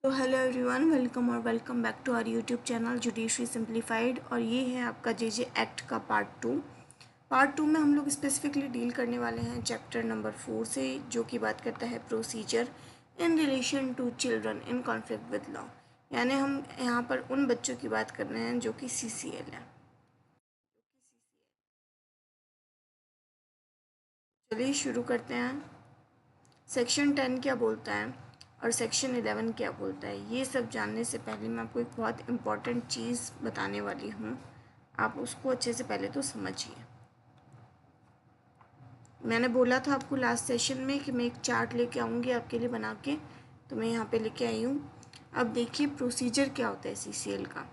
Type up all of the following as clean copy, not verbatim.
तो hello everyone, welcome back to our YouTube channel judiciary simplified. और ये है आपका जे एक्ट का पार्ट 2 में हम लोग स्पेसिफिकली डील करने वाले हैं चैप्टर नंबर 4 से, जो कि बात करता है procedure in relation to children in conflict with law. यानी हम यहाँ पर उन बच्चों की बात कर रहे हैं जो कि CCL है। चलिए शुरू करते हैं। सेक्शन 10 क्या बोलता है और सेक्शन 11 क्या बोलता है, ये सब जानने से पहले मैं आपको एक बहुत इम्पॉर्टेंट चीज़ बताने वाली हूँ। आप उसको अच्छे से पहले तो समझिए। मैंने बोला था आपको लास्ट सेशन में कि मैं एक चार्ट लेके आऊँगी आपके लिए बना के, तो मैं यहाँ पे लेके आई हूँ। अब देखिए प्रोसीजर क्या होता है CCL का।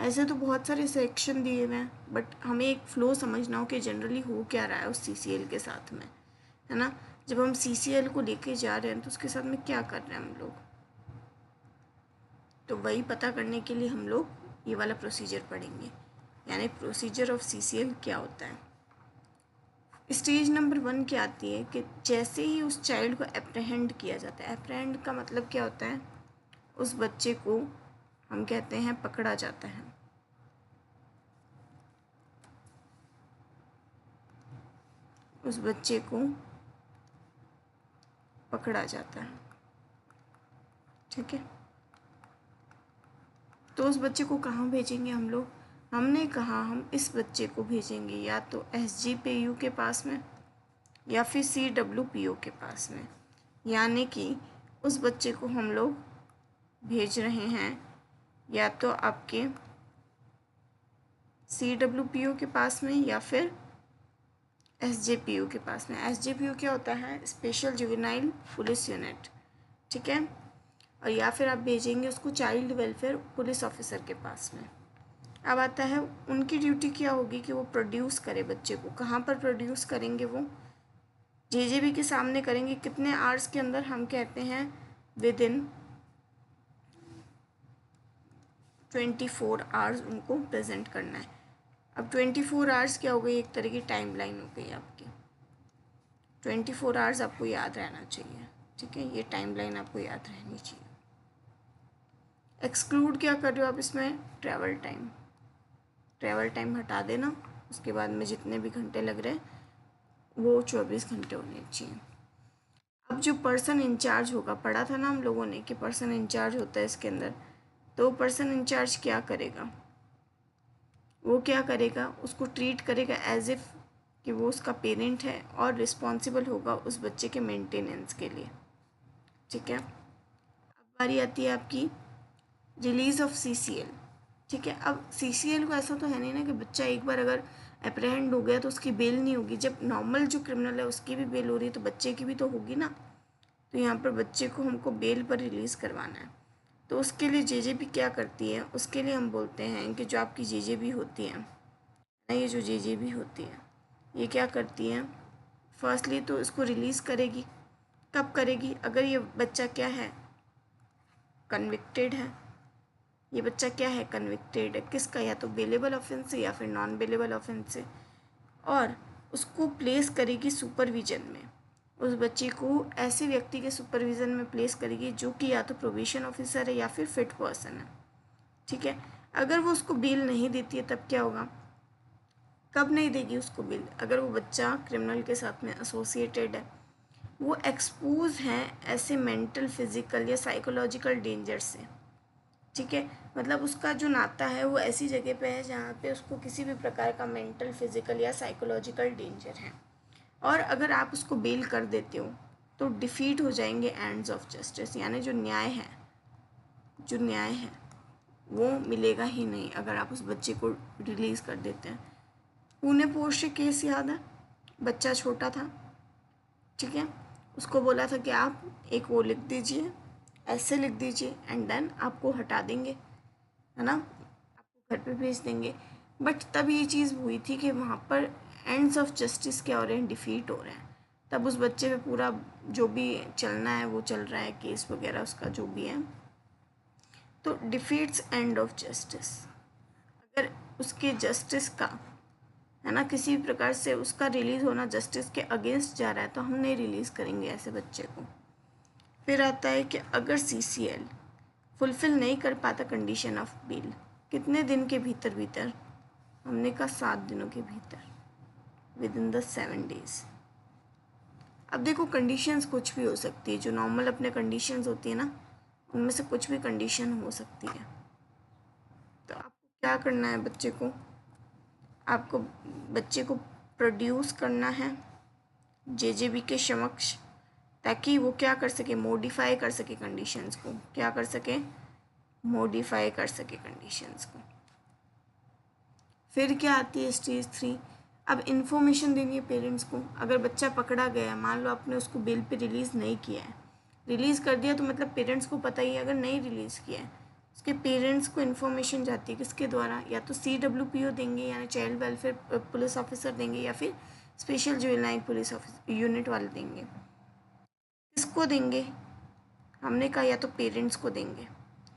ऐसे तो बहुत सारे सेक्शन दिए हुए हैं, बट हमें एक फ़्लो समझना हो कि जनरली हो क्या रहा है उस CCL के साथ में, है ना। जब हम CCL को लेके जा रहे हैं तो उसके साथ में क्या कर रहे हैं हम लोग, तो वही पता करने के लिए हम लोग ये वाला प्रोसीजर पढ़ेंगे। यानी प्रोसीजर ऑफ CCL क्या होता है। स्टेज नंबर 1 क्या आती है कि जैसे ही उस चाइल्ड को एप्रहेंड किया जाता है। एप्रहेंड का मतलब क्या होता है, उस बच्चे को हम कहते हैं पकड़ा जाता है। उस बच्चे को पकड़ा जाता है, ठीक है। तो उस बच्चे को कहाँ भेजेंगे हम लोग, हमने कहा हम इस बच्चे को भेजेंगे या तो SGPU के पास में या फिर CWPO के पास में। यानी कि उस बच्चे को हम लोग भेज रहे हैं या तो आपके CWPO के पास में या फिर SJPU के पास में। SJPU क्या होता है, स्पेशल जुवेनाइल पुलिस यूनिट, ठीक है। और या फिर आप भेजेंगे उसको चाइल्ड वेलफेयर पुलिस ऑफिसर के पास में। अब आता है उनकी ड्यूटी क्या होगी कि वो प्रोड्यूस करे बच्चे को। कहाँ पर प्रोड्यूस करेंगे, वो JJB के सामने करेंगे। कितने आवर्स के अंदर, हम कहते हैं विद इन 24 आवर्स उनको प्रेजेंट करना है। अब 24 आवर्स क्या हो गई, एक तरह की टाइम लाइन हो गई आपकी। 24 आवर्स आपको याद रहना चाहिए, ठीक है। ये टाइम लाइन आपको याद रहनी चाहिए। एक्सक्लूड क्या कर रहे हो आप इसमें, ट्रैवल टाइम हटा देना। उसके बाद में जितने भी घंटे लग रहे हैं वो 24 घंटे होने चाहिए। अब जो पर्सन इंचार्ज होगा, पढ़ा था ना हम लोगों ने कि पर्सन इंचार्ज होता है इसके अंदर। तो पर्सन इंचार्ज क्या करेगा, वो क्या करेगा, उसको ट्रीट करेगा एज इफ़ कि वो उसका पेरेंट है और रिस्पॉन्सिबल होगा उस बच्चे के मेंटेनेंस के लिए, ठीक है। अब बारी आती है आपकी रिलीज़ ऑफ CCL, ठीक है। अब CCL को ऐसा तो है नहीं ना कि बच्चा एक बार अगर अप्रहेंड हो गया तो उसकी बेल नहीं होगी। जब नॉर्मल जो क्रिमिनल है उसकी भी बेल हो रही है तो बच्चे की भी तो होगी ना। तो यहाँ पर बच्चे को हमको बेल पर रिलीज़ करवाना है। तो उसके लिए JJB क्या करती है, उसके लिए हम बोलते हैं कि जो आपकी JJB होती है ना, ये जो JJB होती है ये क्या करती है, फर्स्टली तो इसको रिलीज़ करेगी। कब करेगी, अगर ये बच्चा क्या है, कन्विक्टेड है। ये बच्चा क्या है, कन्विक्टेड है। किसका, या तो बेलेबल ऑफेंस से या फिर नॉन बेलेबल ऑफेंस से। और उसको प्लेस करेगी सुपरविजन में। उस बच्चे को ऐसे व्यक्ति के सुपरविजन में प्लेस करेगी जो कि या तो प्रोबेशन ऑफिसर है या फिर फिट पर्सन है, ठीक है। अगर वो उसको बेल नहीं देती है तब क्या होगा, कब नहीं देगी उसको बेल, अगर वो बच्चा क्रिमिनल के साथ में एसोसिएटेड है, वो एक्सपोज हैं ऐसे मेंटल, फिजिकल या साइकोलॉजिकल डेंजर से, ठीक है। मतलब उसका जो नाता है वो ऐसी जगह पे है जहाँ पे उसको किसी भी प्रकार का मेंटल, फिजिकल या साइकोलॉजिकल डेंजर है। और अगर आप उसको बेल कर देते हो तो डिफीट हो जाएंगे एंड्स ऑफ जस्टिस। यानी जो न्याय है वो मिलेगा ही नहीं अगर आप उस बच्चे को रिलीज़ कर देते हैं। पुणे पोस्ट केस याद है, बच्चा छोटा था, ठीक है। उसको बोला था कि आप एक वो लिख दीजिए, ऐसे लिख दीजिए एंड देन आपको हटा देंगे, है ना, आपको घर पे भेज देंगे। बट तब ये चीज़ हुई थी कि वहाँ पर एंड्स ऑफ जस्टिस क्या हो रहे हैं, डिफीट हो रहे हैं। तब उस बच्चे पे पूरा जो भी चलना है वो चल रहा है, केस वगैरह उसका जो भी है। तो डिफीट्स एंड ऑफ जस्टिस, अगर उसके जस्टिस का, है ना, किसी भी प्रकार से उसका रिलीज़ होना जस्टिस के अगेंस्ट जा रहा है तो हम नहीं रिलीज़ करेंगे ऐसे बच्चे को। फिर आता है कि अगर CCL फुलफिल नहीं कर पाता कंडीशन ऑफ बेल, कितने दिन के भीतर भीतर? हमने कहा 7 दिनों के भीतर, विद इन द 7 days। अब देखो कंडीशंस कुछ भी हो सकती है, जो नॉर्मल अपने कंडीशंस होती है ना, उनमें से कुछ भी कंडीशन हो सकती है। तो आपको क्या करना है, आपको बच्चे को प्रोड्यूस करना है जेजेबी के समक्ष, ताकि वो क्या कर सके, मॉडिफाई कर सके कंडीशंस को, क्या कर सके, मॉडिफाई कर सके कंडीशंस को। फिर क्या आती है स्टेज 3, अब इन्फॉर्मेशन देनी है पेरेंट्स को। अगर बच्चा पकड़ा गया है, मान लो आपने उसको बेल पे रिलीज़ नहीं किया है, रिलीज़ कर दिया तो मतलब पेरेंट्स को पता ही है। अगर नहीं रिलीज़ किया है, उसके पेरेंट्स को इन्फॉर्मेशन जाती है किसके द्वारा, या तो CWPO देंगे यानी चाइल्ड वेलफेयर पुलिस ऑफिसर देंगे, या फिर special juvenile police office unit वाले देंगे। किसको देंगे? हमने कहा या तो पेरेंट्स को देंगे।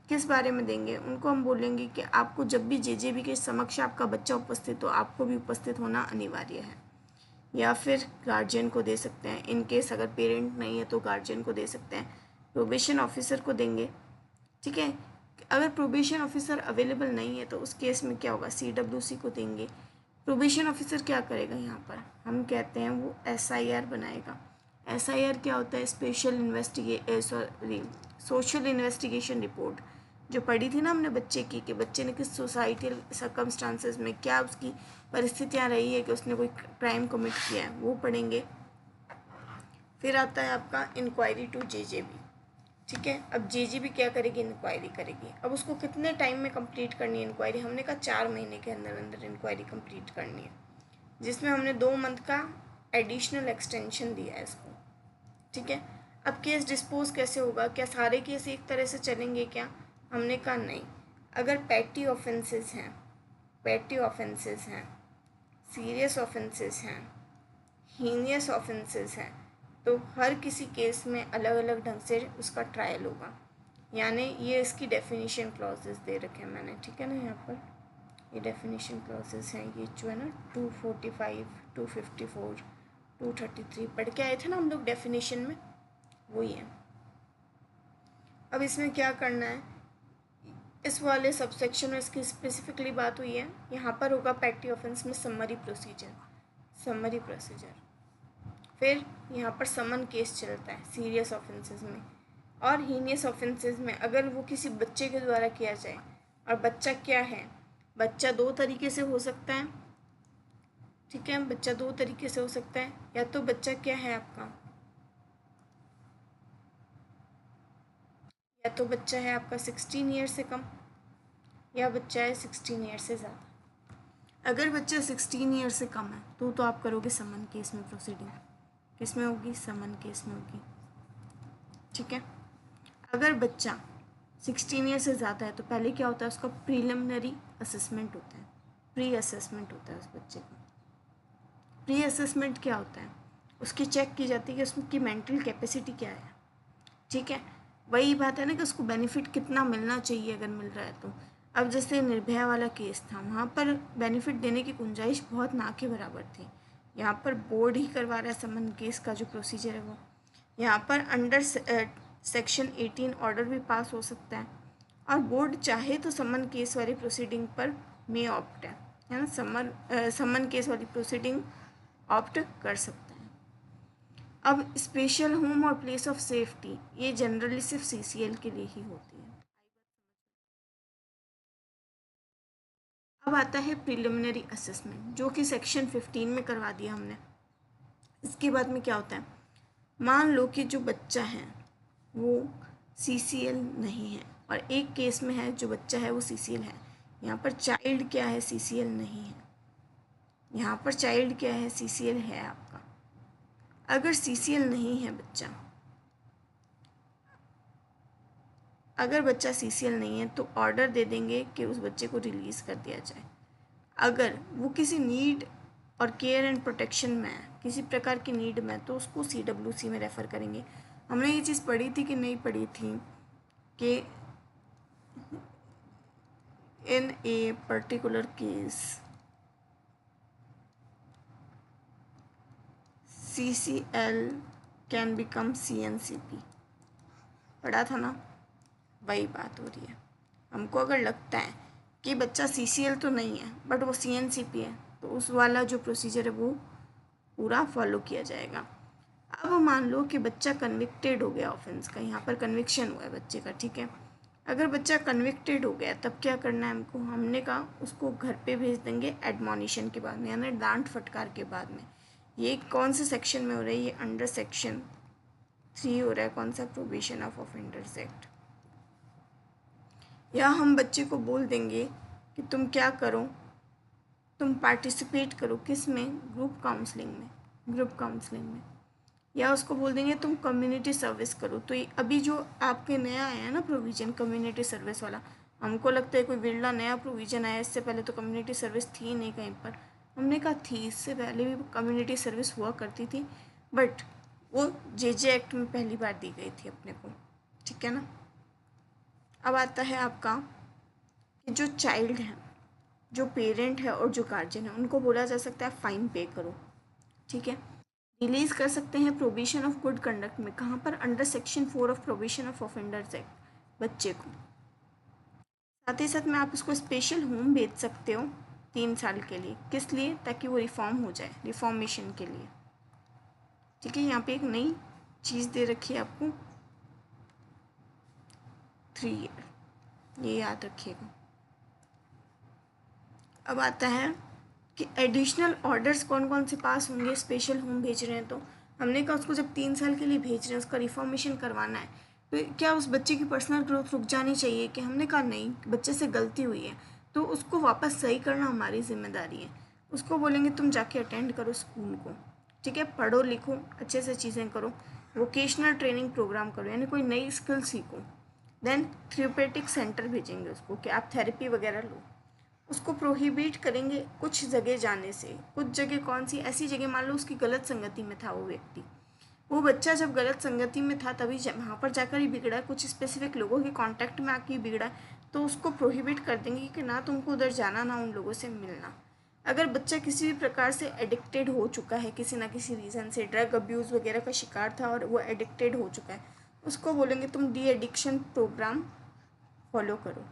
किस बारे में देंगे? उनको हम बोलेंगे कि आपको जब भी जेजेबी के समक्ष आपका बच्चा उपस्थित हो, आपको भी उपस्थित होना अनिवार्य है। या फिर गार्जियन को दे सकते हैं, इन केस अगर पेरेंट नहीं है तो गार्जियन को दे सकते हैं। प्रोबेशन ऑफिसर को देंगे, ठीक है। अगर प्रोबेशन ऑफिसर अवेलेबल नहीं है तो उस केस में क्या होगा, CWC को देंगे। प्रोबेशन ऑफिसर क्या करेगा यहाँ पर, हम कहते हैं वो SIR बनाएगा। SIR क्या होता है, सोशल इन्वेस्टिगेशन रिपोर्ट, जो पढ़ी थी ना हमने बच्चे की, कि बच्चे ने किस सोसाइटल सर्कमस्टांसेस में क्या उसकी परिस्थितियाँ रही है कि उसने कोई क्राइम कमिट किया है, वो पढ़ेंगे। फिर आता है आपका इंक्वायरी टू जेजेबी, ठीक है। अब जेजेबी क्या करेगी, इंक्वायरी करेगी। अब उसको कितने टाइम में कंप्लीट करनी है इंक्वायरी, हमने कहा 4 महीने के अंदर अंदर इंक्वायरी कंप्लीट करनी है, जिसमें हमने 2 मंथ का एडिशनल एक्सटेंशन दिया है इसको, ठीक है। अब केस डिस्पोज कैसे होगा, क्या सारे केस एक तरह से चलेंगे क्या? हमने कहा नहीं। अगर पैटी ऑफेंसेस हैं, सीरियस ऑफेंसेस हैं, हीनियस ऑफेंसेस हैं, तो हर किसी केस में अलग अलग ढंग से उसका ट्रायल होगा। यानी ये इसकी डेफिनेशन क्लॉजेस दे रखे हैं मैंने, ठीक है ना। यहाँ पर ये डेफिनेशन क्लॉजेस हैं, ये जो है ना 245, 254, 233 पढ़ के आए थे ना हम लोग डेफिनेशन में, वही है। अब इसमें क्या करना है, इस वाले सबसेक्शन में इसकी स्पेसिफिकली बात हुई है। यहाँ पर होगा पैटी ऑफेंस में समरी प्रोसीजर। फिर यहाँ पर समन केस चलता है सीरियस ऑफेंसेस में, और हीनियस ऑफेंसेस में अगर वो किसी बच्चे के द्वारा किया जाए, और बच्चा क्या है, बच्चा 2 तरीके से हो सकता है, ठीक है। बच्चा 2 तरीके से हो सकता है, या तो बच्चा क्या है आपका, या तो बच्चा है आपका 16 ईयर से कम, या बच्चा है 16 ईयर से ज़्यादा। अगर बच्चा 16 ईयर से कम है तो आप करोगे समन केस में प्रोसीडिंग, किस में होगी, समन केस में होगी, ठीक है। अगर बच्चा 16 ईयर से ज़्यादा है तो पहले क्या होता है, उसका प्रीलिमिनरी असेसमेंट होता है, प्री असेसमेंट होता है उस बच्चे का। प्री असेसमेंट क्या होता है, उसकी चेक की जाती है कि उसकी मेंटल कैपेसिटी क्या है, ठीक है। वही बात है ना कि उसको बेनिफिट कितना मिलना चाहिए अगर मिल रहा है तो। अब जैसे निर्भया वाला केस था, वहाँ पर बेनिफिट देने की गुंजाइश बहुत ना के बराबर थी। यहाँ पर बोर्ड ही करवा रहा है समन केस का जो प्रोसीजर है वो। यहाँ पर अंडर सेक्शन 18 ऑर्डर भी पास हो सकता है, और बोर्ड चाहे तो समन केस वाली प्रोसीडिंग पर मे ऑप्ट है ना, समन केस वाली प्रोसीडिंग ऑप्ट कर सकता है। अब स्पेशल होम और प्लेस ऑफ सेफ्टी ये जनरली सिर्फ CCL के लिए ही होती है। अब आता है प्रिलिमिनरी असेसमेंट, जो कि सेक्शन 15 में करवा दिया हमने। इसके बाद में क्या होता है, मान लो कि जो बच्चा है वो CCL नहीं है, और एक केस में है जो बच्चा है वो CCL है। यहाँ पर चाइल्ड क्या है, CCL नहीं है। यहाँ पर चाइल्ड क्या है, CCL है आपका। अगर CCL नहीं है बच्चा, अगर बच्चा CCL नहीं है तो ऑर्डर दे देंगे कि उस बच्चे को रिलीज़ कर दिया जाए। अगर वो किसी नीड और केयर एंड प्रोटेक्शन में है, किसी प्रकार की नीड में, तो उसको CWC में रेफ़र करेंगे। हमने ये चीज़ पढ़ी थी कि नहीं पढ़ी थी, कि in a particular case CCL can become CNCP, पढ़ा था ना। वही बात हो रही है। हमको अगर लगता है कि बच्चा CCL तो नहीं है बट वो CNCP है, तो उस वाला जो प्रोसीजर है वो पूरा फॉलो किया जाएगा। अब मान लो कि बच्चा कन्विक्टेड हो गया ऑफेंस का, यहाँ पर कन्विक्शन हुआ है बच्चे का, ठीक है। अगर बच्चा कन्विक्टेड हो गया तब क्या करना है हमको, हमने कहा उसको घर पे भेज देंगे एडमोनिशन के बाद में, यानी डांट फटकार के बाद में। ये कौन से सेक्शन में हो रहा है, ये अंडर सेक्शन 3 हो रहा है, कौन सा, प्रोविजन ऑफ ऑफेंडर्स एक्ट। या हम बच्चे को बोल देंगे कि तुम क्या करो, तुम पार्टिसिपेट करो किस में, ग्रुप काउंसलिंग में, ग्रुप काउंसलिंग में। या उसको बोल देंगे तुम कम्युनिटी सर्विस करो। तो ये अभी जो आपके नया आया है ना प्रोविज़न कम्युनिटी सर्विस वाला, हमको लगता है कोई बिरला नया प्रोविज़न आया, इससे पहले तो कम्युनिटी सर्विस थी नहीं कहीं पर। हमने कहा थी, इससे पहले भी कम्युनिटी सर्विस हुआ करती थी, बट वो JJ एक्ट में पहली बार दी गई थी अपने को, ठीक है ना। अब आता है आपका कि जो चाइल्ड है, जो पेरेंट है और जो गार्जियन है, उनको बोला जा सकता है फ़ाइन पे करो, ठीक है। रिलीज़ कर सकते हैं प्रोविजन ऑफ गुड कंडक्ट में, कहाँ पर, under section 4 of provision of offenders act बच्चे को। साथ ही साथ में आप उसको स्पेशल होम भेज सकते हो 3 साल के लिए, किस लिए, ताकि वो रिफॉर्म हो जाए, रिफॉर्मेशन के लिए, ठीक है। यहाँ पे एक नई चीज़ दे रखी है आपको, 3 ईयर, ये याद रखिएगा। अब आता है कि एडिशनल ऑर्डर्स कौन कौन से पास होंगे, स्पेशल होम भेज रहे हैं तो। हमने कहा उसको जब 3 साल के लिए भेज रहे हैं, उसका रिफॉर्मेशन करवाना है, तो क्या उस बच्चे की पर्सनल ग्रोथ रुक जानी चाहिए, कि हमने कहा नहीं, बच्चे से गलती हुई है तो उसको वापस सही करना हमारी जिम्मेदारी है। उसको बोलेंगे तुम जाके अटेंड करो स्कूल को, ठीक है, पढ़ो लिखो, अच्छे से चीज़ें करो, वोकेशनल ट्रेनिंग प्रोग्राम करो, यानी कोई नई स्किल सीखो। देन थेरेपेटिक सेंटर भेजेंगे उसको कि आप थेरेपी वगैरह लो। उसको प्रोहिबिट करेंगे कुछ जगह जाने से, कुछ जगह कौन सी, ऐसी जगह, मान लो उसकी गलत संगति में था वो व्यक्ति, वो बच्चा जब गलत संगति में था तभी वहाँ पर जाकर ही बिगड़ा, कुछ स्पेसिफिक लोगों के कांटेक्ट में आके ही बिगड़ा, तो उसको प्रोहिबिट कर देंगे कि ना तुमको उधर जाना, ना उन लोगों से मिलना। अगर बच्चा किसी भी प्रकार से एडिक्टेड हो चुका है, किसी ना किसी रीज़न से ड्रग अब्यूज़ वगैरह का शिकार था और वो एडिक्टेड हो चुका है, उसको बोलेंगे तुम डी एडिक्शन प्रोग्राम फॉलो करो,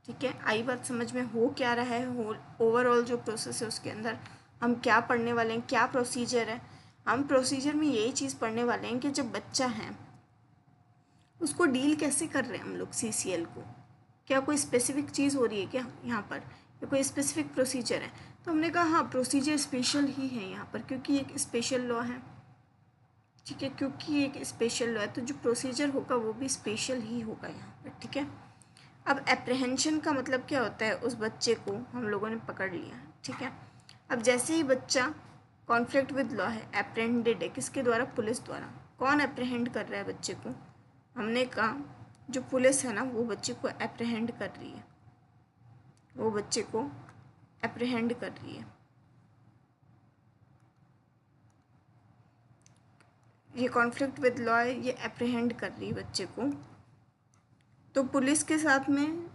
ठीक है। आई बात समझ में, हो क्या रहा है, ओवरऑल जो प्रोसेस है उसके अंदर हम क्या पढ़ने वाले हैं, क्या प्रोसीजर है। हम प्रोसीजर में यही चीज़ पढ़ने वाले हैं कि जब बच्चा है उसको डील कैसे कर रहे हैं हम लोग CCL को, क्या कोई स्पेसिफिक चीज़ हो रही है क्या यहाँ पर, या कोई स्पेसिफिक प्रोसीजर है। तो हमने कहा हाँ प्रोसीजर स्पेशल ही है यहाँ पर, क्योंकि एक स्पेशल लॉ है, ठीक है, क्योंकि एक स्पेशल लॉ है तो जो प्रोसीजर होगा वो भी स्पेशल ही होगा यहाँ पर, ठीक है। अब एप्रहेंशन का मतलब क्या होता है, उस बच्चे को हम लोगों ने पकड़ लिया, ठीक है। अब जैसे ही बच्चा कॉन्फ्लिक्ट विद लॉ है, एप्रहेंडेड है, किसके द्वारा, पुलिस द्वारा। कौन एप्रहेंड कर रहा है बच्चे को, हमने कहा जो पुलिस है ना वो बच्चे को एप्रहेंड कर रही है, वो बच्चे को एप्रहेंड कर रही है। ये कॉन्फ्लिक्ट विद लॉ है, ये एप्रहेंड कर रही है बच्चे को। तो पुलिस के साथ में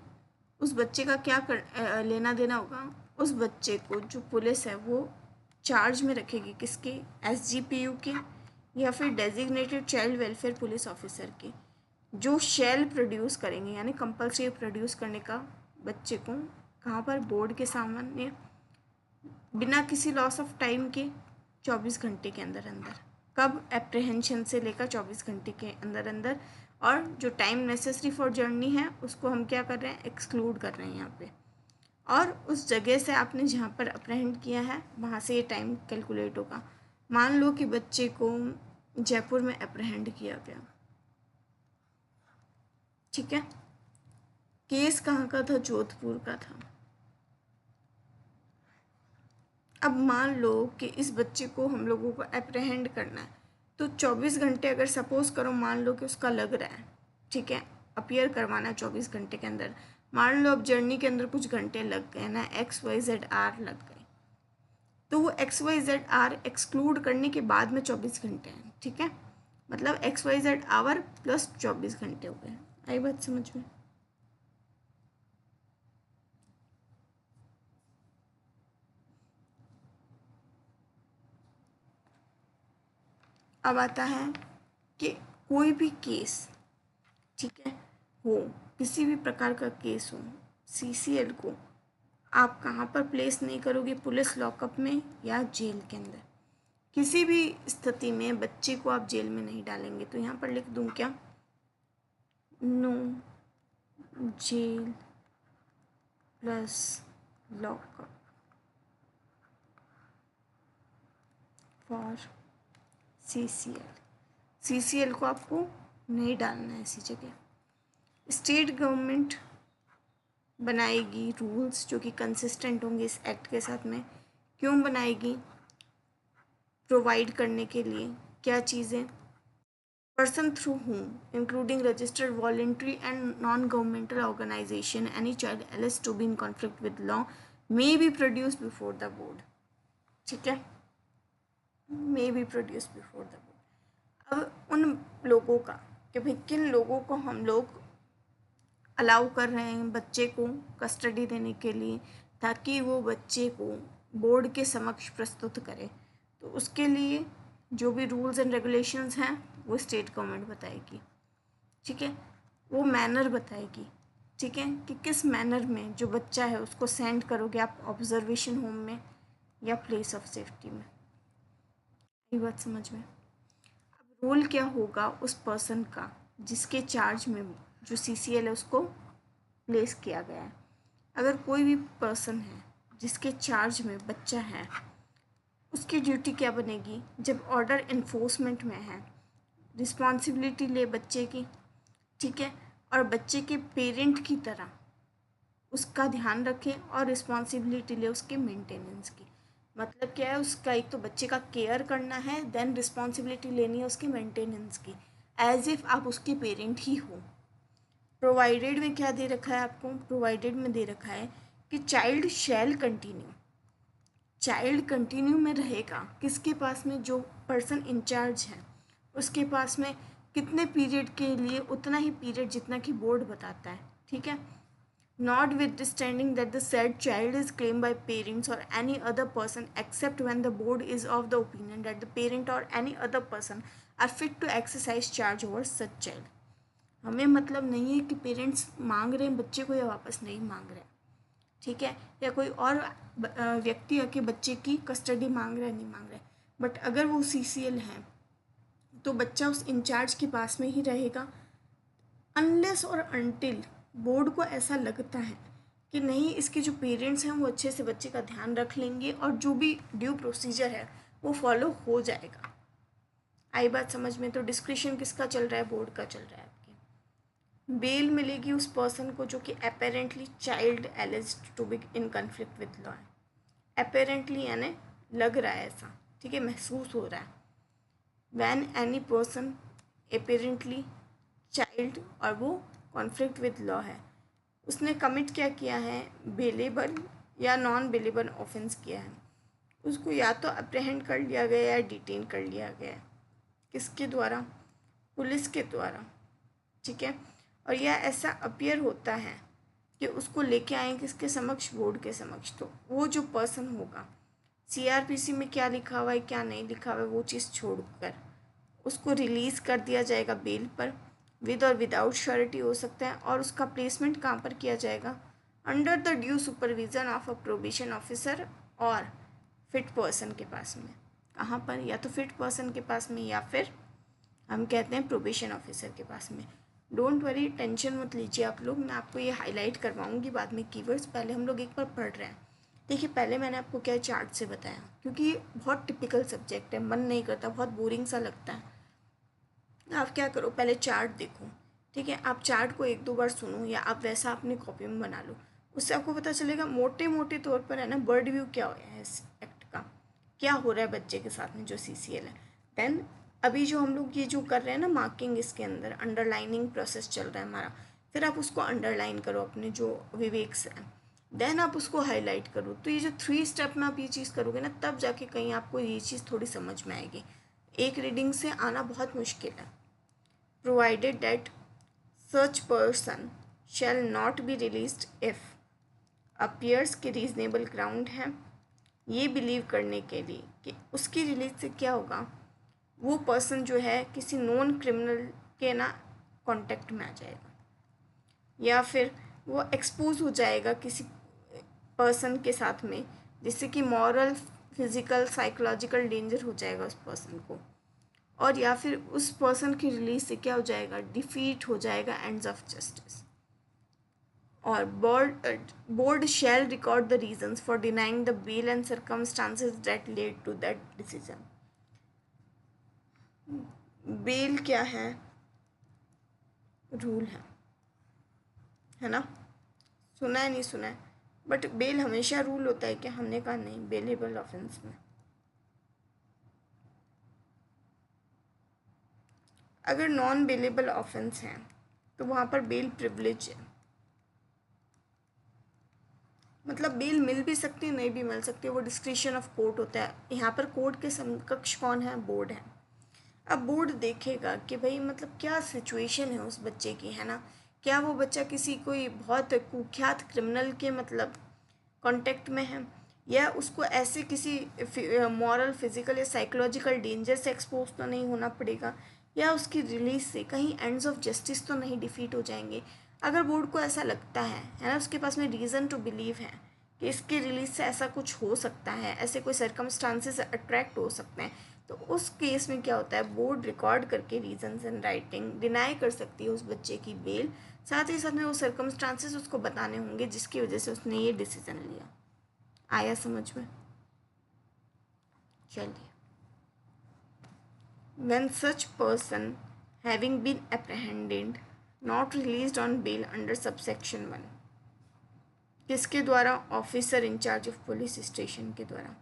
उस बच्चे का क्या लेना देना होगा, उस बच्चे को जो पुलिस है वो चार्ज में रखेगी, किसके, SGPU के, या फिर designated child welfare police officer के, जो शेल प्रोड्यूस करेंगे, यानी कंपल्सरी प्रोड्यूस करने का बच्चे को, कहाँ पर, बोर्ड के सामने, बिना किसी लॉस ऑफ टाइम के 24 घंटे के अंदर अंदर। कब, एप्रहेंशन से लेकर 24 घंटे के अंदर अंदर। और जो टाइम नेसेसरी फॉर जर्नी है उसको हम क्या कर रहे हैं, एक्सक्लूड कर रहे हैं यहाँ पे। और उस जगह से आपने जहाँ पर अप्रहेंड किया है वहाँ से ये टाइम कैलकुलेट होगा। मान लो कि बच्चे को जयपुर में अप्रहेंड किया गया, ठीक है, केस कहाँ का था, जोधपुर का था। अब मान लो कि इस बच्चे को हम लोगों को अप्रहेंड करना है, तो 24 घंटे अगर सपोज करो, मान लो कि उसका लग रहा है, ठीक है, अपीयर करवाना है 24 घंटे के अंदर। मान लो अब जर्नी के अंदर कुछ घंटे लग गए ना, XYZ लग गए, तो वो XYZ एक्सक्लूड करने के बाद में 24 घंटे हैं, ठीक है। मतलब XYZ प्लस 24 घंटे हो गए। आई बात समझ में। अब आता है कि कोई भी केस, ठीक है, हो, किसी भी प्रकार का केस हो, सीसीएल को आप कहाँ पर प्लेस नहीं करोगे, पुलिस लॉकअप में या जेल के अंदर। किसी भी स्थिति में बच्चे को आप जेल में नहीं डालेंगे। तो यहाँ पर लिख दूँ क्या, no jail plus lockup for CCL. CCL को आपको नहीं डालना है ऐसी जगह। स्टेट गवर्नमेंट बनाएगी रूल्स जो कि कंसिस्टेंट होंगे इस एक्ट के साथ में। क्यों बनाएगी, प्रोवाइड करने के लिए क्या चीज़ें, person through whom, including registered voluntary and non-governmental organization, any child alleged to be in conflict with law may be produced before the board। ठीक है, may be produced before the board। अब उन लोगों का कि भाई किन लोगों को हम लोग अलाउ कर रहे हैं बच्चे को कस्टडी देने के लिए, ताकि वो बच्चे को बोर्ड के समक्ष प्रस्तुत करे। तो उसके लिए जो भी रूल्स एंड रेगुलेशंस हैं वो स्टेट गवर्नमेंट बताएगी। ठीक है, वो मैनर बताएगी। ठीक है, कि किस मैनर में जो बच्चा है उसको सेंड करोगे आप ऑब्जर्वेशन होम में या प्लेस ऑफ सेफ्टी में। ये बात समझ में। अब रोल क्या होगा उस पर्सन का जिसके चार्ज में जो सीसीएल है उसको प्लेस किया गया है। अगर कोई भी पर्सन है जिसके चार्ज में बच्चा है, उसकी ड्यूटी क्या बनेगी, जब ऑर्डर इन्फोर्समेंट में है, रिस्पॉन्सिबिलिटी ले बच्चे की। ठीक है, और बच्चे के पेरेंट की तरह उसका ध्यान रखें और रिस्पॉन्सिबिलिटी ले उसके मेंटेनेंस की। मतलब क्या है, उसका एक तो बच्चे का केयर करना है, देन रिस्पॉन्सिबिलिटी लेनी है उसके मेंटेनेंस की, एज इफ़ आप उसके पेरेंट ही हो। प्रोवाइडेड में क्या दे रखा है आपको, प्रोवाइडेड में दे रखा है कि child shall continue, child continue में रहेगा किसके पास में, जो पर्सन इंचार्ज है उसके पास में। कितने पीरियड के लिए, उतना ही पीरियड जितना कि बोर्ड बताता है। ठीक है, notwithstanding that the said child is claimed by parents or any other person except when the board is of the opinion that the parent or any other person are fit to exercise charge over such child। हमें मतलब नहीं है कि parents मांग रहे हैं बच्चे को या वापस नहीं मांग रहे हैं। ठीक है, या कोई और व्यक्ति आके बच्चे की कस्टडी मांग रहा है नहीं मांग रहा है, बट अगर वो सीसीएल है तो बच्चा उस इंचार्ज के पास में ही रहेगा अनलेस और अनटिल बोर्ड को ऐसा लगता है कि नहीं इसके जो पेरेंट्स हैं वो अच्छे से बच्चे का ध्यान रख लेंगे और जो भी ड्यू प्रोसीजर है वो फॉलो हो जाएगा। आई बात समझ में। तो डिस्क्रिशन किसका चल रहा है, बोर्ड का चल रहा है। आपके बेल मिलेगी उस पर्सन को जो कि apparently child alleged to be in conflict with law है। अपेरेंटली यानी लग रहा है ऐसा, ठीक है, महसूस हो रहा है। Van any person apparently child और वो कॉन्फ्लिक्ट विद लॉ है, उसने कमिट क्या किया है, बेलेबल या नॉन बेलेबल ऑफेंस किया है, उसको या तो अप्रहेंड कर लिया गया या डिटेन कर लिया गया है। किसके द्वारा, पुलिस के द्वारा। ठीक है, और यह ऐसा अपीयर होता है कि उसको लेके आए किसके समक्ष, बोर्ड के समक्ष। तो वो जो पर्सन होगा, सीआरपीसी में क्या लिखा हुआ है क्या नहीं लिखा हुआ है वो चीज़ छोड़कर उसको रिलीज़ कर दिया जाएगा बेल पर, विद और विदाउट श्योरिटी हो सकता है। और उसका प्लेसमेंट कहाँ पर किया जाएगा, under the due supervision of a probation officer और फिट पर्सन के पास में। कहाँ पर, या तो फिट पर्सन के पास में या फिर हम कहते हैं प्रोबेशन ऑफिसर के पास में। डोंट वरी, टेंशन मत लीजिए आप लोग, मैं आपको ये हाईलाइट करवाऊँगी बाद में कीवर्ड्स। पहले हम लोग एक बार पढ़ रहे हैं। देखिए, पहले मैंने आपको क्या चार्ट से बताया, क्योंकि ये बहुत टिपिकल सब्जेक्ट है, मन नहीं करता, बहुत बोरिंग सा लगता है। आप क्या करो, पहले चार्ट देखो। ठीक है, आप चार्ट को एक दो बार सुनो या आप वैसा अपनी कॉपी में बना लो, उससे आपको पता चलेगा मोटे मोटे तौर पर है ना बर्ड व्यू क्या है इस एक्ट का, क्या हो रहा है बच्चे के साथ में जो सीसीएल है। देन अभी जो हम लोग ये जो कर रहे हैं ना मार्किंग, इसके अंदर अंडरलाइनिंग प्रोसेस चल रहा है हमारा, फिर आप उसको अंडरलाइन करो अपने जो विवेक से, देन आप उसको हाईलाइट करो। तो ये जो 3 स्टेप में आप ये चीज़ करोगे ना, तब जाके कहीं आपको ये चीज़ थोड़ी समझ में आएगी। एक रीडिंग से आना बहुत मुश्किल है। Provided that such person shall not be released if appears के रीजनेबल ग्राउंड है ये बिलीव करने के लिए कि उसकी रिलीज से क्या होगा, वो पर्सन जो है किसी नॉन क्रिमिनल के ना कांटेक्ट में आ जाएगा। या फिर वो एक्सपोज हो जाएगा किसी पर्सन के साथ में, जिससे कि मॉरल, फिजिकल, साइकोलॉजिकल डेंजर हो जाएगा उस पर्सन को, और या फिर उस पर्सन की रिलीज से क्या हो जाएगा, डिफीट हो जाएगा एंड्स ऑफ जस्टिस। और board shall record the reasons for denying the bail and circumstances that led to that decision. Bail क्या है, रूल है ना, सुना है नहीं सुना है, बट बेल हमेशा रूल होता है क्या, हमने कहा नहीं, बेलेबल ऑफेंस में अगर नॉन बेलेबल ऑफेंस है तो वहाँ पर बेल प्रिविलेज है, मतलब बेल मिल भी सकती है, नहीं भी मिल सकती, वो डिस्क्रिशन ऑफ कोर्ट होता है। यहाँ पर कोर्ट के समकक्ष कौन है, बोर्ड है। अब बोर्ड देखेगा कि भाई मतलब क्या सिचुएशन है उस बच्चे की, है ना, क्या वो बच्चा किसी कोई बहुत कुख्यात क्रिमिनल के मतलब कांटेक्ट में है, या उसको ऐसे किसी मॉरल, फिजिकल या साइकोलॉजिकल डेंजर से एक्सपोज तो नहीं होना पड़ेगा, या उसकी रिलीज से कहीं एंड्स ऑफ जस्टिस तो नहीं डिफीट हो जाएंगे। अगर बोर्ड को ऐसा लगता है ना, उसके पास में रीज़न टू बिलीव है कि इसके रिलीज से ऐसा कुछ हो सकता है, ऐसे कोई सर्कमस्टांसेस अट्रैक्ट हो सकते हैं, तो उस केस में क्या होता है, बोर्ड रिकॉर्ड करके रीजंस इन राइटिंग डिनाई कर सकती है उस बच्चे की बेल, साथ ही साथ में वो सर्कमस्टांसेस उसको बताने होंगे जिसकी वजह से उसने ये डिसीजन लिया। आया समझ में, चलिए। when such person having been apprehended not released on bail under subsection 1, किसके द्वारा, officer in charge of police station के द्वारा,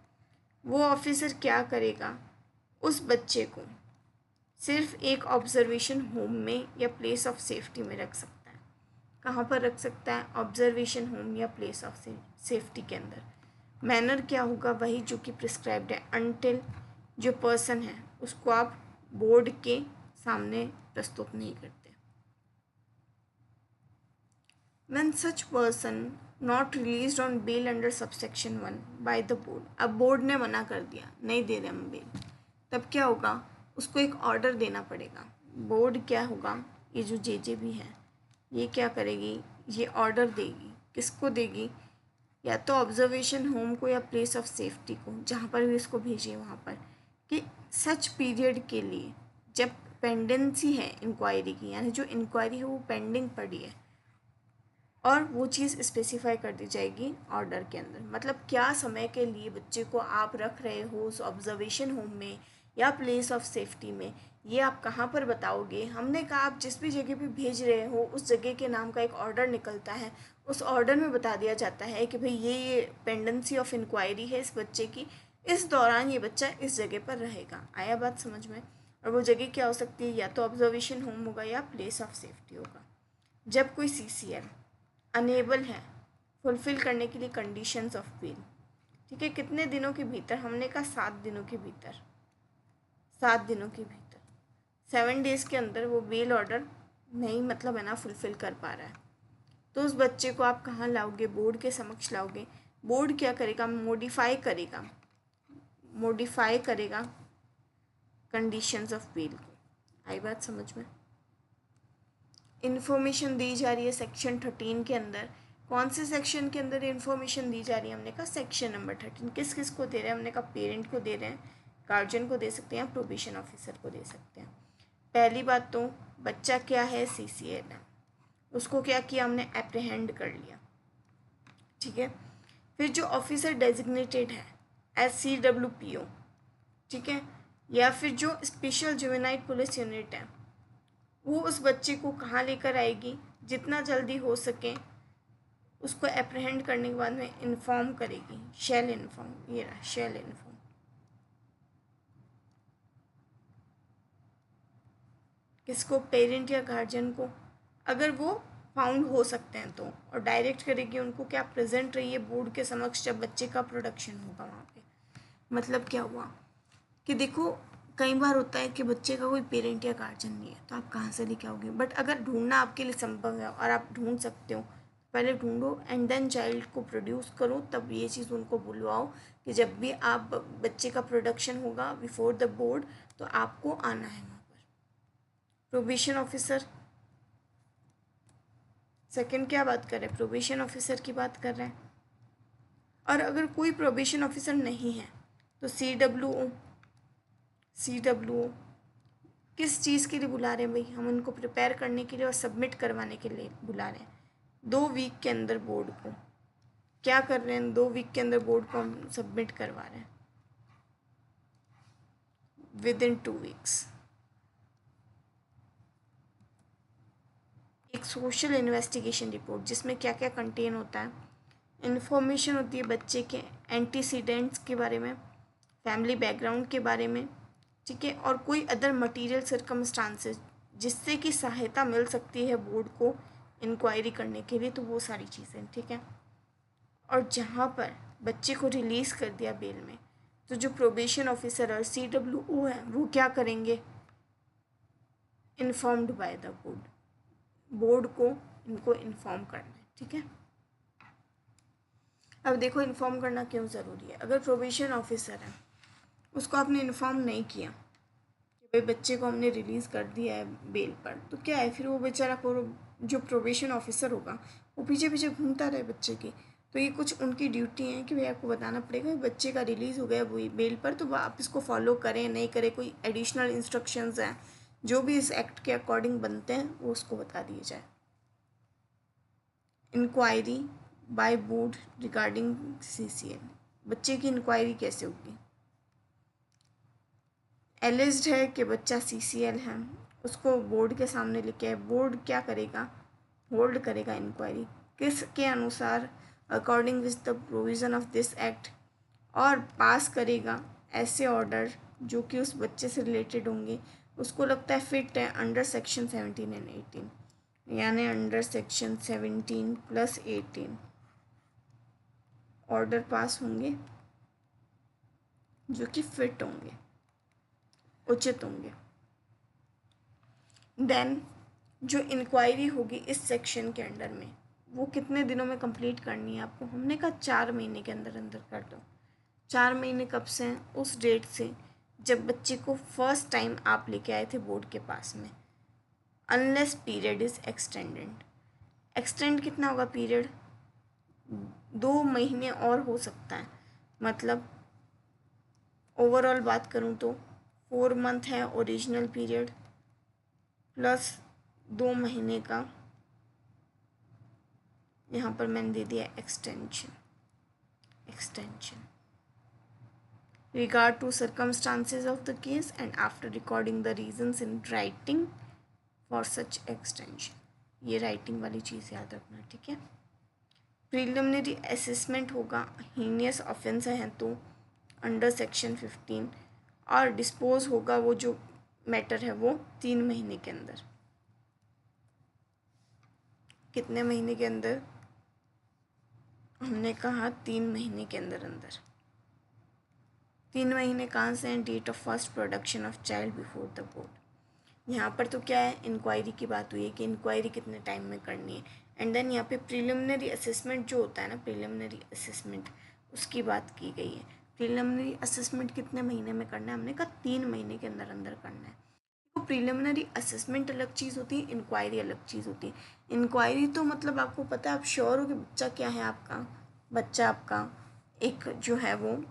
वो ऑफिसर क्या करेगा, उस बच्चे को सिर्फ एक ऑब्जर्वेशन होम में या प्लेस ऑफ सेफ्टी में रख सकता है। कहाँ पर रख सकता है, ऑब्जर्वेशन होम या प्लेस ऑफ सेफ्टी के अंदर। मैनर क्या होगा, वही जो कि प्रिस्क्राइब्ड है, अनटिल जो पर्सन है उसको आप बोर्ड के सामने प्रस्तुत नहीं करते। When such person not released on bail under subsection 1 by the board, अब बोर्ड ने मना कर दिया, नहीं दे रहे हम बेल, तब क्या होगा, उसको एक ऑर्डर देना पड़ेगा। बोर्ड क्या होगा, ये जो जे भी है ये क्या करेगी, ये ऑर्डर देगी, किसको देगी, या तो ऑब्जर्वेशन होम को या प्लेस ऑफ सेफ्टी को, जहाँ पर भी इसको भेजिए वहाँ पर, कि सच पीरियड के लिए जब पेंडेंसी है इंक्वायरी की, यानी जो इंक्वायरी है वो पेंडिंग पड़ी है, और वो चीज़ स्पेसिफाई कर दी जाएगी ऑर्डर के अंदर। मतलब क्या समय के लिए बच्चे को आप रख रहे हो उस ऑब्जर्वेशन होम में या प्लेस ऑफ सेफ्टी में, ये आप कहाँ पर बताओगे। हमने कहा आप जिस भी जगह पे भेज रहे हो उस जगह के नाम का एक ऑर्डर निकलता है, उस ऑर्डर में बता दिया जाता है कि भाई ये पेंडेंसी ऑफ इंक्वायरी है इस बच्चे की, इस दौरान ये बच्चा इस जगह पर रहेगा। आया बात समझ में। और वो जगह क्या हो सकती है, या तो ऑब्जर्वेशन होम होगा या प्लेस ऑफ सेफ्टी होगा। जब कोई CCL अनेबल है फुलफ़िल करने के लिए कंडीशंस ऑफ बेल, ठीक है, कितने दिनों के भीतर, हमने कहा 7 दिनों के भीतर, 7 दिनों के भीतर, 7 डेज़ के अंदर वो बेल ऑर्डर नहीं मतलब है ना फुलफ़िल कर पा रहा है, तो उस बच्चे को आप कहाँ लाओगे, बोर्ड के समक्ष लाओगे। बोर्ड क्या करेगा, मॉडिफाई करेगा कंडीशंस ऑफ बेल को। आई बात समझ में। इन्फॉर्मेशन दी जा रही है सेक्शन 13 के अंदर, कौन से सेक्शन के अंदर इन्फॉर्मेशन दी जा रही है, हमने कहा सेक्शन नंबर 13। किस किस को दे रहे हैं, हमने कहा पेरेंट को दे रहे हैं, गार्जियन को दे सकते हैं, प्रोबेशन ऑफिसर को दे सकते हैं। पहली बात तो बच्चा क्या है, CCL है, उसको क्या किया हमने, एप्रीहेंड कर लिया, ठीक है। फिर जो ऑफिसर डेजिग्नेटेड है SCWPO, ठीक है, या फिर जो स्पेशल जुवेनाइल पुलिस यूनिट है, वो उस बच्चे को कहाँ लेकर आएगी, जितना जल्दी हो सके उसको एप्रीहेंड करने के बाद में इन्फॉर्म करेगी, शैल इन्फॉर्म, ये रहा शैल इन्फॉर्म, किसको, पेरेंट या गार्जियन को, अगर वो फाउंड हो सकते हैं तो, और डायरेक्ट करेगी उनको क्या, प्रेजेंट रहिए बोर्ड के समक्ष जब बच्चे का प्रोडक्शन होगा वहाँ पे। मतलब क्या हुआ कि देखो कई बार होता है कि बच्चे का कोई पेरेंट या गार्जियन नहीं है, तो आप कहाँ से लेके आओगे, बट अगर ढूंढना आपके लिए संभव है और आप ढूंढ सकते हो, पहले ढूंढो एंड देन चाइल्ड को प्रोड्यूस करो, तब ये चीज़ उनको बुलवाओ कि जब भी आप बच्चे का प्रोडक्शन होगा बिफोर द बोर्ड तो आपको आना है वहाँ पर। प्रोबेशन ऑफिसर, सेकंड क्या बात कर रहे हैं, प्रोबेशन ऑफिसर की बात कर रहे हैं। और अगर कोई प्रोबेशन ऑफिसर नहीं है तो सी डब्ल्यू ओ किस चीज़ के लिए बुला रहे हैं भाई, हम उनको प्रिपेयर करने के लिए और सबमिट करवाने के लिए बुला रहे हैं। 2 वीक के अंदर बोर्ड को क्या कर रहे हैं, 2 वीक के अंदर बोर्ड को हम सबमिट करवा रहे हैं, विद इन 2 वीक्स। एक सोशल इन्वेस्टिगेशन रिपोर्ट जिसमें क्या क्या कंटेन होता है, इन्फॉर्मेशन होती है बच्चे के एंटीसीडेंट्स के बारे में, फैमिली बैकग्राउंड के बारे में, ठीक है, और कोई अदर मटेरियल सर्कमस्टांसेस जिससे कि सहायता मिल सकती है बोर्ड को इंक्वायरी करने के लिए, तो वो सारी चीज़ें, ठीक है। और जहाँ पर बच्चे को रिलीज़ कर दिया बेल में, तो जो प्रोबेशन ऑफिसर और CWO है वो क्या करेंगे, इन्फॉर्म्ड बाय द बोर्ड को इनको इन्फॉर्म करना है, ठीक है। अब देखो इन्फॉर्म करना क्यों ज़रूरी है। अगर प्रोबेशन ऑफिसर है उसको आपने इन्फॉर्म नहीं किया कि भाई बच्चे को हमने रिलीज़ कर दिया है बेल पर, तो क्या है फिर वो बेचारा जो प्रोबेशन ऑफिसर होगा वो पीछे पीछे घूमता रहे बच्चे की। तो ये कुछ उनकी ड्यूटी है कि भाई आपको बताना पड़ेगा कि बच्चे का रिलीज़ हो गया बेल पर, तो आप इसको फॉलो करें नहीं करें, कोई एडिशनल इंस्ट्रक्शंस हैं जो भी इस एक्ट के अकॉर्डिंग बनते हैं वो उसको बता दिए जाए। Inquiry by board regarding CCL, बच्चे की इंक्वायरी कैसे होगी, एलिज्ड है कि बच्चा CCL है, उसको बोर्ड के सामने लेके आए, बोर्ड क्या करेगा, होल्ड करेगा इंक्वायरी किसके अनुसार, according with the provision of this act, और पास करेगा ऐसे ऑर्डर जो कि उस बच्चे से रिलेटेड होंगे, उसको लगता है फिट है अंडर सेक्शन 17 एंड 18, यानी अंडर सेक्शन 17 + 18 ऑर्डर पास होंगे जो कि फिट होंगे, उचित होंगे। देन जो इंक्वायरी होगी इस सेक्शन के अंडर में वो कितने दिनों में कंप्लीट करनी है आपको, हमने कहा 4 महीने के अंदर अंदर कर दो। 4 महीने कब से हैं, उस डेट से जब बच्चे को फर्स्ट टाइम आप लेके आए थे बोर्ड के पास में, unless period is extended. Extend कितना होगा पीरियड, 2 महीने और हो सकता है, मतलब ओवरऑल बात करूँ तो 4 मंथ है ओरिजिनल पीरियड प्लस 2 महीने का यहाँ पर मैंने दे दिया extension regard to circumstances of the case and after recording the reasons in writing for such extension। ये राइटिंग वाली चीज़ याद रखना, ठीक है। प्रिलिमिनरी असेसमेंट होगा, हीनियस ऑफेंस है तो अंडर सेक्शन 15, और डिस्पोज होगा वो जो मैटर है वो 3 महीने के अंदर। कितने महीने के अंदर, हमने कहा 3 महीने के अंदर अंदर। 3 महीने कहाँ से हैं, date of first production of child before the board. यहाँ पर तो क्या है, इंक्वायरी की बात हुई है कि इंक्वायरी कितने टाइम में करनी है, एंड देन यहाँ पे प्रिलिमिनरी असेसमेंट जो होता है ना, प्रिलिमिनरी असेसमेंट उसकी बात की गई है। प्रिलिमिनरी असेसमेंट कितने महीने में करना है, हमने कहा 3 महीने के अंदर अंदर करना है। तो प्रिलिमिनरी असेसमेंट अलग चीज़ होती है, इंक्वायरी अलग चीज़ होती है। इंक्वायरी तो मतलब आपको पता है, आप श्योर हो कि बच्चा क्या है आपका, बच्चा आपका एक जो है वो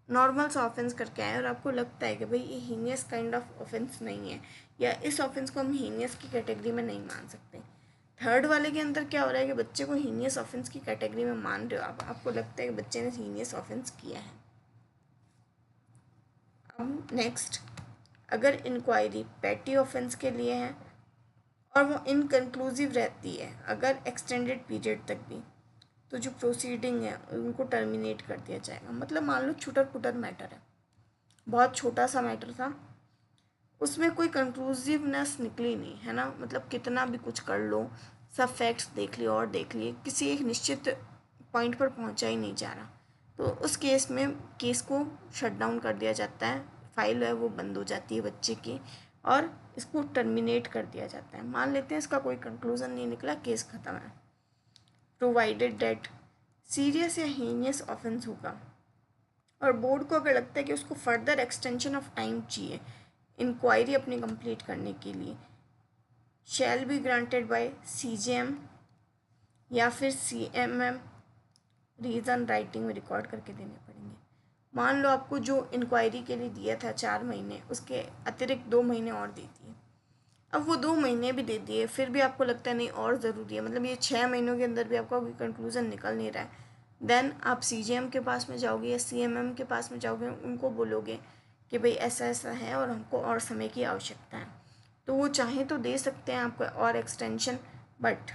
नॉर्मल सा ऑफेंस करके आए और आपको लगता है कि भाई ये हीनियस काइंड ऑफ ऑफेंस नहीं है, या इस ऑफेंस को हम हीनियस की कैटेगरी में नहीं मान सकते। थर्ड वाले के अंदर क्या हो रहा है कि बच्चे को हीनियस ऑफेंस की कैटेगरी में मान रहे हो आप, आपको लगता है कि बच्चे ने हीनियस ऑफेंस किया है। अब नेक्स्ट, अगर इंक्वायरी पेटी ऑफेंस के लिए है और वो इनकन्क्लूसिव रहती है अगर एक्सटेंडेड पीरियड तक भी, तो जो प्रोसीडिंग है उनको टर्मिनेट कर दिया जाएगा। मतलब मान लो छुटर पुटर मैटर है, बहुत छोटा सा मैटर था, उसमें कोई कंक्लूसिवनेस निकली नहीं है ना, मतलब कितना भी कुछ कर लो, सब फैक्ट्स देख लिए और देख लिए, किसी एक निश्चित पॉइंट पर पहुंचा ही नहीं जा रहा, तो उस केस में केस को शट डाउन कर दिया जाता है, फाइल है वो बंद हो जाती है बच्चे की, और इसको टर्मिनेट कर दिया जाता है। मान लेते हैं इसका कोई कंक्लूज़न नहीं निकला, केस ख़त्म है, प्रोवाइडेड डेट सीरियस या हीनियस ऑफेंस होगा और बोर्ड को अगर लगता है कि उसको फर्दर एक्सटेंशन ऑफ टाइम चाहिए इंक्वायरी अपनी कंप्लीट करने के लिए, shall be granted by CJM या फिर CMM रीज़न राइटिंग में रिकॉर्ड करके देने पड़ेंगे। मान लो आपको जो इंक्वायरी के लिए दिया था 4 महीने, उसके अतिरिक्त 2 महीने और दे दिए। अब वो 2 महीने भी दे दिए, फिर भी आपको लगता है नहीं और ज़रूरी है, मतलब ये 6 महीनों के अंदर भी आपका कोई कंक्लूज़न निकल नहीं रहा है, देन आप CGM के पास में जाओगे या CMM के पास में जाओगे, उनको बोलोगे कि भाई ऐसा ऐसा है और हमको और समय की आवश्यकता है। तो वो चाहें तो दे सकते हैं आपको और extension, but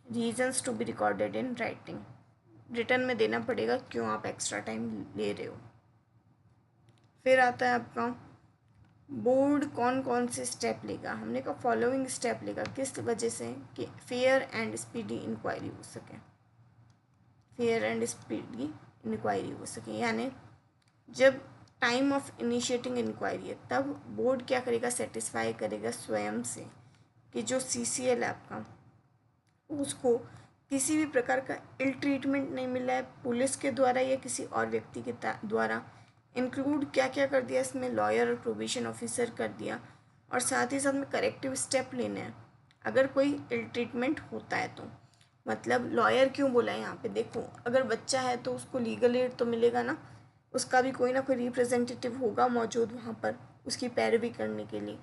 reasons to be recorded in writing, return में देना पड़ेगा क्यों आप एक्स्ट्रा टाइम ले रहे हो। फिर आता है आपका बोर्ड कौन कौन से स्टेप लेगा। हमने कहा फॉलोइंग स्टेप लेगा, किस वजह से कि फेयर एंड स्पीडी इंक्वायरी हो सके, फेयर एंड स्पीडी इंक्वायरी हो सके। यानी जब टाइम ऑफ इनिशिएटिंग इंक्वायरी है तब बोर्ड क्या करेगा, सेटिस्फाई करेगा स्वयं से कि जो CCL है आपका, उसको किसी भी प्रकार का इल ट्रीटमेंट नहीं मिला है पुलिस के द्वारा या किसी और व्यक्ति के द्वारा। इंक्लूड क्या क्या कर दिया इसमें, लॉयर और प्रोबेशन ऑफिसर कर दिया, और साथ ही साथ में करेक्टिव स्टेप लेने हैं अगर कोई इल ट्रीटमेंट होता है तो। मतलब लॉयर क्यों बोला है यहाँ पे, देखो अगर बच्चा है तो उसको लीगल एड तो मिलेगा ना, उसका भी कोई ना कोई रिप्रेजेंटेटिव होगा मौजूद वहाँ पर उसकी पैरवी करने के लिए।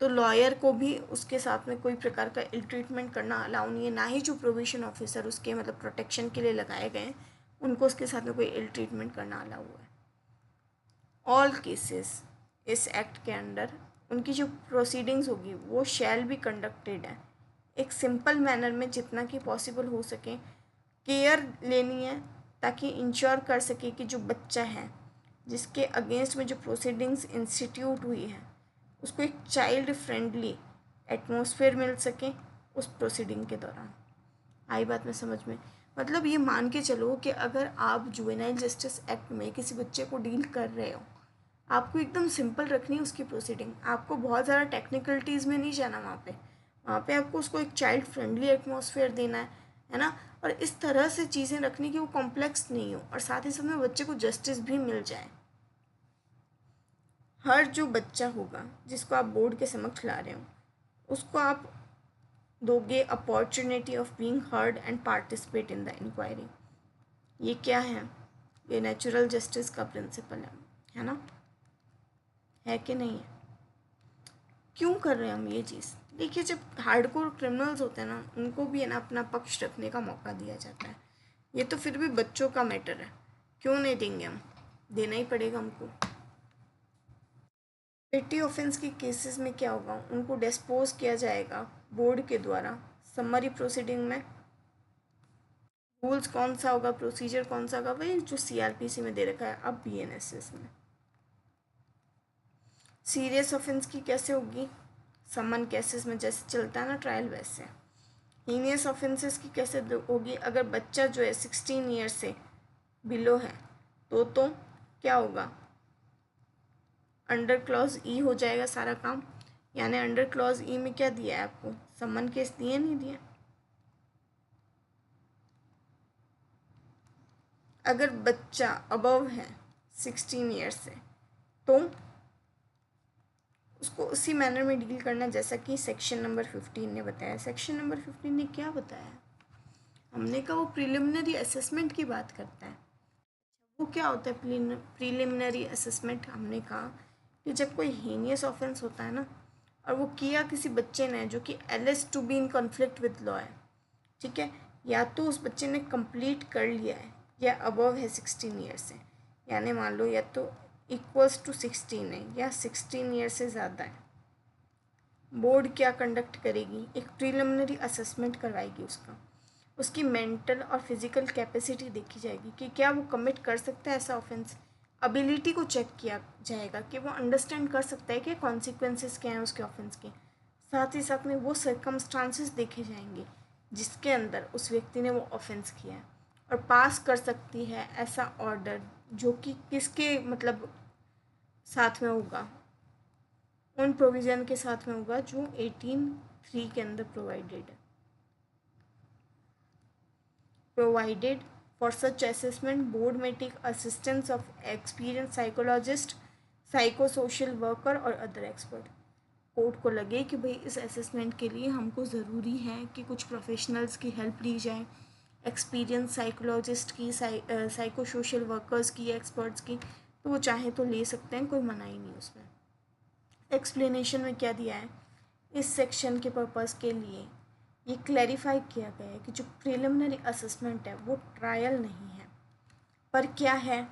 तो लॉयर को भी उसके साथ में कोई प्रकार का इल ट्रीटमेंट करना अलाउ नहीं है, ना ही जो प्रोबेशन ऑफिसर उसके मतलब प्रोटेक्शन के लिए लगाए गए हैं उनको उसके साथ में कोई इल ट्रीटमेंट करना अलाउ है। ऑल केसेस इस एक्ट के अंडर उनकी जो प्रोसीडिंग्स होगी वो शैल बी कंडक्टेड है एक सिंपल मैनर में, जितना कि पॉसिबल हो सके केयर लेनी है ताकि इंश्योर कर सके कि जो बच्चा है जिसके अगेंस्ट में जो प्रोसीडिंग्स इंस्टीट्यूट हुई है उसको एक चाइल्ड फ्रेंडली एटमॉस्फेयर मिल सके उस प्रोसीडिंग के दौरान। आई बात में समझ में, मतलब ये मान के चलो कि अगर आप जुवेनाइल जस्टिस एक्ट में किसी बच्चे को डील कर रहे हो, आपको एकदम सिंपल रखनी है उसकी प्रोसीडिंग, आपको बहुत ज़्यादा टेक्निकलिटीज़ में नहीं जाना वहाँ पे आपको उसको एक चाइल्ड फ्रेंडली एटमॉस्फेयर देना है ना, और इस तरह से चीज़ें रखनी कि वो कॉम्प्लेक्स नहीं हो और साथ ही साथ में बच्चे को जस्टिस भी मिल जाए। हर जो बच्चा होगा जिसको आप बोर्ड के समक्ष ला रहे हो उसको आप दोगे opportunity of being heard and participate in the inquiry. ये क्या है, ये नेचुरल जस्टिस का प्रिंसिपल है ना, है कि नहीं है। क्यों कर रहे हैं हम ये चीज़, देखिए जब हार्डकोर क्रिमिनल्स होते हैं ना उनको भी है ना अपना पक्ष रखने का मौका दिया जाता है, ये तो फिर भी बच्चों का मैटर है, क्यों नहीं देंगे हम, देना ही पड़ेगा हमको। पेटी ऑफेंस के केसेस में क्या होगा, उनको डिस्पोज किया जाएगा बोर्ड के द्वारा समरी प्रोसीडिंग में। रूल्स कौन सा होगा, प्रोसीजर कौन सा होगा, वही जो CRPC में दे रखा है अब BNSS में। सीरियस ऑफेंस की कैसे होगी, समन केसेस में जैसे चलता है ना ट्रायल वैसे। हीनियस ऑफेंसेस की कैसे होगी, अगर बच्चा जो है 16 ईयर से बिलो है तो क्या होगा, अंडर क्लॉज E हो जाएगा सारा काम। यानी अंडर क्लॉज E में क्या दिया है आपको, समन केस दिए नहीं दिए। अगर बच्चा अबव है 16 ईयर से तो उसको उसी मैनर में डील करना जैसा कि सेक्शन नंबर 15 ने बताया। सेक्शन नंबर 15 ने क्या बताया, हमने कहा वो प्रिलिमिनरी असेसमेंट की बात करता है। वो क्या होता है प्रिलिमिनरी असेसमेंट, हमने कहा कि जब कोई हीनियस ऑफेंस होता है ना और वो किया किसी बच्चे ने जो कि alleged to be in conflict with law है, ठीक है, या तो उस बच्चे ने कंप्लीट कर लिया है या अबव है 16 ईयर से, यानी मान लो या तो इक्वल्स टू 16 है या 16 ईयर से ज़्यादा है। बोर्ड क्या कंडक्ट करेगी, एक प्रिलिमिनरी असेसमेंट करवाएगी उसका, उसकी मेंटल और फिजिकल कैपेसिटी देखी जाएगी कि क्या वो कमिट कर सकता है ऐसा ऑफेंस। एबिलिटी को चेक किया जाएगा कि वो अंडरस्टैंड कर सकता है कि कॉन्सिक्वेंसेस क्या हैं उसके ऑफेंस के। साथ ही साथ में वो सर्कमस्टांसेस देखे जाएंगे जिसके अंदर उस व्यक्ति ने वो ऑफेंस किया है, और पास कर सकती है ऐसा ऑर्डर जो कि किसके मतलब साथ में होगा, उन प्रोविज़न के साथ में होगा जो 18(3) के अंदर प्रोवाइडेड है। Provided for such assessment board में take assistance of experience psychologist, psycho social worker और अदर एक्सपर्ट। कोर्ट को लगे कि भाई इस असेसमेंट के लिए हमको ज़रूरी है कि कुछ प्रोफेशनल्स की हेल्प ली जाए, एक्सपीरियंस साइकोलॉजिस्ट की, साइको सोशल वर्कर्स की, एक्सपर्ट्स की, तो वो चाहे तो ले सकते हैं, कोई मना ही नहीं उसमें। एक्सप्लेनेशन में क्या दिया है, इस सेक्शन के पर्पस के लिए ये क्लैरिफाई किया गया है कि जो प्रिलिमिनरी असेसमेंट है वो ट्रायल नहीं है, पर क्या है,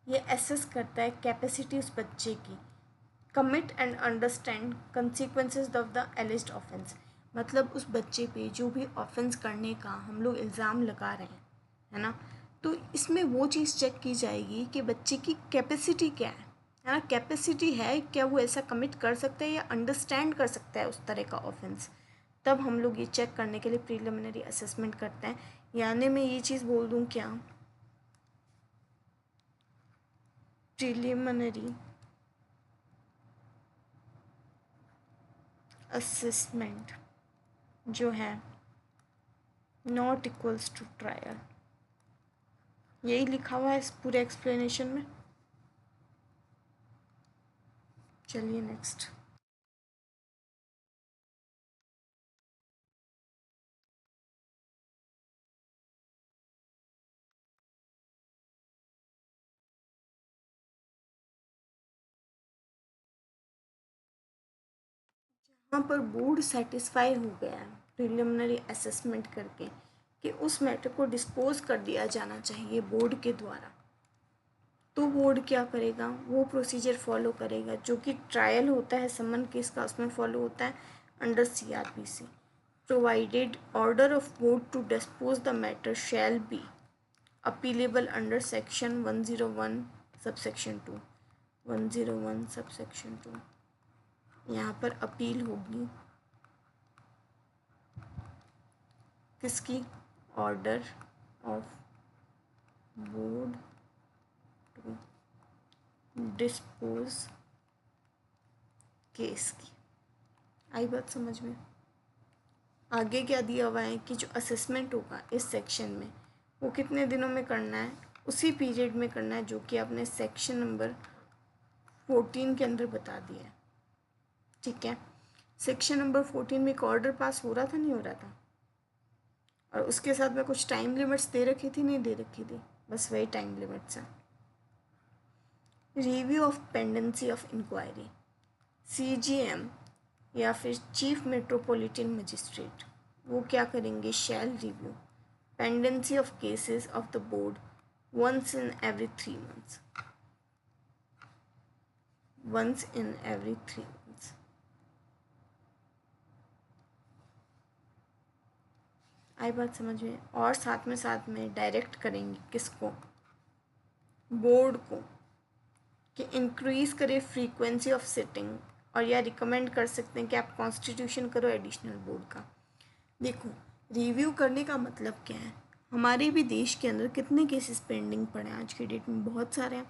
ये एसेस करता है कैपेसिटी उस बच्चे की, commit and understand consequences of the एलिज्ड offence. मतलब उस बच्चे पे जो भी ऑफेंस करने का हम लोग इल्ज़ाम लगा रहे हैं, है ना, तो इसमें वो चीज़ चेक की जाएगी कि बच्चे की कैपेसिटी क्या है ना, कैपेसिटी है, क्या वो ऐसा कमिट कर सकता है या अंडरस्टैंड कर सकता है उस तरह का ऑफेंस। तब हम लोग ये चेक करने के लिए प्रीलिमिनरी असेसमेंट करते हैं। यानी मैं ये चीज़ बोल दूँ क्या, प्रीलिमिनरी असेसमेंट जो है नॉट इक्वल्स टू ट्रायल, यही लिखा हुआ है इस पूरे एक्सप्लेनेशन में। चलिए नेक्स्ट। यहाँ पर बोर्ड सेटिस्फाई हो गया है प्रिलिमिनरी असेसमेंट करके कि उस मैटर को डिस्पोज कर दिया जाना चाहिए बोर्ड के द्वारा, तो बोर्ड क्या करेगा, वो प्रोसीजर फॉलो करेगा जो कि ट्रायल होता है समन केस का, उसमें फॉलो होता है under CRPC। Provided order of board to dispose the matter shall be appealable under section 101 subsection 2, 101 subsection 2। यहाँ पर अपील होगी किसकी, order of board to dispose case की। आई बात समझ में। आगे क्या दिया हुआ है कि जो असेसमेंट होगा इस सेक्शन में वो कितने दिनों में करना है, उसी पीरियड में करना है जो कि आपने सेक्शन नंबर 14 के अंदर बता दिया है, ठीक है। सेक्शन नंबर 14 में एक ऑर्डर पास हो रहा था, नहीं हो रहा था, और उसके साथ में कुछ टाइम लिमिट्स दे रखी थी, नहीं दे रखी थी, बस वही टाइम लिमिट्स हैं। Review of pendency of inquiry, CGM या फिर चीफ मेट्रोपॉलिटन मजिस्ट्रेट वो क्या करेंगे, shall review pendency of cases of the board once in every 3 months, once in every 3 months। आई बात समझ में। और साथ में डायरेक्ट करेंगे किसको, बोर्ड को, कि इंक्रीज़ करे फ्रीक्वेंसी ऑफ सिटिंग, और या रिकमेंड कर सकते हैं कि आप कॉन्स्टिट्यूशन करो एडिशनल बोर्ड का। देखो, रिव्यू करने का मतलब क्या है, हमारे भी देश के अंदर कितने केसेस पेंडिंग पड़े हैं आज की डेट में, बहुत सारे हैं।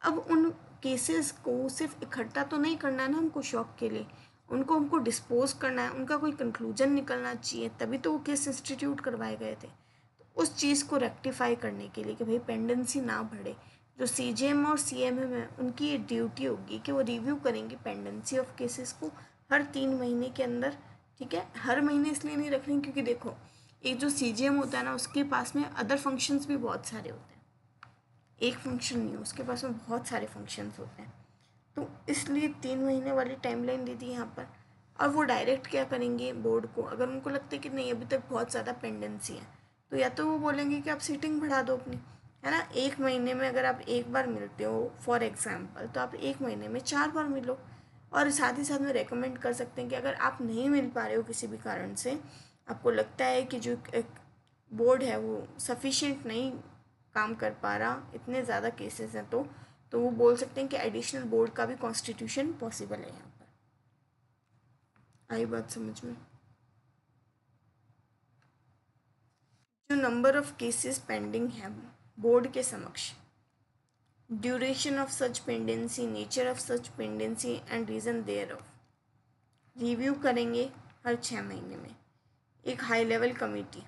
अब उन केसेस को सिर्फ इकट्ठा तो नहीं करना है ना हमको शौक के लिए, उनको हमको डिस्पोज करना है, उनका कोई कंक्लूजन निकलना चाहिए, तभी तो वो केस इंस्टीट्यूट करवाए गए थे। तो उस चीज़ को रेक्टिफाई करने के लिए कि भाई पेंडेंसी ना बढ़े, जो CGM और CMM है उनकी ये ड्यूटी होगी कि वो रिव्यू करेंगे पेंडेंसी ऑफ केसेस को हर 3 महीने के अंदर, ठीक है। हर महीने इसलिए नहीं रख रही क्योंकि देखो, एक जो CGM होता है ना उसके पास में अदर फंक्शंस भी बहुत सारे होते हैं, एक फंक्शन नहीं, उसके पास में बहुत सारे फंक्शंस होते हैं, तो इसलिए 3 महीने वाली टाइमलाइन दे दी यहाँ पर। और वो डायरेक्ट क्या करेंगे बोर्ड को, अगर उनको लगता है कि नहीं अभी तक बहुत ज़्यादा पेंडेंसी है, तो या तो वो बोलेंगे कि आप सीटिंग बढ़ा दो अपनी, है ना। 1 महीने में अगर आप एक बार मिलते हो फॉर एग्ज़ाम्पल, तो आप 1 महीने में 4 बार मिलो। और साथ ही साथ में रेकमेंड कर सकते हैं कि अगर आप नहीं मिल पा रहे हो किसी भी कारण से, आपको लगता है कि जो एक बोर्ड है वो सफिशिएंट नहीं काम कर पा रहा, इतने ज़्यादा केसेस हैं, तो वो बोल सकते हैं कि एडिशनल बोर्ड का भी कॉन्स्टिट्यूशन पॉसिबल है यहाँ पर। आई बात समझ में। जो नंबर ऑफ केसेस पेंडिंग है बोर्ड के समक्ष, duration of such pendency, nature of such pendency and reason thereof, review करेंगे हर 6 महीने में एक हाई लेवल कमेटी,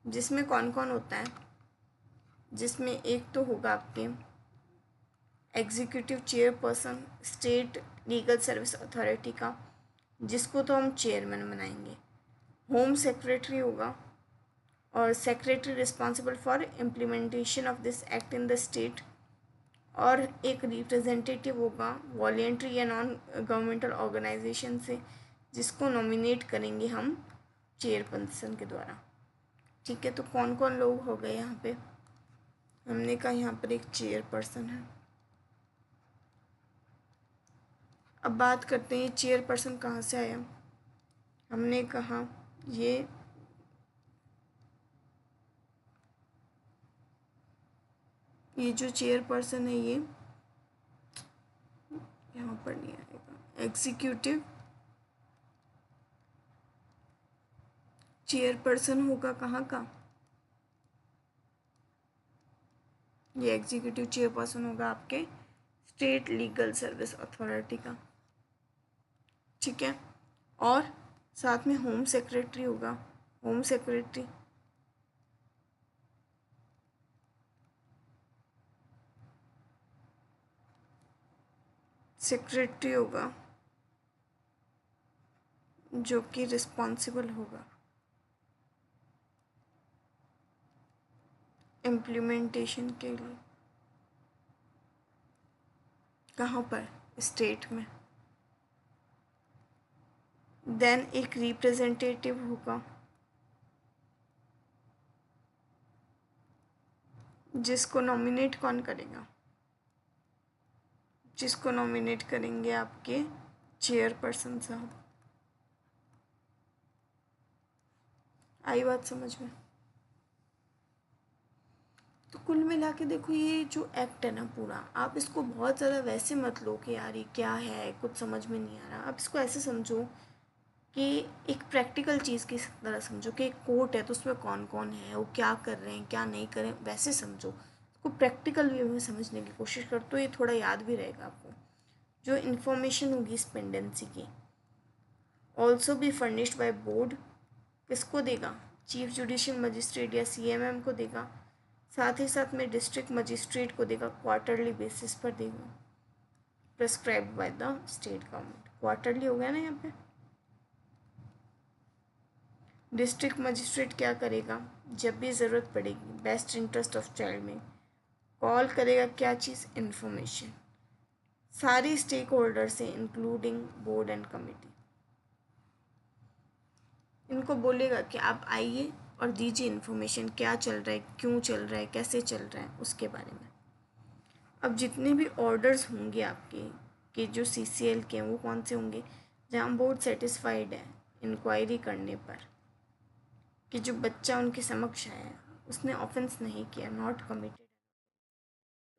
जिसमें कौन कौन होता है, जिसमें एक तो होगा आपके executive chairperson, state legal service authority का, जिसको तो हम चेयरमैन बनाएंगे। होम सेक्रेटरी होगा, और secretary responsible for implementation of this act in the state. और एक रिप्रेजेंटेटिव होगा वॉलेंट्री या नॉन गवर्नमेंटल ऑर्गेनाइजेशन से, जिसको नॉमिनेट करेंगे हम चेयरपर्सन के द्वारा। ठीक है, तो कौन कौन लोग हो गए यहाँ पे? हमने कहा यहाँ पर एक चेयरपर्सन है। अब बात करते हैं चेयरपर्सन कहाँ से आया। हमने कहा ये जो चेयरपर्सन है ये यहाँ पर नहीं आएगा। एग्जीक्यूटिव चेयरपर्सन होगा कहाँ का? ये एग्जीक्यूटिव चेयरपर्सन होगा आपके स्टेट लीगल सर्विस अथॉरिटी का। ठीक है, और साथ में होम सेक्रेटरी होगा। होम सेक्रेटरी होगा जो कि रिस्पॉन्सिबल होगा इम्प्लीमेंटेशन के लिए। कहाँ पर? स्टेट में। देन एक रिप्रेजेंटेटिव होगा जिसको नॉमिनेट कौन करेगा? जिसको नॉमिनेट करेंगे आपके चेयरपर्सन साहब। आई बात समझ में? तो कुल मिला के देखो, ये जो एक्ट है ना पूरा, आप इसको बहुत ज़्यादा वैसे मत लो कि यार ये क्या है, कुछ समझ में नहीं आ रहा। आप इसको ऐसे समझो कि एक प्रैक्टिकल चीज़ की तरह समझो कि एक कोर्ट है तो उसमें कौन कौन है, वो क्या कर रहे हैं क्या नहीं कर रहे हैं, वैसे समझो। उसको प्रैक्टिकल वे में समझने की कोशिश कर, तो ये थोड़ा याद भी रहेगा आपको। जो इन्फॉर्मेशन होगी इस पेंडेंसी की, also be furnished by board. किसको देगा? चीफ जुडिशियल मजिस्ट्रेट या सीएमएम को देगा। साथ ही साथ में डिस्ट्रिक्ट मजिस्ट्रेट को देगा, क्वार्टरली बेसिस पर देगा, prescribed by the state government. Quarterly हो गया ना यहाँ पे। डिस्ट्रिक्ट मजिस्ट्रेट क्या करेगा? जब भी ज़रूरत पड़ेगी बेस्ट इंटरेस्ट ऑफ चाइल्ड में कॉल करेगा क्या चीज़? इन्फॉर्मेशन। सारी स्टेक होल्डर से इंक्लूडिंग बोर्ड एंड कमिटी, इनको बोलेगा कि आप आइए और दीजिए इन्फॉर्मेशन, क्या चल रहा है, क्यों चल रहा है, कैसे चल रहा है, उसके बारे में। अब जितने भी ऑर्डर्स होंगे आपके कि जो सीसीएल के हैं, वो कौन से होंगे? जहाँ बोर्ड सेटिस्फाइड है इंक्वायरी करने पर कि जो बच्चा उनके समक्ष आया उसने ऑफेंस नहीं किया, नॉट कमिटेड।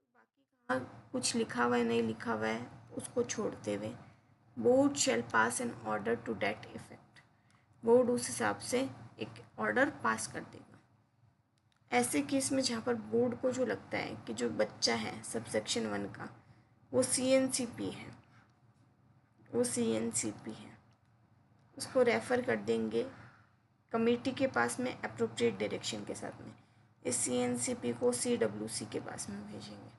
बाकी कहाँ कुछ लिखा हुआ है नहीं लिखा हुआ है उसको छोड़ते हुए, board shall pass an order to that effect. Board उस हिसाब से एक ऑर्डर पास कर देगा। ऐसे केस में जहाँ पर बोर्ड को जो लगता है कि जो बच्चा है सबसेक्शन 1 का वो सीएनसीपी है, उसको रेफ़र कर देंगे कमेटी के पास में अप्रोप्रिएट डायरेक्शन के साथ में। इस सीएनसीपी को सीडब्ल्यूसी के पास में भेजेंगे।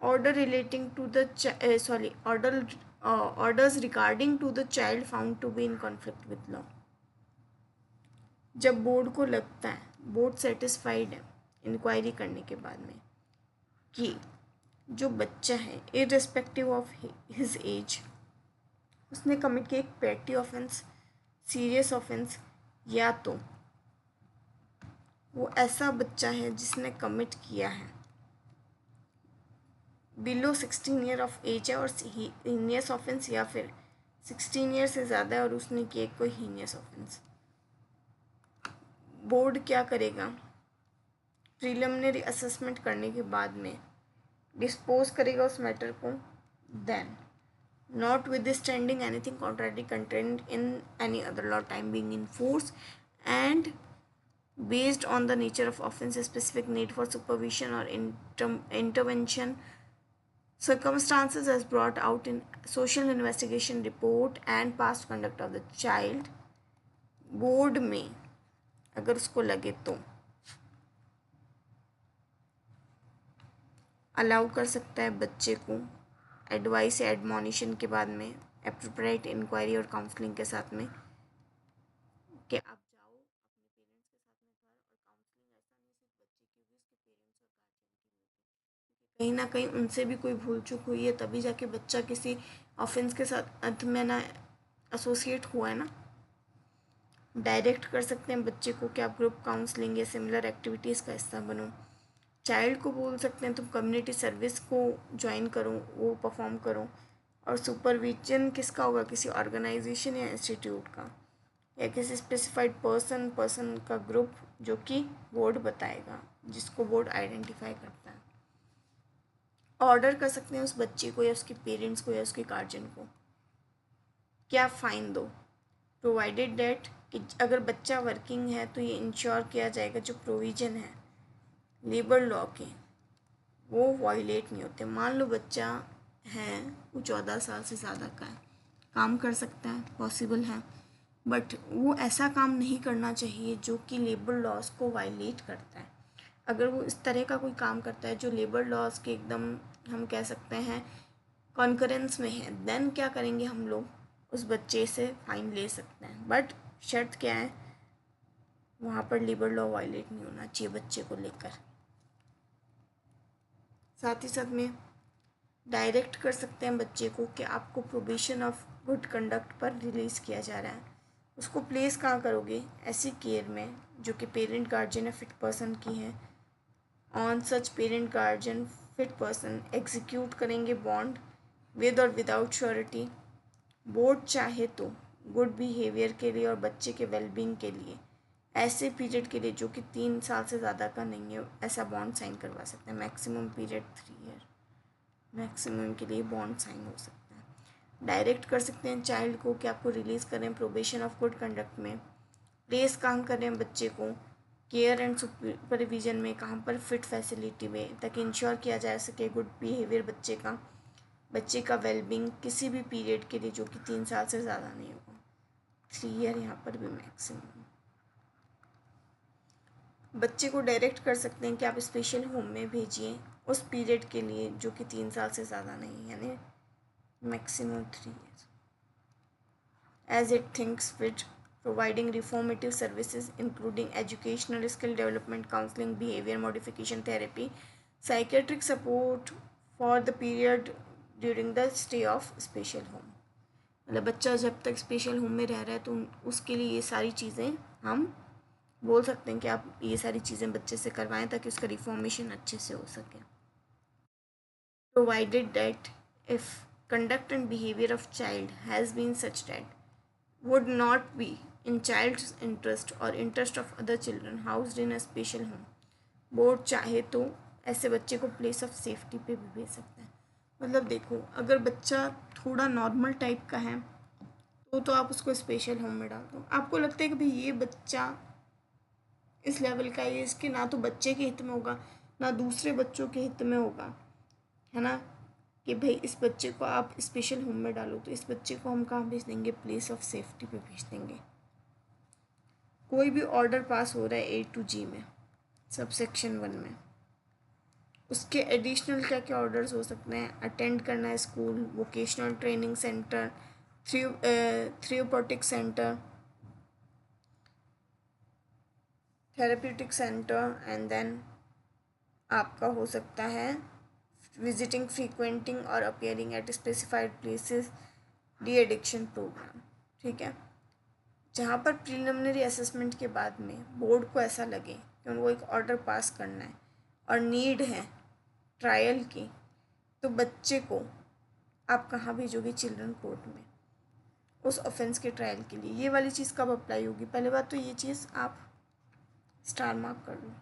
Order relating to the orders regarding to the child found to be in conflict with law. जब बोर्ड को लगता है, बोर्ड सेटिस्फाइड है इंक्वायरी करने के बाद में कि जो बच्चा है इररिस्पेक्टिव ऑफ हिज एज उसने कमिट किया एक पेटी ऑफेंस, सीरियस ऑफेंस, या तो वो ऐसा बच्चा है जिसने कमिट किया है बिलो 16 ईयर ऑफ एज है और हीनियस ऑफेंस, या फिर 16 ईयर से ज़्यादा है और उसने किया कोई हीनियस ऑफेंस। बोर्ड क्या करेगा? प्रिलिमिनरी असेसमेंट करने के बाद में डिस्पोज करेगा उस मैटर को। Then notwithstanding anything contrary contained in any other law time being in force and based on the nature of offense, specific need for supervision or intervention, circumstances as brought out in social investigation report and past conduct of the child, board में अगर उसको लगे तो allow कर सकता है बच्चे को एडवाइस या एडमोनिशन के बाद में एप्रोप्रिएट इंक्वायरी और काउंसलिंग के साथ में कि आप जाओ अपने पेरेंट्स के साथ में घर, और काउंसलिंग ऐसा नहीं सिर्फ बच्चे की होगी, उसके पेरेंट्स और गार्जियन की भी होगी, क्योंकि कहीं ना कहीं उनसे भी कोई भूल चूक हुई है तभी जाके बच्चा किसी ऑफेंस के साथ अंत में ना एसोसिएट हुआ है ना। डायरेक्ट कर सकते हैं बच्चे को कि आप ग्रुप काउंसलिंग या सिमिलर एक्टिविटीज़ का हिस्सा बनो। चाइल्ड को बोल सकते हैं तुम कम्युनिटी सर्विस को ज्वाइन करो, वो परफॉर्म करो। और सुपरविजन किसका होगा, किसी ऑर्गेनाइजेशन या इंस्टीट्यूट का, या किसी स्पेसिफाइड पर्सन का ग्रुप, जो कि बोर्ड बताएगा, जिसको बोर्ड आइडेंटिफाई करता है। ऑर्डर कर सकते हैं उस बच्चे को या उसके पेरेंट्स को या उसके गार्जियन को क्या फ़ाइन दो, प्रोवाइडेड डेट कि अगर बच्चा वर्किंग है तो ये इंश्योर किया जाएगा जो प्रोविज़न है लेबर लॉ के वो वायलेट नहीं होते। मान लो बच्चा है वो 14 साल से ज़्यादा का है, काम कर सकता है, पॉसिबल है, बट वो ऐसा काम नहीं करना चाहिए जो कि लेबर लॉज को वायलेट करता है। अगर वो इस तरह का कोई काम करता है जो लेबर लॉज के एकदम हम कह सकते हैं कॉन्करेंस में है, देन क्या करेंगे, हम लोग उस बच्चे से फ़ाइन ले सकते हैं। बट शर्त क्या है, वहाँ पर लेबर लॉ वायलेट नहीं होना चाहिए बच्चे को लेकर। साथ ही साथ में डायरेक्ट कर सकते हैं बच्चे को कि आपको प्रोबेशन ऑफ गुड कंडक्ट पर रिलीज़ किया जा रहा है। उसको प्लेस कहाँ करोगे, ऐसी केयर में जो कि पेरेंट गार्जियन या फिट पर्सन की है। On such parent guardian fit person execute करेंगे बॉन्ड विद और विदाउट श्योरिटी। बोर्ड चाहे तो गुड बिहेवियर के लिए और बच्चे के वेलबींग के लिए ऐसे पीरियड के लिए जो कि 3 साल से ज़्यादा का नहीं है ऐसा बॉन्ड साइन करवा सकते हैं। मैक्सिमम पीरियड 3 ईयर मैक्सिमम के लिए बॉन्ड साइन हो सकता है। डायरेक्ट कर सकते हैं चाइल्ड को कि आपको रिलीज़ करें प्रोबेशन ऑफ गुड कंडक्ट में। प्लेस कहाँ करें बच्चे को, केयर एंड सुपरविजन में, कहाँ पर फिट फैसिलिटी में, ताकि इंश्योर किया जा सके गुड बिहेवियर बच्चे का वेलबींग किसी भी पीरियड के लिए जो कि 3 साल से ज़्यादा नहीं होगा। 3 ईयर यहाँ पर भी मैक्सिमम। बच्चे को डायरेक्ट कर सकते हैं कि आप स्पेशल होम में भेजिए उस पीरियड के लिए जो कि 3 साल से ज़्यादा नहीं, यानी maximum 3 year. As it thinks fit, providing reformative services including educational, skill development, counselling, behaviour modification therapy, psychiatric support for the period during the stay of special home. मतलब बच्चा जब तक स्पेशल होम में रह रहा है तो उसके लिए ये सारी चीज़ें हम बोल सकते हैं कि आप ये सारी चीज़ें बच्चे से करवाएं ताकि उसका रिफॉर्मेशन अच्छे से हो सके। Provided that if conduct and behavior of child has been such that would not be in child's interest or interest of other children housed in a special home, board चाहे तो ऐसे बच्चे को प्लेस ऑफ सेफ्टी पे भी भेज सकता है। मतलब देखो, अगर बच्चा थोड़ा नॉर्मल टाइप का है तो आप उसको स्पेशल होम में डाल दो। आपको लगता है कि भाई ये बच्चा इस लेवल का है, इसके ना तो बच्चे के हित में होगा ना दूसरे बच्चों के हित में होगा, है ना, कि भाई इस बच्चे को आप स्पेशल होम में डालो, तो इस बच्चे को हम कहाँ भेज देंगे, प्लेस ऑफ सेफ्टी पे भेज देंगे। कोई भी ऑर्डर पास हो रहा है A to G में, सबसेक्शन 1 में, उसके एडिशनल क्या क्या ऑर्डर्स हो सकते हैं, अटेंड करना है school, vocational training centre, therapeutic centre, therapeutic centre, and then आपका हो सकता है विजिटिंग, फ्रीक्वेंटिंग और appearing at specified places, de addiction programme. ठीक है, जहाँ पर प्रीलिमिनरी असेसमेंट के बाद में बोर्ड को ऐसा लगे कि उनको एक ऑर्डर पास करना है और नीड है ट्रायल की, तो बच्चे को आप कहाँ भेजोगे, चिल्ड्रन कोर्ट में उस ऑफेंस के ट्रायल के लिए। ये वाली चीज़ कब अप्लाई होगी, पहले बात तो ये चीज़ आप स्टार मार्क कर लो।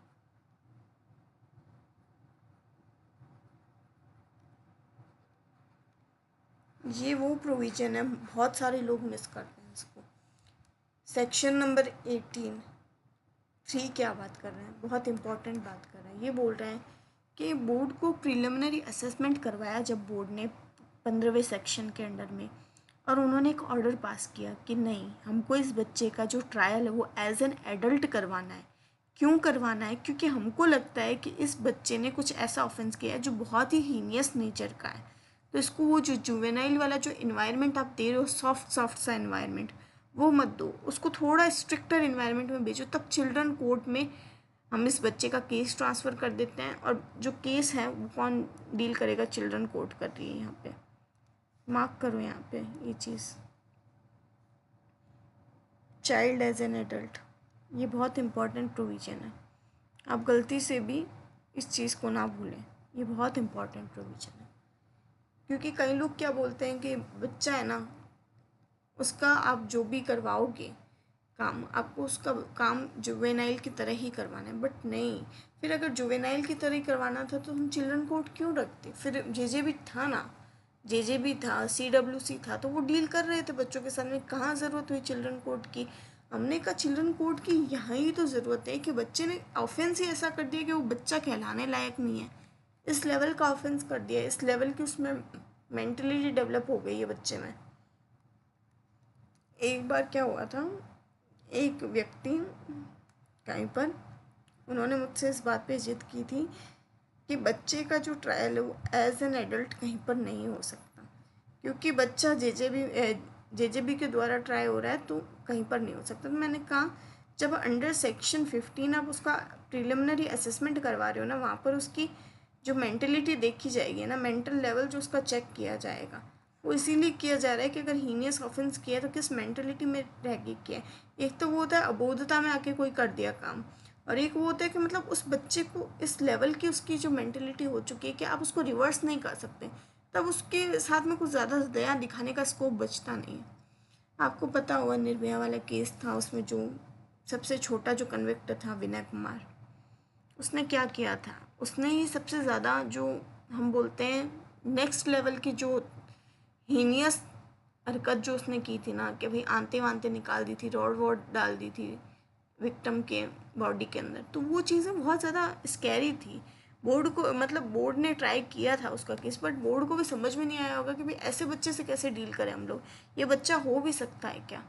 ये वो प्रोविज़न है, बहुत सारे लोग मिस करते हैं इसको। सेक्शन नंबर 18(3) क्या बात कर रहे हैं, बहुत इंपॉर्टेंट बात कर रहे हैं। ये बोल रहे हैं कि बोर्ड को प्रीलिमिनरी असेसमेंट करवाया जब बोर्ड ने 15वें सेक्शन के अंडर में, और उन्होंने एक ऑर्डर पास किया कि नहीं, हमको इस बच्चे का जो ट्रायल है वो एज एन एडल्ट करवाना है। क्यों करवाना है, क्योंकि हमको लगता है कि इस बच्चे ने कुछ ऐसा ऑफेंस किया है जो बहुत ही हीनियस नेचर का है, तो इसको वो जो जुवेनाइल वाला जो इन्वायरमेंट आप दे रहे हो, सॉफ्ट सा इन्वायरमेंट, वो मत दो, उसको थोड़ा स्ट्रिक्टर इन्वायरमेंट में भेजो। तब चिल्ड्रन कोर्ट में हम इस बच्चे का केस ट्रांसफ़र कर देते हैं, और जो केस है वो कौन डील करेगा, चिल्ड्रन कोर्ट कर रही है यहाँ पे। मार्क करो यहाँ पे ये चीज़, चाइल्ड एज एन एडल्ट, ये बहुत इम्पॉर्टेंट प्रोविज़न है। आप गलती से भी इस चीज़ को ना भूलें, ये बहुत इम्पॉर्टेंट प्रोविज़न है। क्योंकि कई लोग क्या बोलते हैं कि बच्चा है ना, उसका आप जो भी करवाओगे काम, आपको उसका काम जुवेनाइल की तरह ही करवाना है। बट नहीं, फिर अगर जुवेनाइल की तरह ही करवाना था तो हम चिल्ड्रन कोर्ट क्यों रखते? फिर जेजेबी था ना, जेजेबी था, सीडब्ल्यूसी था, तो वो डील कर रहे थे बच्चों के साथ में। कहाँ ज़रूरत हुई चिल्ड्रन कोर्ट की? हमने कहा चिल्ड्रन कोर्ट की यहाँ ही तो ज़रूरत है कि बच्चे ने ऑफेंस ही ऐसा कर दिया कि वो बच्चा कहलाने लायक नहीं है। इस लेवल का ऑफेंस कर दिया, इस लेवल की उसमें मेंटली डेवलप हो गई है बच्चे में। एक बार क्या हुआ था, एक व्यक्ति कहीं पर, उन्होंने मुझसे इस बात पे जिद की थी कि बच्चे का जो ट्रायल है वो एज एन एडल्ट कहीं पर नहीं हो सकता, क्योंकि बच्चा जेजेबी के द्वारा ट्राई हो रहा है तो कहीं पर नहीं हो सकता। तो मैंने कहा जब अंडर सेक्शन 15 आप उसका प्रिलिमिनरी असेसमेंट करवा रहे हो ना, वहाँ पर उसकी जो मेंटलिटी देखी जाएगी ना, मेंटल लेवल जो उसका चेक किया जाएगा, वो इसीलिए किया जा रहा है कि अगर हीनियस ऑफेंस किया तो किस मेंटलिटी में रह के किया है। एक तो वो होता है अबोधता में आके कोई कर दिया काम, और एक वो होता है कि मतलब उस बच्चे को इस लेवल की उसकी जो मेंटलिटी हो चुकी है कि आप उसको रिवर्स नहीं कर सकते, तब उसके साथ में कुछ ज़्यादा दया दिखाने का स्कोप बचता नहीं है। आपको पता होगा निर्भया वाला केस था, उसमें जो सबसे छोटा जो कन्विक्ट था विनय कुमार, उसने क्या किया था, उसने ही सबसे ज़्यादा जो हम बोलते हैं नेक्स्ट लेवल की जो हीनियस हरकत जो उसने की थी ना, कि भाई आंते वांते निकाल दी थी, रॉड वॉड डाल दी थी विक्टिम के बॉडी के अंदर, तो वो चीज़ें बहुत ज़्यादा स्कैरी थी। बोर्ड को, मतलब बोर्ड ने ट्राई किया था उसका केस, बट बोर्ड को भी समझ में नहीं आया होगा कि भाई ऐसे बच्चे से कैसे डील करें हम लोग, ये बच्चा हो भी सकता है क्या,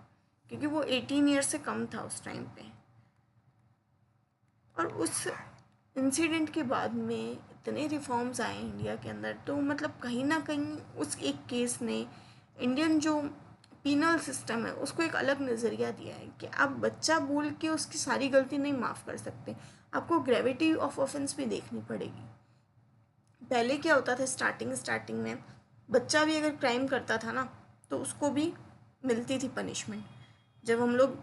क्योंकि वो 18 ईयर से कम था उस टाइम पे। और उस इंसिडेंट के बाद में इतने रिफॉर्म्स आए इंडिया के अंदर, तो मतलब कहीं ना कहीं उस एक केस ने इंडियन जो पीनल सिस्टम है उसको एक अलग नज़रिया दिया है कि आप बच्चा बोल के उसकी सारी गलती नहीं माफ़ कर सकते, आपको ग्रेविटी ऑफ ऑफेंस भी देखनी पड़ेगी। पहले क्या होता था, स्टार्टिंग में बच्चा भी अगर क्राइम करता था ना तो उसको भी मिलती थी पनिशमेंट, जब हम लोग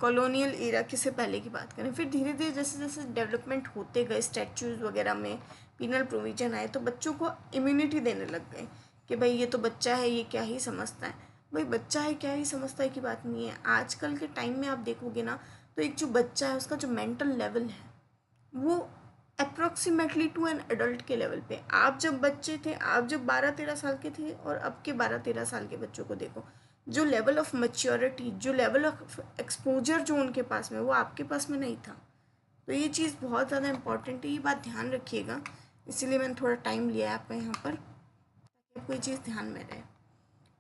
कॉलोनियल एरा की से पहले की बात करें। फिर धीरे धीरे जैसे जैसे डेवलपमेंट होते गए, स्टैचूज़ वगैरह में पीनल प्रोविजन आए, तो बच्चों को इम्यूनिटी देने लग गए कि भाई ये तो बच्चा है, ये क्या ही समझता है। भाई बच्चा है क्या ही समझता है की बात नहीं है। आजकल के टाइम में आप देखोगे ना, तो एक जो बच्चा है उसका जो मेंटल लेवल है वो अप्रोक्सीमेटली टू एन एडल्ट के लेवल पे। आप जब बच्चे थे, आप जब 12-13 साल के थे, और अब के 12-13 साल के बच्चों को देखो, जो लेवल ऑफ मैच्योरिटी, जो लेवल ऑफ एक्सपोजर जो उनके पास में, वो आपके पास में नहीं था। तो ये चीज़ बहुत ज़्यादा इंपॉर्टेंट है, ये बात ध्यान रखिएगा। इसीलिए मैंने थोड़ा टाइम लिया है आपका यहाँ पर, ताकि आपको ये चीज़ ध्यान में रहे।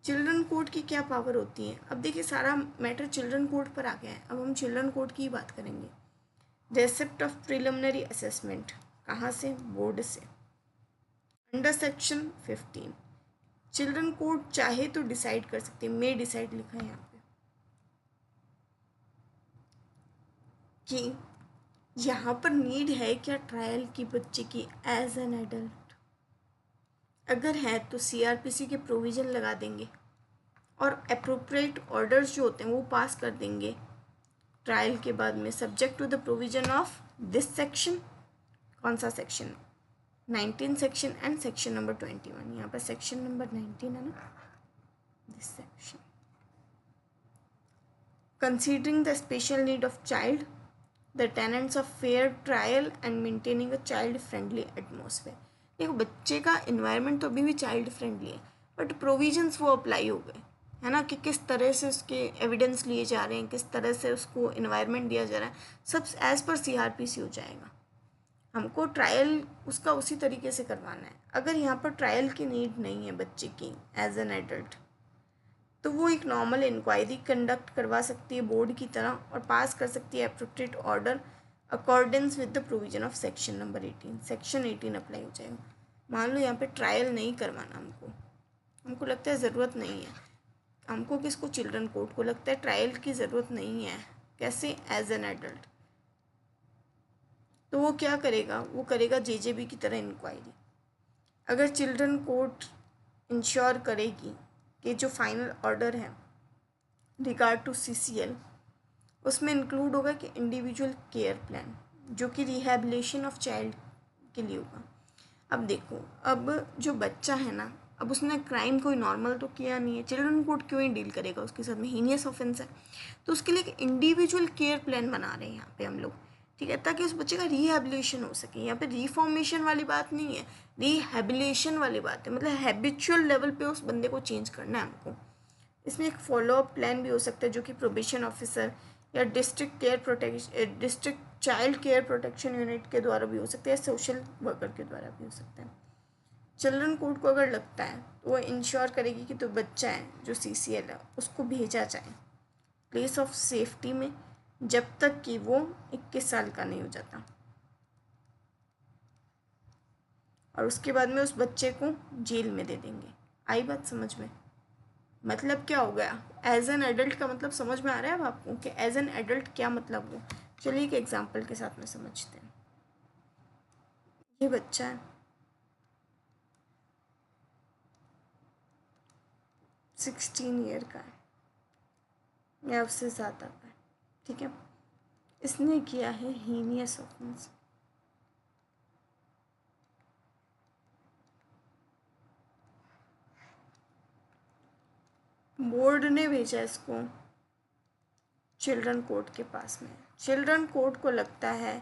चिल्ड्रन कोर्ट की क्या पावर होती है? अब देखिए सारा मैटर चिल्ड्रन कोर्ट पर आ गया है, अब हम चिल्ड्रन कोर्ट की ही बात करेंगे। रेसिप्ट ऑफ प्रिलिमिनरी असेसमेंट कहाँ से? बोर्ड से। अंडर सेक्शन 15 चिल्ड्रन कोर्ट चाहे तो डिसाइड कर सकते हैं, मे डिसाइड लिखा है यहाँ पे, कि यहाँ पर नीड है क्या ट्रायल की बच्चे की एज एन एडल्ट? अगर है तो सीआरपीसी के प्रोविज़न लगा देंगे और अप्रोप्रिएट ऑर्डर्स जो होते हैं वो पास कर देंगे ट्रायल के बाद में, subject to the provision of this section. कौन सा section? 19 section and section number 21। यहाँ पर सेक्शन नंबर 19 है ना, this section. Considering the special need of child, the tenets of fair trial and maintaining a child friendly atmosphere. देखो बच्चे का environment तो अभी भी चाइल्ड फ्रेंडली है, बट प्रोविजंस वो अप्लाई हो गए, है ना, कि किस तरह से उसके एविडेंस लिए जा रहे हैं, किस तरह से उसको इन्वायरमेंट दिया जा रहा है, सब एज पर सीआरपीसी हो जाएगा। हमको ट्रायल उसका उसी तरीके से करवाना है। अगर यहाँ पर ट्रायल की नीड नहीं है बच्चे की एज एन एडल्ट, तो वो एक नॉर्मल इंक्वायरी कंडक्ट करवा सकती है बोर्ड की तरह, और पास कर सकती है appropriate order accordance with the provision of section number 18। Section 18 apply हो जाएगा। मान लो यहाँ पे ट्रायल नहीं करवाना हमको लगता है ज़रूरत नहीं है, हमको किसको, चिल्ड्रन कोर्ट को लगता है ट्रायल की ज़रूरत नहीं है, कैसे, एज एन एडल्ट, तो वो क्या करेगा, वो करेगा जेजेबी की तरह इंक्वायरी। अगर चिल्ड्रन कोर्ट इंश्योर करेगी कि जो फाइनल ऑर्डर है रिगार्ड टू सीसीएल उसमें इंक्लूड होगा कि इंडिविजुअल केयर प्लान जो कि रिहैबिलिटेशन ऑफ चाइल्ड के लिए होगा। अब देखो, अब जो बच्चा है ना, अब उसने क्राइम कोई नॉर्मल तो किया नहीं है, चिल्ड्रन कोर्ट क्यों ही डील करेगा उसके साथ में, हीनियस ऑफेंस है, तो उसके लिए एक इंडिविजुअल केयर प्लान बना रहे हैं यहाँ पे हम लोग, ठीक है, ताकि उस बच्चे का रिहैबिलिटेशन हो सके। यहाँ पे रिफॉर्मेशन वाली बात नहीं है, रिहैबिलिटेशन वाली बात है, मतलब हैबिचुअल लेवल पे उस बंदे को चेंज करना है हमको। इसमें एक फॉलोअप प्लान भी हो सकता है जो कि प्रोबेशन ऑफिसर या district child care protection unit के द्वारा भी हो सकता है, सोशल वर्कर के द्वारा भी हो सकता है। चिल्ड्रन कोर्ट को अगर लगता है तो वो इंश्योर करेगी कि तो बच्चा है जो सीसीएल है उसको भेजा जाए प्लेस ऑफ सेफ्टी में जब तक कि वो 21 साल का नहीं हो जाता, और उसके बाद में उस बच्चे को जेल में दे देंगे। आई बात समझ में? मतलब क्या हो गया, एज एन एडल्ट का मतलब समझ में आ रहा है अब आपको कि एज एन एडल्ट क्या मतलब हो? चलिए एक एग्जांपल के साथ में समझते हैं। ये बच्चा है, 16 ईयर का है या उससे ज़्यादा का है, ठीक है, इसने किया है हीनियस ऑफेंस। बोर्ड ने भेजा इसको चिल्ड्रन कोर्ट के पास में, चिल्ड्रन कोर्ट को लगता है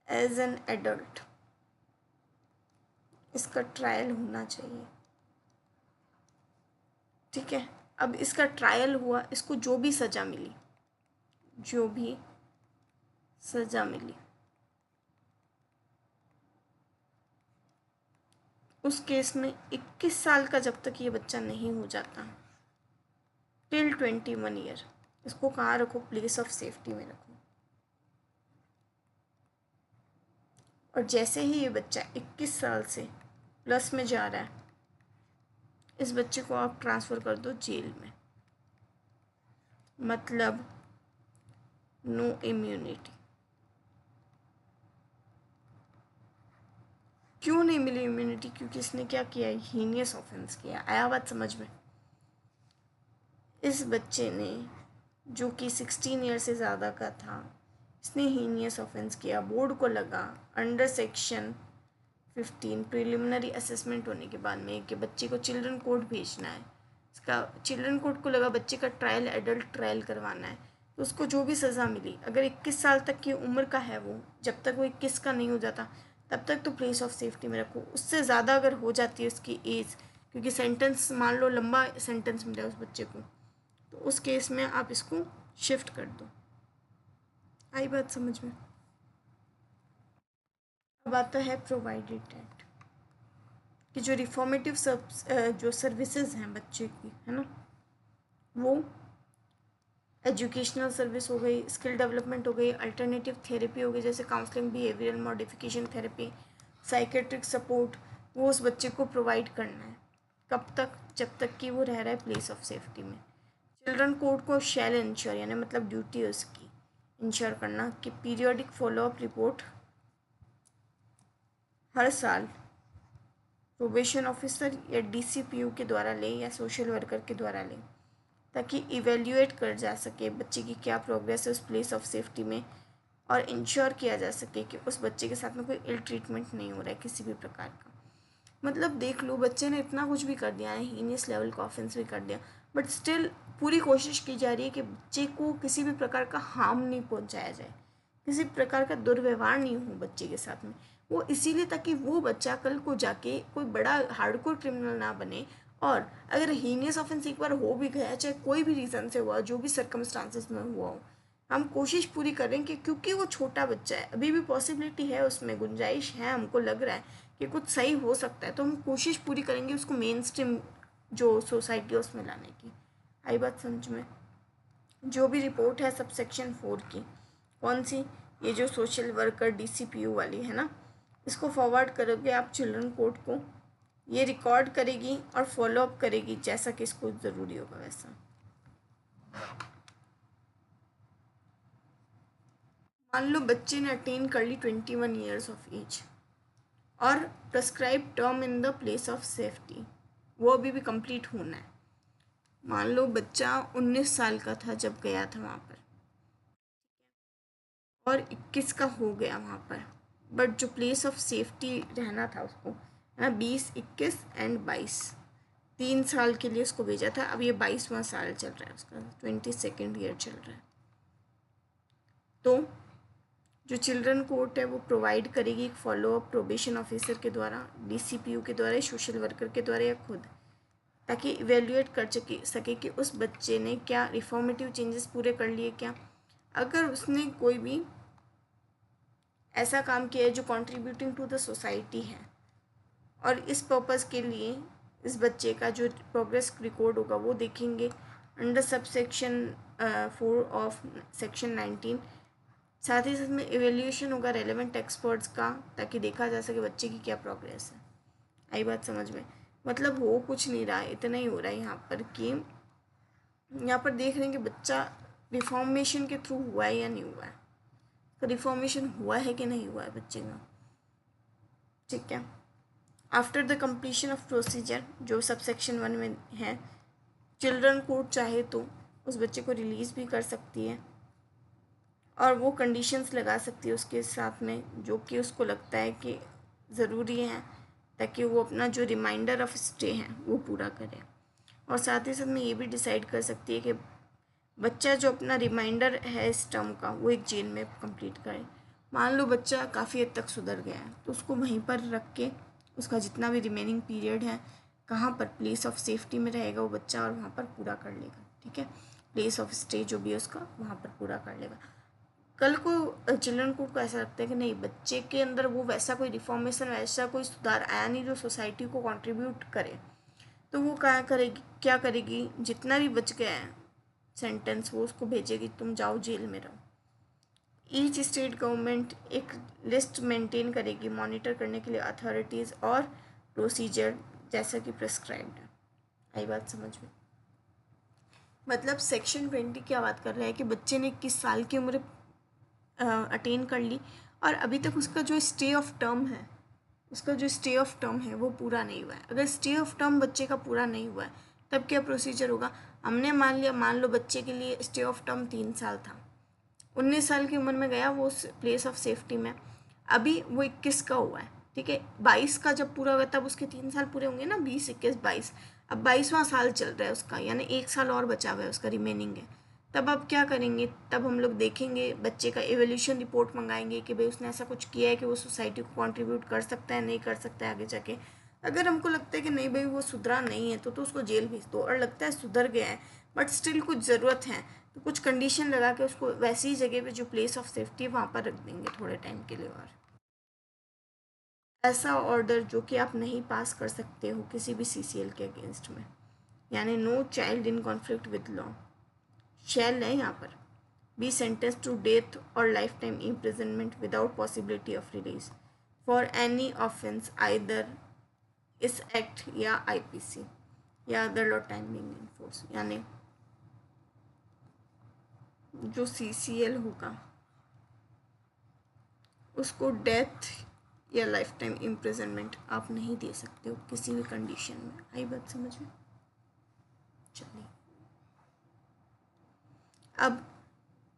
एज एन एडल्ट इसका ट्रायल होना चाहिए, ठीक है। अब इसका ट्रायल हुआ, इसको जो भी सज़ा मिली, जो भी सज़ा मिली उस केस में 21 साल का जब तक ये बच्चा नहीं हो जाता, टिल 21 ईयर, इसको कहाँ रखो, प्लेस ऑफ सेफ्टी में रखो। और जैसे ही ये बच्चा 21 साल से प्लस में जा रहा है, इस बच्चे को आप ट्रांसफ़र कर दो जेल में, मतलब नो इम्यूनिटी। क्यों नहीं मिली इम्यूनिटी? क्योंकि इसने क्या किया है, हीनियस ऑफेंस किया। आया बात समझ में? इस बच्चे ने जो कि 16 ईयर से ज़्यादा का था, इसने हीनियस ऑफेंस किया, बोर्ड को लगा अंडर सेक्शन 15 प्रिलिमिनरी असेसमेंट होने के बाद में कि बच्चे को चिल्ड्रन कोर्ट भेजना है, इसका चिल्ड्रन कोर्ट को लगा बच्चे का ट्रायल, एडल्ट ट्रायल करवाना है, तो उसको जो भी सज़ा मिली, अगर 21 साल तक की उम्र का है वो, जब तक वो 21 का नहीं हो जाता तब तक तो प्लेस ऑफ सेफ्टी में रखो। उससे ज़्यादा अगर हो जाती है उसकी एज, क्योंकि सेंटेंस मान लो लंबा सेंटेंस मिला उस बच्चे को, तो उस केस में आप इसको शिफ्ट कर दो। आई बात समझ में? अब आता है प्रोवाइडेड एक्ट कि जो रिफॉर्मेटिव जो सर्विसेज हैं बच्चे की, है ना, वो एजुकेशनल सर्विस हो गई, स्किल डेवलपमेंट हो गई, अल्टरनेटिव थेरेपी हो गई जैसे counselling, behavioural modification therapy, psychiatric support, वो उस बच्चे को प्रोवाइड करना है। कब तक? जब तक कि वो रह रहा है प्लेस ऑफ सेफ्टी में। चिल्ड्रन कोर्ट को शैल इंश्योर, यानी मतलब ड्यूटी है उसकी इंश्योर करना कि पीरियोडिक फॉलोअप रिपोर्ट हर साल प्रोबेशन ऑफिसर या डीसीपीयू के द्वारा लें या सोशल वर्कर के द्वारा लें, ताकि इवेल्युएट कर जा सके बच्चे की क्या प्रोग्रेस है उस प्लेस ऑफ सेफ्टी में, और इंश्योर किया जा सके कि उस बच्चे के साथ में कोई इल ट्रीटमेंट नहीं हो रहा है किसी भी प्रकार का। मतलब देख लो, बच्चे ने इतना कुछ भी कर दिया है, हीनियस लेवल का ऑफेंस भी कर दिया, बट स्टिल पूरी कोशिश की जा रही है कि बच्चे को किसी भी प्रकार का हार्म नहीं पहुंचाया जाए, किसी प्रकार का दुर्व्यवहार नहीं हो बच्चे के साथ में। वो इसीलिए ताकि वो बच्चा कल को जाके कोई बड़ा हार्डकोर क्रिमिनल ना बने, और अगर हीनियस ऑफेंस एक बार हो भी गया, चाहे कोई भी रीज़न से हुआ, जो भी सर्कमस्टांसिस में हुआ हो, हम कोशिश पूरी करें कि क्योंकि वो छोटा बच्चा है, अभी भी पॉसिबिलिटी है, उसमें गुंजाइश है, हमको लग रहा है कि कुछ सही हो सकता है, तो हम कोशिश पूरी करेंगे उसको मेन स्ट्रीम जो सोसाइटी है उसमें लाने की। आई बात समझ में? जो भी रिपोर्ट है सब सेक्शन 4 की, कौन सी, ये जो सोशल वर्कर डीसीपीयू वाली है ना, इसको फॉरवर्ड करोगे आप चिल्ड्रन कोर्ट को, ये रिकॉर्ड करेगी और फॉलो अप करेगी जैसा कि इसको ज़रूरी होगा वैसा। मान लो बच्चे ने अटेन कर ली 21 ईयर्स ऑफ एज और prescribe term in the place of safety, वो अभी भी कंप्लीट होना है। मान लो बच्चा 19 साल का था जब गया था वहाँ पर और 21 का हो गया वहाँ पर, बट जो प्लेस ऑफ सेफ्टी रहना था उसको है 20, 21 एंड 22, 3 साल के लिए उसको भेजा था। अब ये 22वां साल चल रहा है उसका, 22nd ईयर चल रहा है। तो जो चिल्ड्रन कोर्ट है वो प्रोवाइड करेगी एक फॉलो अप प्रोबेशन ऑफिसर के द्वारा, डीसीपीयू के द्वारा, सोशल वर्कर के द्वारा या खुद, ताकि इवेल्युएट कर सके कि उस बच्चे ने क्या रिफॉर्मेटिव चेंजेस पूरे कर लिए क्या। अगर उसने कोई भी ऐसा काम किया है जो कंट्रीब्यूटिंग टू द सोसाइटी है और इस पर्पज़ के लिए इस बच्चे का जो प्रोग्रेस रिकॉर्ड होगा वो देखेंगे under sub section 4 of section 19। साथ ही साथ में एवेल्यूशन होगा रेलेवेंट एक्सपर्ट्स का, ताकि देखा जा सके बच्चे की क्या प्रोग्रेस है। आई बात समझ में? मतलब हो कुछ नहीं रहा है, इतना ही हो रहा है यहाँ पर कि यहाँ पर देख रहे हैं कि बच्चा रिफॉर्मेशन के थ्रू हुआ है या नहीं हुआ है, तो रिफॉर्मेशन हुआ है कि नहीं हुआ है बच्चे का। ठीक है, after the completion of procedure जो सब सेक्शन 1 में है, चिल्ड्रन कोर्ट चाहे तो उस बच्चे को रिलीज़ भी कर सकती है और वो कंडीशंस लगा सकती है उसके साथ में जो कि उसको लगता है कि ज़रूरी है, ताकि वो अपना जो रिमाइंडर ऑफ स्टे है वो पूरा करे। और साथ ही साथ में ये भी डिसाइड कर सकती है कि बच्चा जो अपना रिमाइंडर है इस टर्म का वो एक जेल में कंप्लीट करे। मान लो बच्चा काफ़ी हद तक सुधर गया है तो उसको वहीं पर रख के उसका जितना भी रिमेनिंग पीरियड है कहाँ पर प्लेस ऑफ सेफ्टी में रहेगा वो बच्चा और वहाँ पर पूरा कर लेगा। ठीक है, प्लेस ऑफ स्टे जो भी है उसका वहाँ पर पूरा कर लेगा। कल को चिल्ड्रन को ऐसा लगता है कि नहीं बच्चे के अंदर वो वैसा कोई रिफॉर्मेशन, वैसा कोई सुधार आया नहीं जो सोसाइटी को कंट्रीब्यूट करे, तो वो क्या करेगी, जितना भी बच गया है सेंटेंस वो उसको भेजेगी, तुम जाओ जेल में रहो। ईच स्टेट गवर्नमेंट एक लिस्ट मेंटेन करेगी मॉनिटर करने के लिए अथॉरिटीज़ और प्रोसीजर जैसा कि प्रिस्क्राइब्ड है। आई बात समझ में? मतलब सेक्शन 20 क्या बात कर रहा है कि बच्चे ने 21 साल की उम्र अटेन कर ली और अभी तक उसका जो स्टे ऑफ टर्म है, उसका जो स्टे ऑफ टर्म है वो पूरा नहीं हुआ है। अगर स्टे ऑफ टर्म बच्चे का पूरा नहीं हुआ है तब क्या प्रोसीजर होगा। हमने मान लो बच्चे के लिए स्टे ऑफ टर्म 3 साल था, 19 साल की उम्र में गया वो प्लेस ऑफ सेफ्टी में, अभी वो 21 का हुआ है। ठीक है, 22 का जब पूरा हुआ तब उसके 3 साल पूरे होंगे ना, 20, 21, 22। अब 22वां साल चल रहा है उसका, यानी 1 साल और बचा हुआ है उसका, रिमेनिंग है। तब अब क्या करेंगे, तब हम लोग देखेंगे बच्चे का एवोल्यूशन रिपोर्ट मंगाएंगे कि भाई उसने ऐसा कुछ किया है कि वो सोसाइटी को कंट्रीब्यूट कर सकता है, नहीं कर सकता है आगे जाके। अगर हमको लगता है कि नहीं भाई वो सुधरा नहीं है तो उसको जेल भेज दो, और लगता है सुधर गया है बट स्टिल कुछ ज़रूरत है तो कुछ कंडीशन लगा के उसको वैसी ही जगह पे जो प्लेस ऑफ सेफ्टी है वहाँ पर रख देंगे थोड़े टाइम के लिए। और ऐसा ऑर्डर जो कि आप नहीं पास कर सकते हो किसी भी सीसीएल के अगेंस्ट में, यानी no child in conflict with law shall है यहाँ पर बी सेंटेंस टू डेथ और life time imprisonment without possibility of release for any offence either इस एक्ट या आईपीसी या other law time being in force. यानी जो सीसीएल होगा उसको डेथ या लाइफ टाइम इम्प्रिजनमेंट आप नहीं दे सकते हो किसी भी कंडीशन में। आई बात समझ में? चलिए अब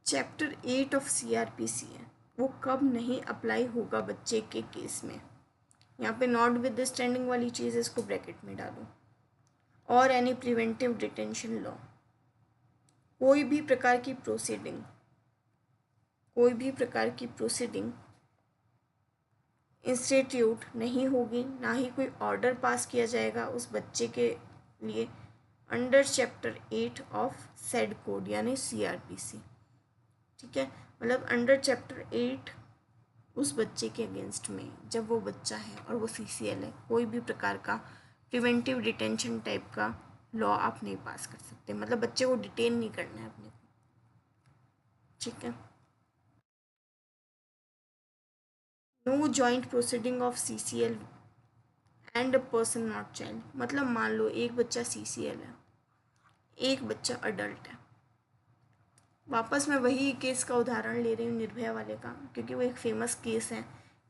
चैप्टर 8 ऑफ सीआरपीसी है, वो कब नहीं अप्लाई होगा बच्चे के केस में। यहाँ पे नॉट विद स्टैंडिंग वाली चीज़ इसको ब्रैकेट में डालो। और एनी प्रिवेंटिव डिटेंशन लॉ, कोई भी प्रकार की प्रोसीडिंग इंस्टीट्यूट नहीं होगी, ना ही कोई ऑर्डर पास किया जाएगा उस बच्चे के लिए under chapter 8 of said code यानी सीआरपीसी। ठीक है, मतलब अंडर चैप्टर 8 उस बच्चे के अगेंस्ट में जब वो बच्चा है और वो सीसीएल है, कोई भी प्रकार का प्रिवेंटिव डिटेंशन टाइप का लॉ आप नहीं पास कर सकते, मतलब बच्चे को डिटेन नहीं करना है अपने को। ठीक है, no joint proceeding of CCL and a person not child. मतलब मान लो एक बच्चा CCL है, एक बच्चा अडल्ट है। वापस मैं वही केस का उदाहरण ले रही हूँ निर्भया वाले का, क्योंकि वो एक फेमस केस है।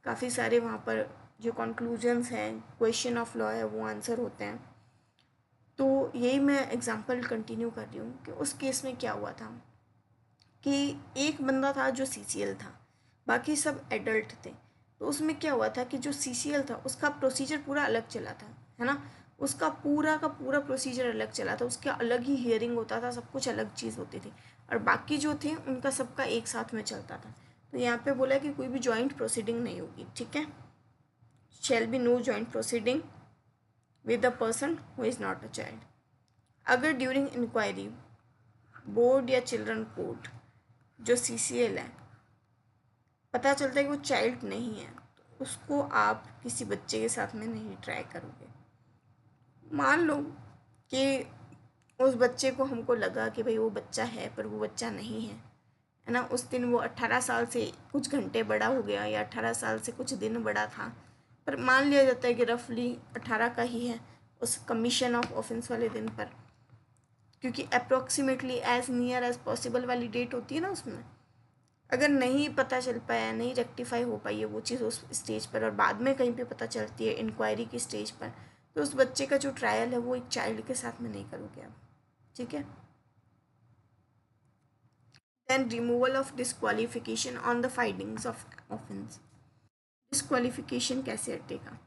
काफ़ी सारे वहाँ पर जो कंक्लूजन्स हैं, क्वेश्चन ऑफ लॉ है, वो आंसर होते हैं। तो यही मैं एग्जांपल कंटिन्यू कर रही हूँ कि उस केस में क्या हुआ था कि एक बंदा था जो CCL था, बाकी सब एडल्ट थे। तो उसमें क्या हुआ था कि जो CCL था उसका प्रोसीजर पूरा अलग चला था, है ना। उसका पूरा का पूरा प्रोसीजर अलग चला था, उसका अलग ही हियरिंग होता था, सब कुछ अलग चीज़ होती थी। और बाकी जो थे उनका सबका एक साथ में चलता था। तो यहाँ पे बोला कि कोई भी जॉइंट प्रोसीडिंग नहीं होगी, ठीक है। Shall be no joint proceeding with the person who is not a child. अगर ड्यूरिंग इंक्वायरी बोर्ड या चिल्ड्रन कोर्ट जो CCL है पता चलता है कि वो चाइल्ड नहीं है, तो उसको आप किसी बच्चे के साथ में नहीं ट्राई करोगे। मान लो कि उस बच्चे को हमको लगा कि भाई वो बच्चा है, पर वो बच्चा नहीं है ना। उस दिन वो 18 साल से कुछ घंटे बड़ा हो गया या 18 साल से कुछ दिन बड़ा था, पर मान लिया जाता है कि रफली 18 का ही है उस कमीशन ऑफ ऑफेंस वाले दिन पर, क्योंकि approximately as near as possible वाली डेट होती है ना उसमें। अगर नहीं पता चल पाया, नहीं रेक्टिफाई हो पाई है वो चीज़ उस स्टेज पर, और बाद में कहीं पे पता चलती है इंक्वायरी की स्टेज पर, तो उस बच्चे का जो ट्रायल है वो एक चाइल्ड के साथ में नहीं करोगे आप, ठीक है। Then removal of disqualification on the findings of offence. Disqualification कैसे हटेगा?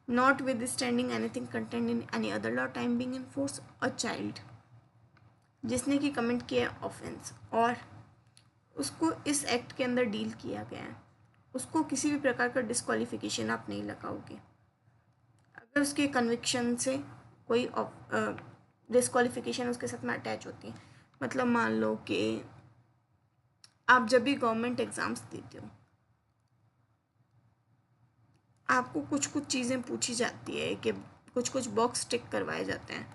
Notwithstanding anything contained in any other law time being in force, a child जिसने कि कमेंट किया ऑफेंस और उसको इस एक्ट के अंदर डील किया गया है, उसको किसी भी प्रकार का डिस्क्वालिफिकेशन आप नहीं लगाओगे। अगर उसके कन्विक्शन से कोई डिस्क्वालिफिकेशन उसके साथ में अटैच होती है, मतलब मान लो कि आप जब भी गवर्नमेंट एग्ज़ाम्स देते हो, आपको कुछ कुछ चीज़ें पूछी जाती है कि कुछ कुछ बॉक्स टिक करवाए जाते हैं।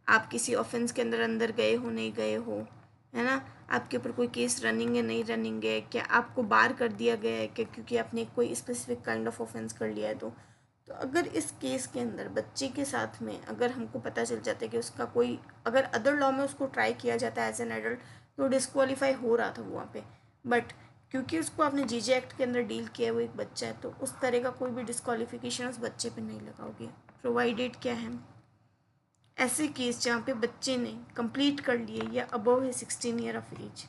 आप किसी ऑफेंस के अंदर अंदर गए हो, नहीं गए हो, है ना। आपके ऊपर कोई केस रनिंग है, नहीं रनिंग है, क्या आपको बार कर दिया गया है क्या क्योंकि आपने कोई स्पेसिफिक काइंड ऑफ ऑफेंस कर लिया है। तो अगर इस केस के अंदर बच्चे के साथ में अगर हमको पता चल जाता है कि उसका कोई, अगर अदर लॉ में उसको ट्राई किया जाता है एज एन एडल्ट, तो डिस्क्वालीफाई हो रहा था वो वहाँ पे, बट क्योंकि उसको आपने जीजे एक्ट के अंदर डील किया है, वो एक बच्चा है, तो उस तरह का कोई भी डिस्क्वालिफिकेशन उस बच्चे पे नहीं लगाओगे। प्रोवाइडेड क्या है, ऐसे केस जहाँ पे बच्चे ने कंप्लीट कर लिए या अबव है 16 ईयर ऑफ एज,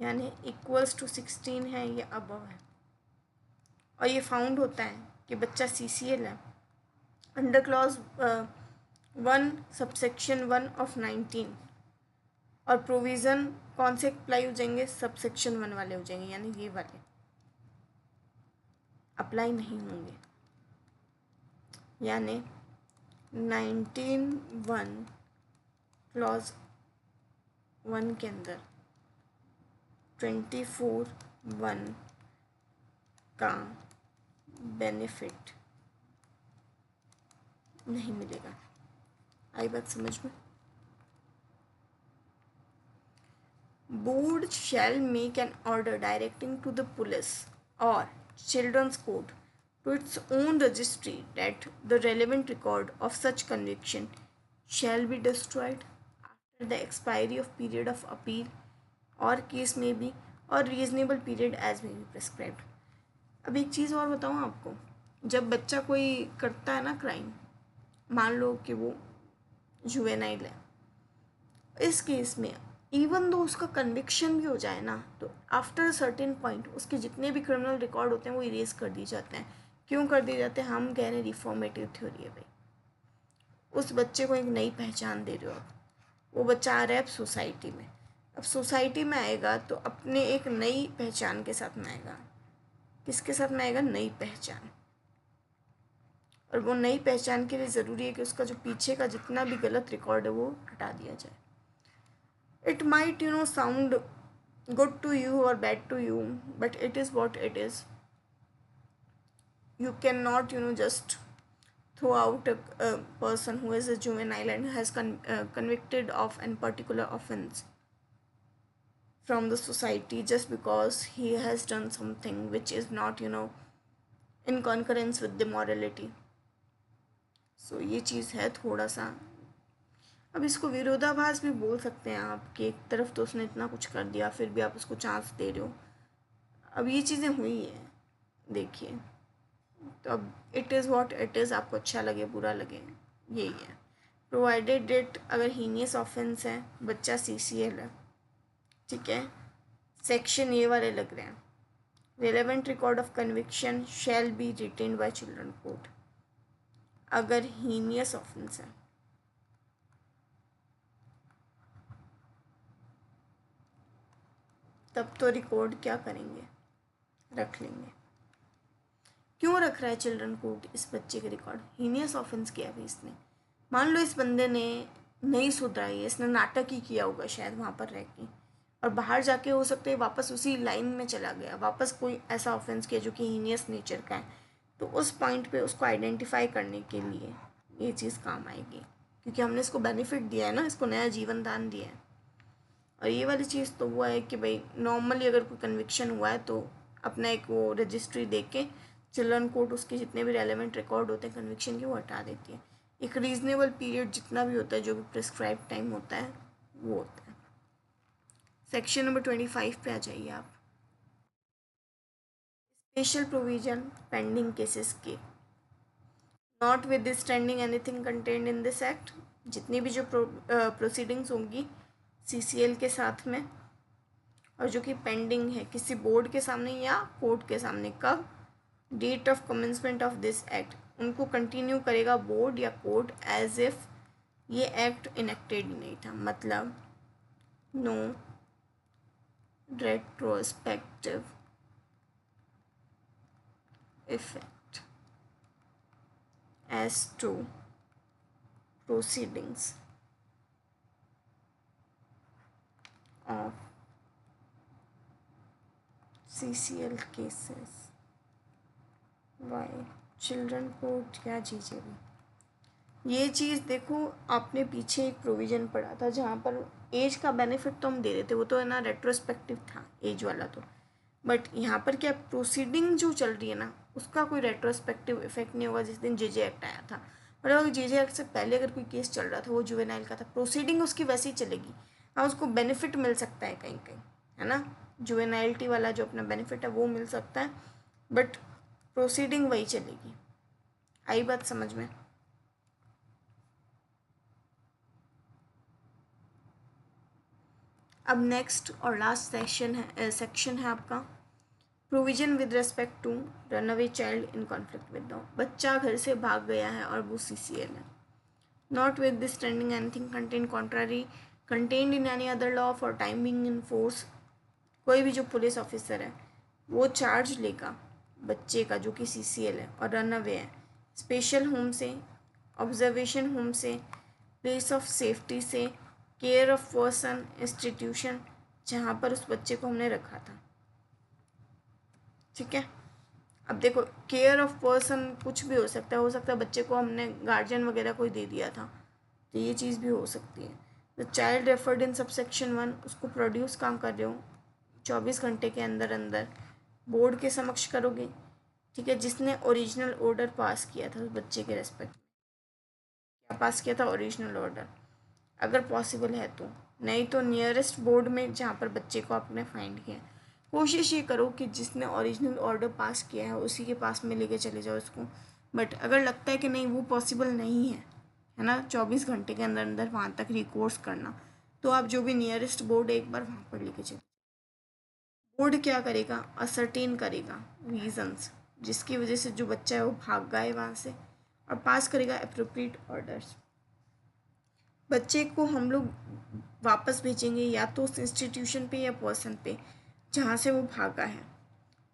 यानी इक्वल्स टू 16 है या अबव है, और ये फाउंड होता है कि बच्चा CCL है अंडर क्लॉज 1 सबसेक्शन 1 ऑफ 19, और प्रोविज़न कौन से अप्लाई हो जाएंगे, सबसेक्शन 1 वाले हो जाएंगे, यानी ये वाले अप्लाई नहीं होंगे। यानी 19(1) क्लॉज 1 के अंदर 24(1) का बेनिफिट नहीं मिलेगा। आई बात समझ में? Board shall make an order directing to the police और children's court to its own registry that the relevant record of such conviction shall be destroyed after the expiry of period of appeal or case may be or reasonable period as may be prescribed। अब एक चीज़ और बताऊँ आपको, जब बच्चा कोई करता है ना क्राइम, मान लो कि वो जुवेनाइल है, इस केस में इवन दो उसका कन्विक्शन भी हो जाए ना, तो आफ्टर सर्टेन पॉइंट उसके जितने भी क्रिमिनल रिकॉर्ड होते हैं वो इरेज कर दिए जाते हैं। क्यों कर दिए जाते हैं? हम कह रहे हैं रिफॉर्मेटिव थ्योरी है भाई। उस बच्चे को एक नई पहचान दे रहे हो आप, वो बच्चा आ रहा है अब सोसाइटी में, अब सोसाइटी में आएगा तो अपने एक नई पहचान के साथ में आएगा। किसके साथ में आएगा? नई पहचान। और वो नई पहचान के लिए ज़रूरी है कि उसका जो पीछे का जितना भी गलत रिकॉर्ड है वो हटा दिया जाए। It might sound good to you or bad to you, but it is what it is. You cannot just throw out a person who is a juvenile and has convicted of a particular offense from the society just because he has done something which is not in concurrence with the morality. सो ये चीज़ है थोड़ा सा। अब इसको विरोधाभास भी बोल सकते हैं आप कि एक तरफ तो उसने इतना कुछ कर दिया फिर भी आप उसको चांस दे रहे हो। अब ये चीज़ें हुई हैं, देखिए। तो अब it is what it is, आपको अच्छा लगे बुरा लगे यही है। प्रोवाइडेड डेट अगर हीनियस ऑफेंस है, बच्चा CCL है, ठीक है, सेक्शन ये वाले लग रहे हैं। Relevant record of conviction shall be retained bye children court अगर हीनियस ऑफेंस है। तब तो रिकॉर्ड क्या करेंगे, रख लेंगे। क्यों रख रहा है चिल्ड्रन कोर्ट इस बच्चे के रिकॉर्ड? हीनियस ऑफेंस किया भी इसने। मान लो इस बंदे ने नहीं सुधराई है, इसने नाटक ही किया होगा शायद वहाँ पर रह के, और बाहर जाके हो सकता है वापस उसी लाइन में चला गया, वापस कोई ऐसा ऑफेंस किया जो कि हीनियस नेचर का है, तो उस पॉइंट पे उसको आइडेंटिफाई करने के लिए ये चीज़ काम आएगी, क्योंकि हमने इसको बेनिफिट दिया है ना, इसको नया जीवन दान दिया है। और ये वाली चीज़ तो हुआ है कि भाई नॉर्मली अगर कोई कन्विक्शन हुआ है तो अपना एक वो रजिस्ट्री दे के चिल्ड्रन कोर्ट उसके जितने भी रेलेवेंट रिकॉर्ड होते हैं कन्विक्शन के वो हटा देती है। एक रीजनेबल पीरियड जितना भी होता है, जो भी प्रिस्क्राइब टाइम होता है वो होता है। सेक्शन नंबर 25 पे आ जाइए आप। स्पेशल प्रोविजन पेंडिंग केसेस के not with standing anything contained in this act, जितनी भी जो प्रोसीडिंग्स होंगी CCL के साथ में और जो कि पेंडिंग है किसी बोर्ड के सामने या कोर्ट के सामने, कब? Date of commencement of this act, उनको कंटिन्यू करेगा बोर्ड या कोर्ट एज इफ ये एक्ट इनेक्टेड ही नहीं था, मतलब no retrospective effect as to proceedings of CCL cases by children court या GJB। ये चीज़ देखो, आपने पीछे एक प्रोविज़न पढ़ा था जहाँ पर एज का बेनिफिट तो हम दे रहे थे, वो तो है ना रेट्रोस्पेक्टिव था एज वाला तो, बट यहाँ पर क्या प्रोसीडिंग जो चल रही है ना उसका कोई रेट्रोस्पेक्टिव इफेक्ट नहीं होगा जिस दिन JJ एक्ट आया था। और अगर JJ एक्ट से पहले अगर कोई केस चल रहा था वो जुवेनाइल का था, प्रोसीडिंग उसकी वैसे ही चलेगी। हाँ, उसको बेनिफिट मिल सकता है कहीं कहीं, है ना, जुवेनाइलिटी वाला जो अपना बेनिफिट है वो मिल सकता है, बट प्रोसीडिंग वही चलेगी। आई बात समझ में? अब नेक्स्ट और लास्ट सेक्शन है आपका provision with respect to run away child in conflict with law. बच्चा घर से भाग गया है और वो CCL है, not with this standing anything contain contrary contained in any other law for time being in force. कोई भी जो पुलिस ऑफिसर है वो चार्ज लेगा बच्चे का जो कि CCL है और रन अवे है, स्पेशल होम से, ऑब्जर्वेशन होम से, प्लेस ऑफ सेफ्टी से, केयर ऑफ पर्सन, इंस्टीट्यूशन जहाँ पर उस बच्चे को हमने रखा था, ठीक है। अब देखो केयर ऑफ पर्सन कुछ भी हो सकता है बच्चे को हमने गार्जियन वगैरह कोई दे दिया था, तो ये चीज़ भी हो सकती है। The child referred in subsection 1, उसको प्रोड्यूस काम कर रहे हो 24 घंटे के अंदर अंदर बोर्ड के समक्ष करोगे, ठीक है, जिसने ओरिजिनल ऑर्डर पास किया था उस बच्चे के रेस्पेक्ट में। क्या पास किया था? ओरिजिनल ऑर्डर, अगर पॉसिबल है तो, नहीं तो नियरेस्ट बोर्ड में जहाँ पर बच्चे को आपने फाइंड किया, कोशिश ये करो कि जिसने ओरिजिनल ऑर्डर पास किया है उसी के पास में लेके चले जाओ इसको। बट अगर लगता है कि नहीं वो पॉसिबल नहीं है ना 24 घंटे के अंदर अंदर वहाँ तक रिकोर्स करना, तो आप जो भी नियरेस्ट बोर्ड है एक बार वहाँ पर लेके चलो। बोर्ड क्या करेगा? असर्टेन करेगा रीजंस जिसकी वजह से जो बच्चा है वो भाग गया है वहाँ से, और पास करेगा अप्रोप्रिएट ऑर्डर्स। बच्चे को हम लोग वापस भेजेंगे या तो उस इंस्टीट्यूशन पे या पर्सन पे जहाँ से वो भागा है,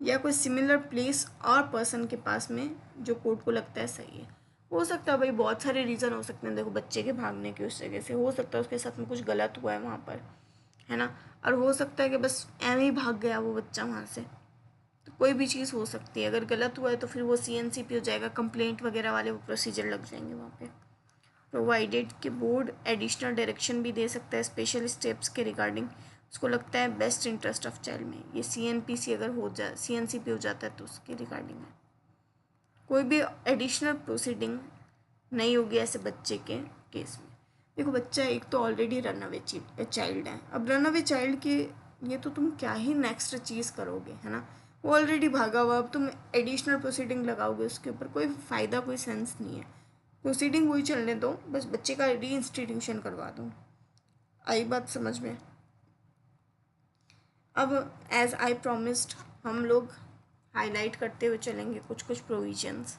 या कोई सिमिलर प्लेस और पर्सन के पास में जो कोर्ट को लगता है सही है। हो सकता है भाई बहुत सारे रीज़न हो सकते हैं, देखो बच्चे के भागने के उस जगह से हो सकता है उसके साथ में कुछ गलत हुआ है वहाँ पर, है ना, और हो सकता है कि बस ऐਵੇਂ ही भाग गया वो बच्चा वहाँ से, तो कोई भी चीज़ हो सकती है। अगर गलत हुआ है तो फिर वो CNCP हो जाएगा, कंप्लेंट वगैरह वाले वो प्रोसीजर लग जाएंगे वहाँ पे। प्रोवाइडेड कि बोर्ड एडिशनल डायरेक्शन भी दे सकता है स्पेशल स्टेप्स के रिगार्डिंग उसको लगता है बेस्ट इंटरेस्ट ऑफ चाइल्ड में, ये CNPC अगर हो जाए, CNCP हो जाता है तो उसके रिगार्डिंग है। कोई भी एडिशनल प्रोसीडिंग नहीं होगी ऐसे बच्चे के केस में। देखो बच्चा एक तो ऑलरेडी रन अवे चाइल्ड है, अब रन अवे चाइल्ड के ये तो तुम क्या ही नेक्स्ट चीज़ करोगे, है ना। वो ऑलरेडी भागा हुआ, अब तुम एडिशनल प्रोसीडिंग लगाओगे उसके ऊपर, कोई फ़ायदा कोई सेंस नहीं है। प्रोसीडिंग वही चलने दो, बस बच्चे का री इंस्टीट्यूशन करवा दो। आई बात समझ में। अब एज आई प्रॉमिस्ड हम लोग हाईलाइट करते हुए चलेंगे कुछ कुछ प्रोविजंस।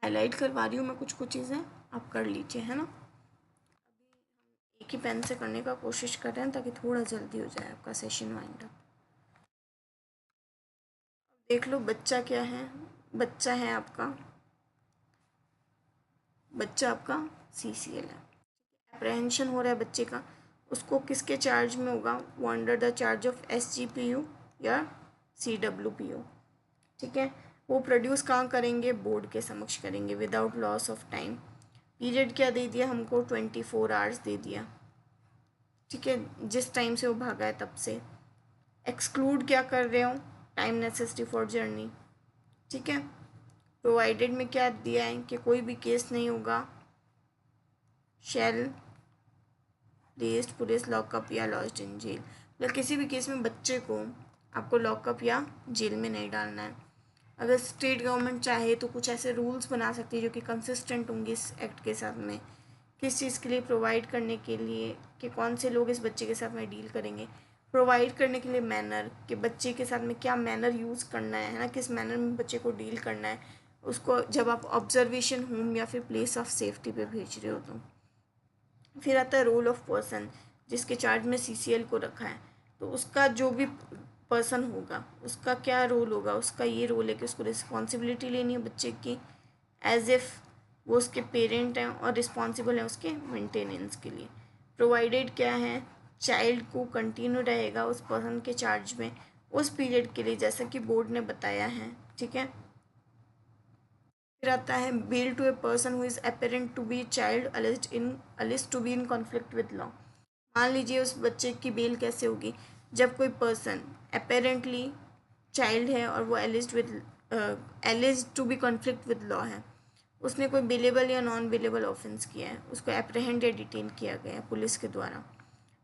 हाईलाइट करवा रही हूँ मैं कुछ कुछ चीज़ें, आप कर लीजिए, है ना। एक ही पेन से करने का कोशिश कर रहे हैं ताकि थोड़ा जल्दी हो जाए आपका सेशन वाइंड अप। देख लो बच्चा क्या है, बच्चा है आपका, बच्चा आपका CCL है, अप्रहेंशन हो रहा है बच्चे का, उसको किसके चार्ज में होगा, वो under the charge of SGPU या CWPO, ठीक है। वो प्रोड्यूस कहाँ करेंगे, बोर्ड के समक्ष करेंगे without loss of time. Period क्या दे दिया हमको, 24 आवर्स दे दिया, ठीक है, जिस टाइम से वो भागा है तब से। एक्सक्लूड क्या कर रहे हो, टाइम नेसेसिटी फॉर जर्नी, ठीक है। प्रोवाइडेड में क्या दिया है कि कोई भी केस नहीं होगा, शैल प्लेस्ड पुलिस लॉकअप या लॉज्ड इन जेल, मतलब किसी भी केस में बच्चे को आपको लॉकअप या जेल में नहीं डालना है। अगर स्टेट गवर्नमेंट चाहे तो कुछ ऐसे रूल्स बना सकती है जो कि कंसिस्टेंट होंगे इस एक्ट के साथ में, किस चीज़ के लिए, प्रोवाइड करने के लिए कि कौन से लोग इस बच्चे के साथ में डील करेंगे, प्रोवाइड करने के लिए मैनर, कि बच्चे के साथ में क्या मैनर यूज़ करना है ना, किस मैनर में बच्चे को डील करना है उसको, जब आप ऑब्जर्वेशन होम या फिर प्लेस ऑफ सेफ्टी पे भेज रहे हो तो। फिर आता है रोल ऑफ पर्सन, जिसके चार्ज में CCL को रखा है, तो उसका जो भी पर्सन होगा उसका क्या रोल होगा, उसका ये रोल है कि उसको रिस्पॉन्सिबिलिटी लेनी है बच्चे की, एज इफ़ वो उसके पेरेंट हैं और रिस्पॉन्सिबल हैं उसके मेंटेनेंस के लिए। प्रोवाइडेड क्या है, चाइल्ड को कंटिन्यू रहेगा उस पर्सन के चार्ज में उस पीरियड के लिए जैसा कि बोर्ड ने बताया है, ठीक है। फिर आता है bail to a person who is apparent to be child alleged to be in conflict with law. मान लीजिए उस बच्चे की बेल कैसे होगी, जब कोई पर्सन अपेरेंटली चाइल्ड है और वो alleged to be conflict with law है, उसने कोई बेलेबल या नॉन बेलेबल ऑफेंस किया है, उसको अप्रहेंड या डिटेन किया गया है पुलिस के द्वारा,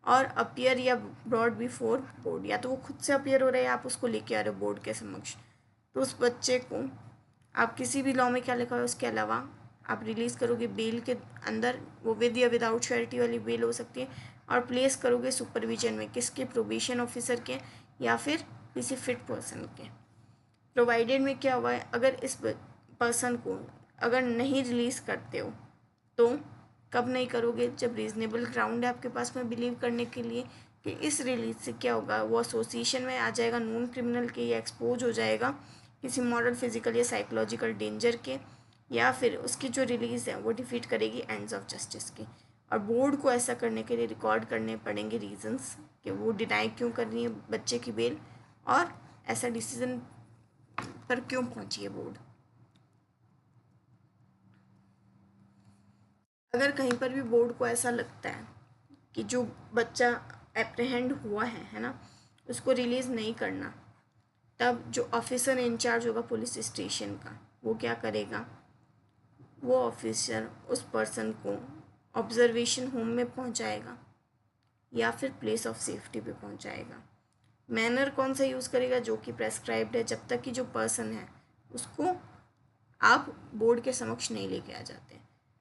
और अपियर या ब्रॉड बिफोर बोर्ड, या तो वो खुद से अपियर हो रहे हैं, आप उसको लेके आ रहे हो बोर्ड के समक्ष, तो उस बच्चे को आप किसी भी लॉ में क्या लिखा है उसके अलावा आप रिलीज़ करोगे बेल के अंदर, वो विद या विदाउट श्योरिटी वाली बेल हो सकती है, और प्लेस करोगे सुपरविजन में, किसके, प्रोबेशन ऑफिसर के या फिर किसी फिट पर्सन के। प्रोवाइडेड में क्या हुआ है, अगर इस पर्सन को अगर नहीं रिलीज़ करते हो तो कब नहीं करोगे, जब रीज़नेबल ग्राउंड है आपके पास में बिलीव करने के लिए कि इस रिलीज से क्या होगा, वो एसोसिएशन में आ जाएगा नॉन क्रिमिनल के, या एक्सपोज हो जाएगा किसी मॉरल, फिजिकल या साइकोलॉजिकल डेंजर के, या फिर उसकी जो रिलीज़ है वो डिफीट करेगी एंड्स ऑफ जस्टिस के। और बोर्ड को ऐसा करने के लिए रिकॉर्ड करने पड़ेंगे रीजंस कि वो डिनाई क्यों कर रही है बच्चे की बेल, और ऐसा डिसीजन पर क्यों पहुंची है बोर्ड। अगर कहीं पर भी बोर्ड को ऐसा लगता है कि जो बच्चा एप्रहेंड हुआ है ना, उसको रिलीज़ नहीं करना, तब जो ऑफिसर इंचार्ज होगा पुलिस स्टेशन का, वो क्या करेगा, वो ऑफिसर उस पर्सन को ऑब्जर्वेशन होम में पहुंचाएगा या फिर प्लेस ऑफ सेफ्टी पे पहुंचाएगा। मैनर कौन सा यूज़ करेगा, जो कि प्रेस्क्राइब्ड है, जब तक कि जो पर्सन है उसको आप बोर्ड के समक्ष नहीं लेके आ जाते।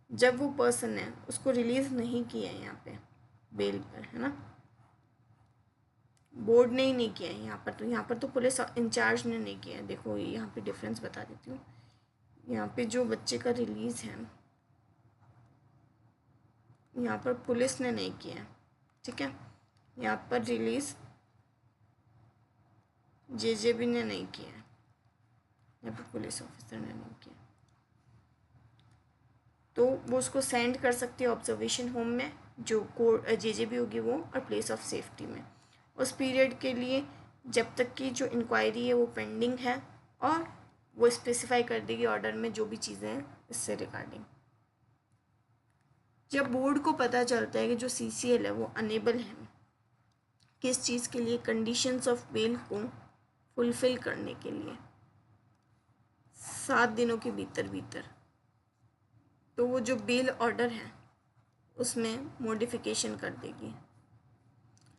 जब वो पर्सन है उसको रिलीज़ नहीं किया है यहाँ पे बेल पर, है ना, बोर्ड ने ही नहीं किया है यहाँ पर तो पुलिस इंचार्ज ने नहीं किया है। देखो यहाँ पे डिफरेंस बता देती हूँ, यहाँ पे जो बच्चे का रिलीज़ है यहाँ पर पुलिस ने नहीं किया है, ठीक है, यहाँ पर रिलीज़ JJB ने नहीं किया है, यहाँ पर पुलिस ऑफिसर ने नहीं किया, तो वो उसको सेंड कर सकती है ऑब्जर्वेशन होम में, जो कोर्ट JJB होगी वो, और प्लेस ऑफ सेफ्टी में। उस पीरियड के लिए जब तक की जो इंक्वायरी है वो पेंडिंग है, और वो स्पेसिफाई कर देगी ऑर्डर में जो भी चीज़ें हैं इससे रिगार्डिंग। जब बोर्ड को पता चलता है कि जो CCL है वो अनेबल है किस चीज़ के लिए, कंडीशंस ऑफ बेल को फुलफिल करने के लिए 7 दिनों के भीतर भीतर, तो वो जो बेल ऑर्डर है उसमें मॉडिफिकेशन कर देगी।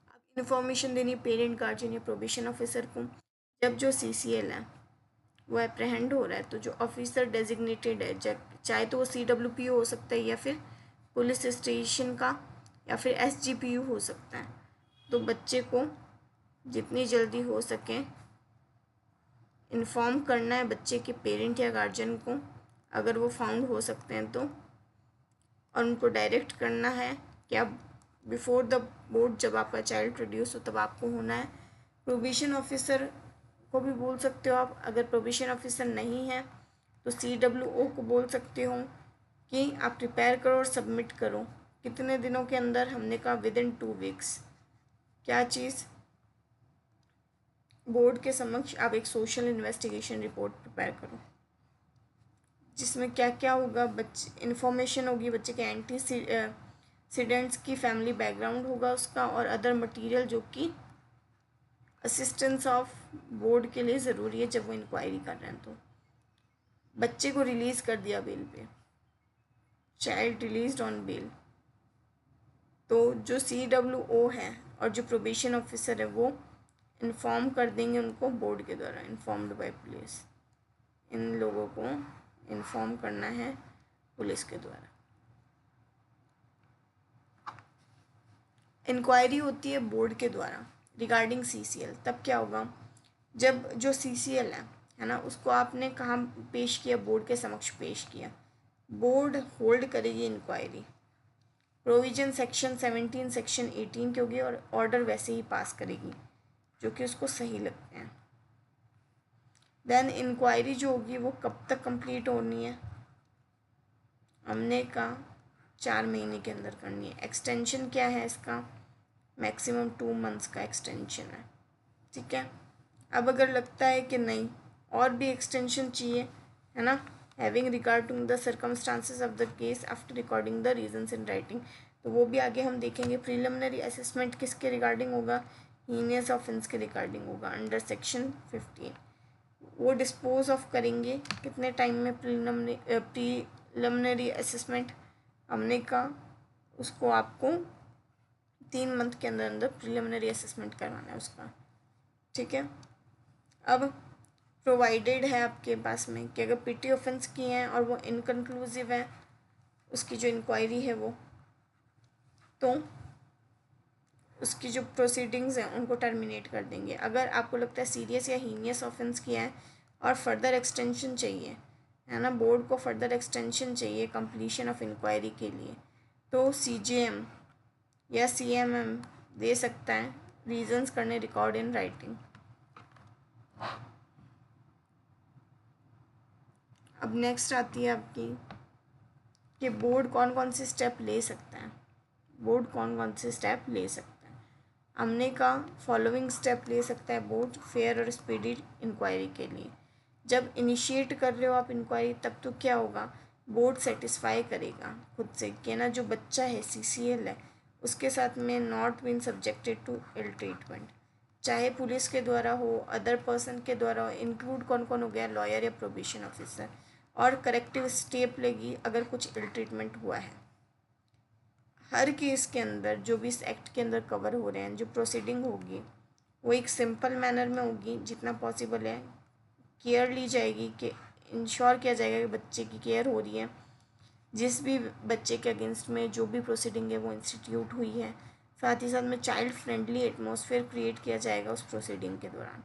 अब इन्फॉर्मेशन देनी पेरेंट, गार्जियन या प्रोबेशन ऑफिसर को। जब जो CCL है वो अप्रहेंड हो रहा है तो जो ऑफिसर डेजिग्नेटेड है, चाहे तो वो CWPO हो सकता है या फिर पुलिस स्टेशन का या फिर SGPU हो सकता है, तो बच्चे को जितनी जल्दी हो सके इन्फॉर्म करना है बच्चे के पेरेंट या गार्जियन को, अगर वो फाउंड हो सकते हैं तो, और उनको डायरेक्ट करना है कि आप बिफोर द बोर्ड जब आपका चाइल्ड प्रोड्यूस हो तब आपको होना है। प्रोबेशन ऑफिसर को भी बोल सकते हो आप, अगर प्रोबेशन ऑफिसर नहीं है तो CWO को बोल सकते हो कि आप प्रिपेयर करो और सबमिट करो। कितने दिनों के अंदर? हमने कहा विदिन 2 वीक्स। क्या चीज़? बोर्ड के समक्ष आप एक सोशल इन्वेस्टिगेशन रिपोर्ट प्रिपेयर करो, जिसमें क्या क्या होगा, बच्चे इन्फॉर्मेशन होगी, बच्चे के एंटीसीडेंट्स की, फैमिली बैकग्राउंड होगा उसका, और अदर मटेरियल जो कि असिस्टेंस ऑफ बोर्ड के लिए ज़रूरी है जब वो इंक्वायरी कर रहे हैं। तो बच्चे को रिलीज़ कर दिया बेल पे, चाइल्ड रिलीज्ड ऑन बेल, तो जो CWO है और जो प्रोबेशन ऑफिसर है वो इन्फॉर्म कर देंगे उनको बोर्ड के द्वारा, इन्फॉर्म्ड बाय पुलिस। इन लोगों को इन्फॉर्म करना है पुलिस के द्वारा। इंक्वायरी होती है बोर्ड के द्वारा रिगार्डिंग CCL। तब क्या होगा, जब जो CCL है ना, उसको आपने कहाँ पेश किया? बोर्ड के समक्ष पेश किया। बोर्ड होल्ड करेगी इंक्वायरी, प्रोविजन सेक्शन 17 सेक्शन 18 के होगी, और ऑर्डर वैसे ही पास करेगी जो कि उसको सही लगते हैं। देन इंक्वायरी जो होगी वो कब तक कंप्लीट होनी है? हमने कहा 4 महीने के अंदर करनी है। एक्सटेंशन क्या है इसका? मैक्सिमम 2 मंथ्स का एक्सटेंशन है, ठीक है। अब अगर लगता है कि नहीं और भी एक्सटेंशन चाहिए, है ना, having regard to the circumstances of the case after recording the reasons in writing, तो वो भी आगे हम देखेंगे। प्रिलिमिनरी असेसमेंट किसके रिगार्डिंग होगा? हीनियस ऑफेंस के रिगार्डिंग होगा अंडर सेक्शन 15। वो डिस्पोज ऑफ करेंगे कितने टाइम में? प्रिलिमिनरी असेसमेंट हमने कहा उसको आपको 3 मंथ के अंदर अंदर प्रिलिमिनरी असेसमेंट करवाना है उसका, ठीक है। अब प्रोवाइडेड है आपके पास में कि अगर PT ऑफेंस किए हैं और वो इनकन्क्लूसिव है उसकी जो इंक्वायरी है वो, तो उसकी जो प्रोसीडिंग्स हैं उनको टर्मिनेट कर देंगे। अगर आपको लगता है सीरियस या हीनियस ऑफेंस किया है और फर्दर एक्सटेंशन चाहिए, है ना, बोर्ड को फर्दर एक्सटेंशन चाहिए कंप्लीशन ऑफ इंक्वायरी के लिए, तो CJM या CMM दे सकता है रीजंस करने रिकॉर्ड इन राइटिंग। अब नेक्स्ट आती है आपकी कि बोर्ड कौन कौन से स्टेप ले सकता है। बोर्ड कौन कौन से स्टेप ले सकता है? हमने कहा फॉलोइंग स्टेप ले सकता है बोर्ड फेयर और स्पीडी इंक्वायरी के लिए। जब इनिशिएट कर रहे हो आप इंक्वायरी तब तो क्या होगा, बोर्ड सेटिस्फाई करेगा खुद से कि ना जो बच्चा है CCL है उसके साथ में not been subjected to ill treatment, चाहे पुलिस के द्वारा हो, अदर पर्सन के द्वारा हो, इंक्लूड कौन कौन हो गया, लॉयर या प्रोबेशन ऑफिसर, और करेक्टिव स्टेप लेगी अगर कुछ इल ट्रीटमेंट हुआ है। हर केस के अंदर जो भी इस एक्ट के अंदर कवर हो रहे हैं, जो प्रोसीडिंग होगी वो एक सिंपल मैनर में होगी, जितना पॉसिबल है केयर ली जाएगी कि इंश्योर किया जाएगा कि बच्चे की केयर हो रही है। जिस भी बच्चे के अगेंस्ट में जो भी प्रोसीडिंग है वो इंस्टीट्यूट हुई है, साथ ही साथ में चाइल्ड फ्रेंडली एटमॉस्फेयर क्रिएट किया जाएगा उस प्रोसीडिंग के दौरान।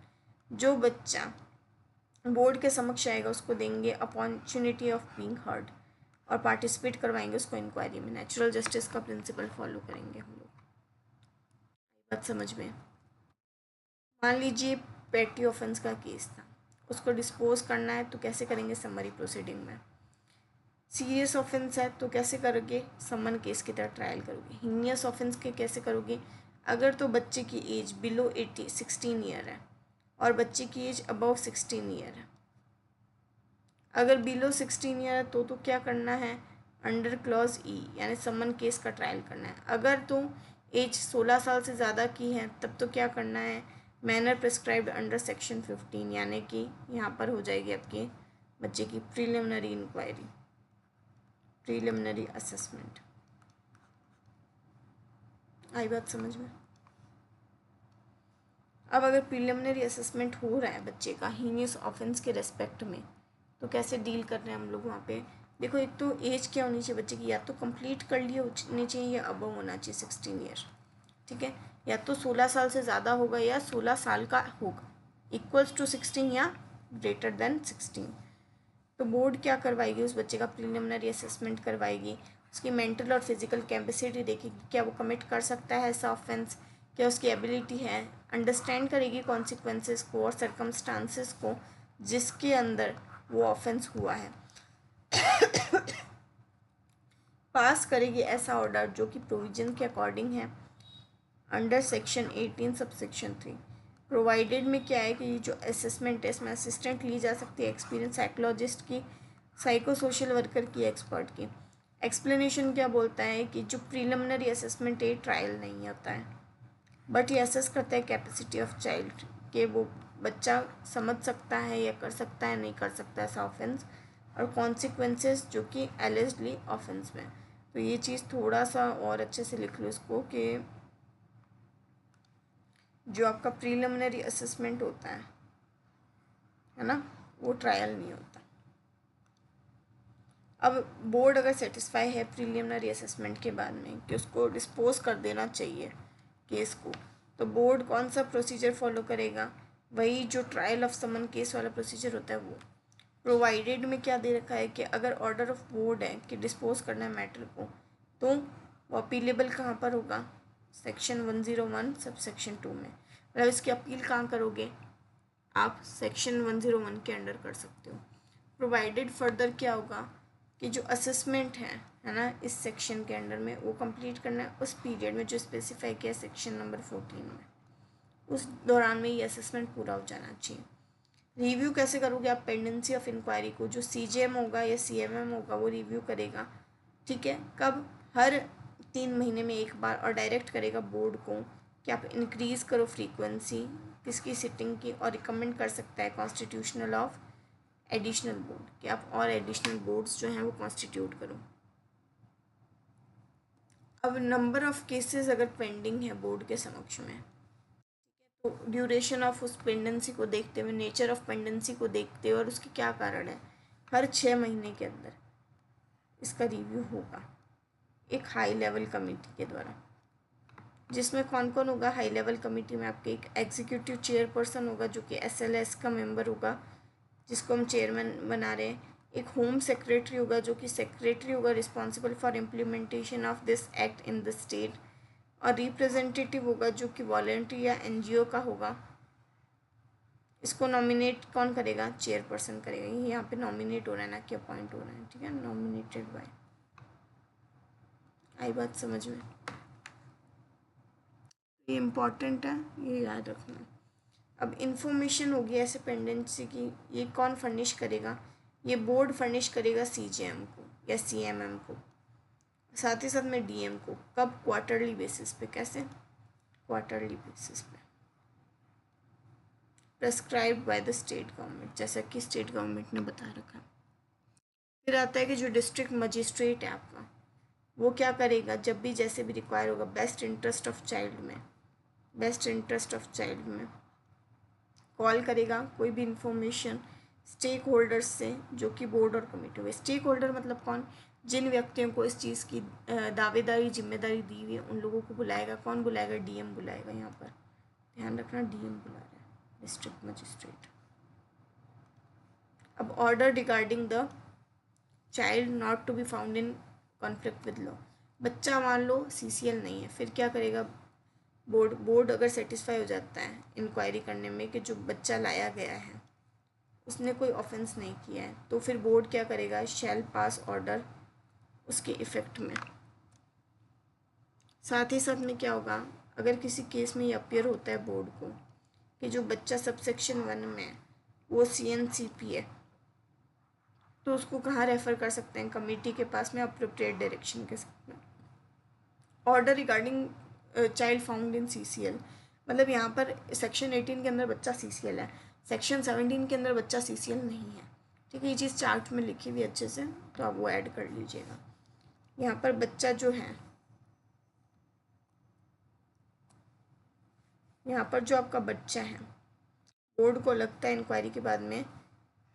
जो बच्चा बोर्ड के समक्ष आएगा उसको देंगे अपॉर्चुनिटी ऑफ बीइंग हर्ड और पार्टिसिपेट करवाएंगे उसको इंक्वायरी में। नेचुरल जस्टिस का प्रिंसिपल फॉलो करेंगे हम लोग। बात समझ में? मान लीजिए पेटी ऑफेंस का केस था, उसको डिस्पोज करना है तो कैसे करेंगे? समरी प्रोसीडिंग में। सीरियस ऑफेंस है तो कैसे करोगे? समन केस की तरह ट्रायल करोगे। हीनियस ऑफेंस के कैसे करोगे? अगर तो बच्चे की एज बिलो 16 ईयर है और बच्चे की एज अबव 16 ईयर है। अगर बिलो 16 ईयर है तो क्या करना है, अंडर क्लॉज ई यानी समन केस का ट्रायल करना है। अगर तो एज 16 साल से ज़्यादा की है तब तो क्या करना है, मैनर प्रिस्क्राइब्ड अंडर सेक्शन 15 यानी कि यहाँ पर हो जाएगी आपके बच्चे की प्रीलिमिनरी इंक्वायरी, प्रीलिमिनरी असेसमेंट। आई बात समझ में। अब अगर प्रीलिमिनरी असेसमेंट हो रहा है बच्चे का हीनियस ऑफेंस के रेस्पेक्ट में तो कैसे डील कर रहे हैं हम लोग वहाँ पे। देखो एक तो एज क्या होनी चाहिए बच्चे की, या तो कंप्लीट कर लिए होनी चाहिए या अबव होना चाहिए 16 ईयर, ठीक है, या तो 16 साल से ज़्यादा होगा या 16 साल का होगा, इक्वल्स टू 16 या ग्रेटर देन 16। तो बोर्ड क्या करवाएगी, उस बच्चे का प्रीलिमिनरी असेसमेंट करवाएगी, उसकी मेंटल और फिजिकल कैपेसिटी देखेगी, क्या वो कमिट कर सकता है ऐसा ऑफेंस, क्या उसकी एबिलिटी है, अंडरस्टैंड करेगी कॉन्सिक्वेंसेस को और सर्कमस्टांसेस को जिसके अंदर वो ऑफेंस हुआ है, पास करेगी ऐसा ऑर्डर जो कि प्रोविजन के अकॉर्डिंग है under section 18 sub section 3। Provided में क्या है कि ये जो असेसमेंट है इसमें असिस्टेंट ली जा सकती है एक्सपीरियंस साइकोलॉजिस्ट की, साइको सोशल वर्कर की, एक्सपर्ट की। एक्सप्लेनेशन क्या बोलता है कि जो प्रीलिमिनरी असेसमेंट है ट्रायल नहीं होता है, बट ये असेस करता है कैपेसिटी ऑफ चाइल्ड कि वो बच्चा समझ सकता है या कर सकता है नहीं कर सकता ऐसा ऑफेंस, और कॉन्सिक्वेंसेस जो कि एलिजली ऑफेंस में। तो ये चीज़ थोड़ा सा और अच्छे से लिख लो इसको कि जो आपका प्रीलिमिनरी असेसमेंट होता है ना, वो ट्रायल नहीं होता। अब बोर्ड अगर सेटिस्फाई है प्रीलिमिनरी असेसमेंट के बाद में कि उसको डिस्पोज कर देना चाहिए केस को, तो बोर्ड कौन सा प्रोसीजर फॉलो करेगा, वही जो ट्रायल ऑफ समन केस वाला प्रोसीजर होता है वो। प्रोवाइडेड में क्या दे रखा है कि अगर ऑर्डर ऑफ बोर्ड है कि डिस्पोज करना है मैटर को, तो वो अपीलेबल कहाँ पर होगा, सेक्शन 101 सब सेक्शन 2 में। मतलब इसकी अपील कहाँ करोगे आप, सेक्शन 101 के अंडर कर सकते हो। प्रोवाइडेड फर्दर क्या होगा कि जो असेसमेंट है ना इस सेक्शन के अंडर में वो कंप्लीट करना है उस पीरियड में जो स्पेसिफाई किया सेक्शन नंबर 14 में, उस दौरान में ये असेसमेंट पूरा हो जाना चाहिए। रिव्यू कैसे करोगे आप, पेंडेंसी ऑफ इंक्वायरी को जो सीजेएम होगा या सीएमएम होगा वो रिव्यू करेगा, ठीक है, कब, हर 3 महीने में एक बार, और डायरेक्ट करेगा बोर्ड को कि आप इंक्रीज़ करो फ्रीक्वेंसी किसकी सिटिंग की, और रिकमेंड कर सकता है कॉन्स्टिट्यूशनल ऑफ एडिशनल बोर्ड कि आप और एडिशनल बोर्ड्स जो हैं वो कॉन्स्टिट्यूट करो। अब नंबर ऑफ केसेस अगर पेंडिंग है बोर्ड के समक्ष में, तो ड्यूरेशन ऑफ उस पेंडेंसी को देखते हुए, नेचर ऑफ पेंडेंसी को देखते हुए और उसके क्या कारण है, हर 6 महीने के अंदर इसका रिव्यू होगा एक हाई लेवल कमेटी के द्वारा, जिसमें कौन कौन होगा, हाई लेवल कमेटी में आपके एक एग्जीक्यूटिव चेयरपर्सन होगा जो कि SLS का मेंबर होगा जिसको हम चेयरमैन बना रहे हैं, एक होम सेक्रेटरी होगा जो कि सेक्रेटरी होगा responsible for implementation of this act in the state, और रिप्रेजेंटेटिव होगा जो कि वॉलंटरी या NGO का होगा। इसको नॉमिनेट कौन करेगा, चेयरपर्सन करेगा। ये यहाँ पे नॉमिनेट हो रहा है ना कि अपॉइंट हो रहा है, ठीक है, नॉमिनेटेड बाय। आई बात समझ में, ये इम्पॉर्टेंट है, ये याद रखना। अब इंफॉर्मेशन होगी ऐसे पेंडेंसी की, ये कौन फर्निश करेगा, ये बोर्ड फर्निश करेगा CJM को या CMM को, साथ ही साथ में DM को। कब, क्वार्टरली बेसिस पे। कैसे, क्वार्टरली बेसिस पे, prescribed by the state government, जैसा कि स्टेट गवर्नमेंट ने बता रखा है। फिर आता है कि जो डिस्ट्रिक्ट मजिस्ट्रेट है आपका, वो क्या करेगा, जब भी जैसे भी रिक्वायर होगा बेस्ट इंटरेस्ट ऑफ चाइल्ड में, बेस्ट इंटरेस्ट ऑफ चाइल्ड में कॉल करेगा कोई भी इंफॉर्मेशन स्टेक होल्डर्स से जो कि बोर्ड और कमेटी हुए। स्टेक होल्डर मतलब कौन, जिन व्यक्तियों को इस चीज़ की दावेदारी जिम्मेदारी दी हुई है उन लोगों को बुलाएगा। कौन बुलाएगा, DM बुलाएगा। यहाँ पर ध्यान रखना DM बुला रहा है, डिस्ट्रिक्ट मजिस्ट्रेट। अब order regarding the child not to be found in conflict with law, बच्चा मान लो CCL नहीं है, फिर क्या करेगा बोर्ड अगर सेटिस्फाई हो जाता है इंक्वायरी करने में कि जो बच्चा लाया गया है उसने कोई ऑफेंस नहीं किया है, तो फिर बोर्ड क्या करेगा, शैल पास ऑर्डर उसके इफ़ेक्ट में। साथ ही साथ में क्या होगा, अगर किसी केस में ये अपीयर होता है बोर्ड को कि जो बच्चा सबसेक्शन 1 में है वो CNCP है, तो उसको कहाँ रेफ़र कर सकते हैं, कमेटी के पास में अप्रोप्रिएट डायरेक्शन के साथ में। Order regarding child found in CCL, मतलब यहाँ पर सेक्शन 18 के अंदर बच्चा CCL है, सेक्शन 17 के अंदर बच्चा CCL नहीं है। ठीक है, ये चीज़ चार्ट में लिखी हुई अच्छे से, तो आप वो ऐड कर लीजिएगा। यहाँ पर बच्चा जो है, यहाँ पर जो आपका बच्चा है, बोर्ड को लगता है इंक्वायरी के बाद में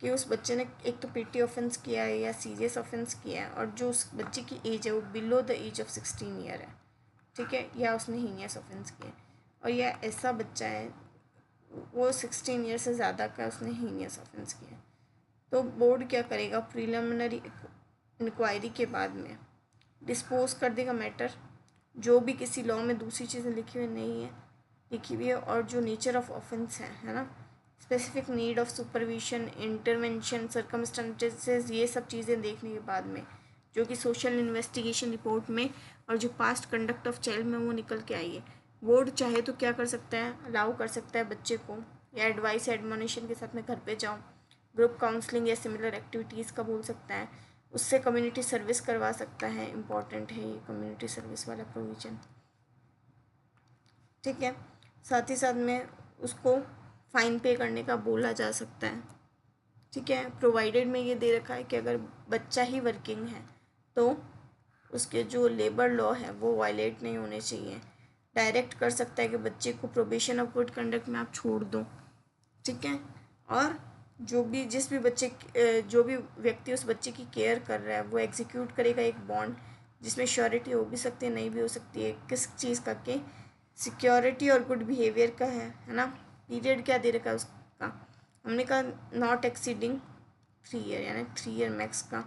कि उस बच्चे ने एक तो पेटी ऑफेंस किया है या सीरियस ऑफेंस किया है, और जो उस बच्चे की एज है वो below the age of 16 year है। ठीक है, या उसने हीनियस ऑफेंस किया है, और यह ऐसा बच्चा है वो 16 ईयर से ज़्यादा का उसने हीनियस ऑफेंस किया है, तो बोर्ड क्या करेगा, प्रिलिमिनरी इंक्वायरी के बाद में डिस्पोज कर देगा मैटर, जो भी किसी लॉ में दूसरी चीज़ें लिखी हुई है, और जो नेचर ऑफ ऑफेंस है ना, specific need of supervision, intervention, circumstances, ये सब चीज़ें देखने के बाद में जो कि सोशल इन्वेस्टिगेशन रिपोर्ट में और जो पास्ट कंडक्ट ऑफ चाइल्ड में वो निकल के आई है, बोर्ड चाहे तो क्या कर सकता है, अलाउ कर सकता है बच्चे को, या एडवाइस एडमोनिशन के साथ में घर पे जाओ, ग्रुप काउंसलिंग या सिमिलर एक्टिविटीज़ का बोल सकता है, उससे कम्युनिटी सर्विस करवा सकता है, इम्पॉर्टेंट है ये कम्युनिटी सर्विस वाला प्रोविज़न। ठीक है, साथ ही साथ में उसको फ़ाइन पे करने का बोला जा सकता है। ठीक है, प्रोवाइडेड में ये दे रखा है कि अगर बच्चा ही वर्किंग है तो उसके जो लेबर लॉ है वो वायलेट नहीं होने चाहिए, डायरेक्ट कर सकता है कि बच्चे को प्रोबेशन ऑफ गुड कंडक्ट में आप छोड़ दो। ठीक है, और जो भी व्यक्ति उस बच्चे की केयर कर रहा है वो एग्जीक्यूट करेगा एक बॉन्ड, जिसमें श्योरिटी हो भी सकती है, नहीं भी हो सकती है, किस चीज़ का, के सिक्योरिटी और गुड बिहेवियर का है ना। पीरियड क्या दे रखा है उसका, हमने कहा नॉट एक्सीडिंग 3 ईयर, यानी 3 ईयर मैक्स का,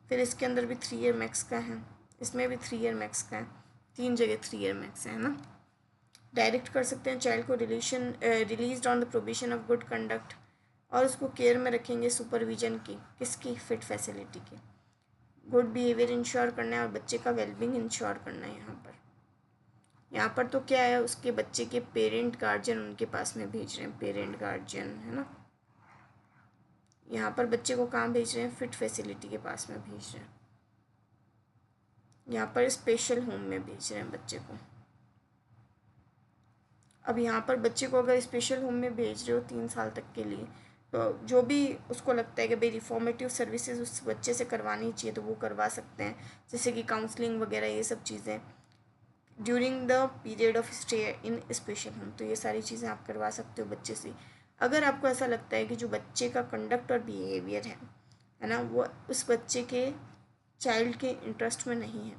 फिर इसके अंदर भी 3 ईयर मैक्स का है, इसमें भी 3 ईयर मैक्स का है, 3 जगह 3 ईयर मैक्स है ना। डायरेक्ट कर सकते हैं चाइल्ड को release on the provision of good conduct, और उसको केयर में रखेंगे सुपरविजन की, किसकी, फिट फैसिलिटी की, गुड बिहेवियर इंश्योर करना है और बच्चे का वेलबींग इंश्योर करना है। यहाँ पर तो क्या है, उसके बच्चे के पेरेंट गार्जियन उनके पास में भेज रहे हैं, पेरेंट गार्जियन है ना। यहाँ पर बच्चे को कहाँ भेज रहे हैं, फिट फैसिलिटी के पास में भेज रहे हैं, यहाँ पर स्पेशल होम में भेज रहे हैं बच्चे को। अब यहाँ पर बच्चे को अगर स्पेशल होम में भेज रहे हो 3 साल तक के लिए, तो जो भी उसको लगता है कि भाई रिफॉर्मेटिव सर्विसेज उस बच्चे से करवानी चाहिए तो वो करवा सकते हैं, जैसे कि काउंसलिंग वगैरह, ये सब चीज़ें during the period of stay in special home, तो ये सारी चीज़ें आप करवा सकते हो बच्चे से। अगर आपको ऐसा लगता है कि जो बच्चे का कंडक्ट और बिहेवियर है ना, वो उस बच्चे के चाइल्ड के इंटरेस्ट में नहीं है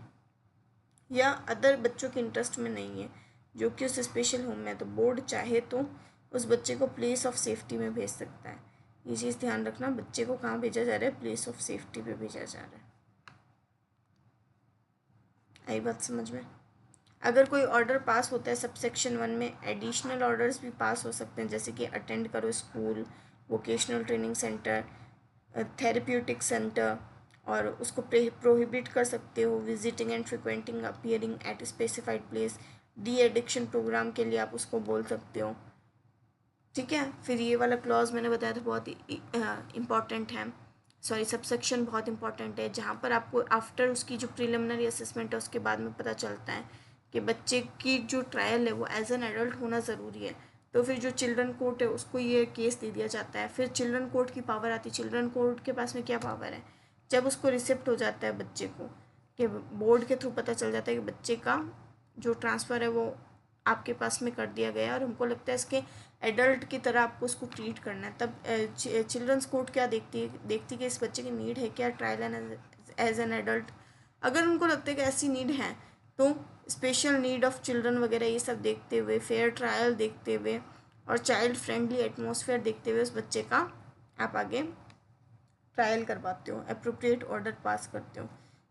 या अदर बच्चों के इंटरेस्ट में नहीं है जो कि उस स्पेशल होम में, तो बोर्ड चाहे तो उस बच्चे को प्लेस ऑफ सेफ्टी में भेज सकता है। ये चीज़ ध्यान रखना, बच्चे को कहाँ भेजा जा रहा है, प्लेस ऑफ सेफ्टी पे भेजा जा रहा है। आई बात समझ में। अगर कोई ऑर्डर पास होता है सबसेक्शन 1 में, एडिशनल ऑर्डर्स भी पास हो सकते हैं, जैसे कि अटेंड करो school, vocational training centre, therapeutic centre, और उसको प्रोहिबिट कर सकते हो visiting and frequenting appearing at specified place, de addiction programme के लिए आप उसको बोल सकते हो। ठीक है, फिर ये वाला क्लॉज मैंने बताया था बहुत इम्पॉर्टेंट है, सॉरी सबसेक्शन बहुत इंपॉर्टेंट है, जहाँ पर आपको आफ्टर उसकी जो प्रिलिमिनरी असेसमेंट है उसके बाद में पता चलता है कि बच्चे की जो ट्रायल है वो एज एन एडल्ट होना ज़रूरी है, तो फिर जो चिल्ड्रन कोर्ट है उसको ये केस दे दिया जाता है। फिर चिल्ड्रन कोर्ट की पावर आती है, चिल्ड्रन कोर्ट के पास में क्या पावर है, जब उसको रिसिप्ट हो जाता है बच्चे को, कि बोर्ड के थ्रू पता चल जाता है कि बच्चे का जो ट्रांसफ़र है वो आपके पास में कर दिया गया है और हमको लगता है इसके एडल्ट की तरह आपको उसको ट्रीट करना है, तब चिल्ड्रंस कोर्ट क्या देखती कि इस बच्चे की नीड है क्या ट्रायल एज एन एडल्ट। अगर उनको लगता है कि ऐसी नीड है तो स्पेशल नीड ऑफ चिल्ड्रन वगैरह ये सब देखते हुए, फेयर ट्रायल देखते हुए और चाइल्ड फ्रेंडली एटमॉस्फेयर देखते हुए उस बच्चे का आप आगे ट्रायल करवाते हो, अप्रोप्रिएट ऑर्डर पास करते हो।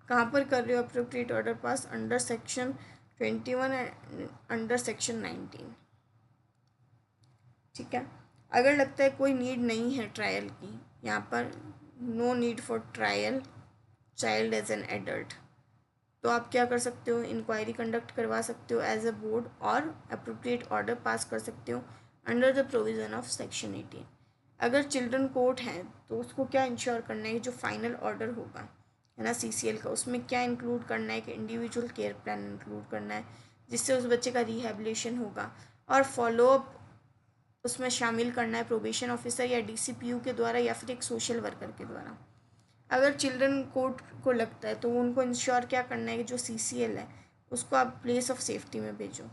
कहाँ पर कर रहे हो appropriate order pass, under section 21 and under section 19। ठीक है, अगर लगता है कोई नीड नहीं है ट्रायल की, यहाँ पर no need for trial child as an adult, तो आप क्या कर सकते हो, इंक्वायरी कंडक्ट करवा सकते हो एज अ बोर्ड और अप्रोप्रिएट ऑर्डर पास कर सकते हो under the provision of section 18। अगर चिल्ड्रन कोर्ट है तो उसको क्या इंश्योर करना है कि जो फाइनल ऑर्डर होगा है ना सीसीएल का, उसमें क्या इंक्लूड करना है कि इंडिविजुअल केयर प्लान इंक्लूड करना है जिससे उस बच्चे का रिहेबिलिटेशन होगा, और फॉलोअप उसमें शामिल करना है प्रोबेशन ऑफिसर या डीसीपीयू के द्वारा या फिर एक सोशल वर्कर के द्वारा। अगर चिल्ड्रन कोर्ट को लगता है तो उनको इंश्योर क्या करना है कि जो सीसीएल है उसको आप प्लेस ऑफ सेफ्टी में भेजो।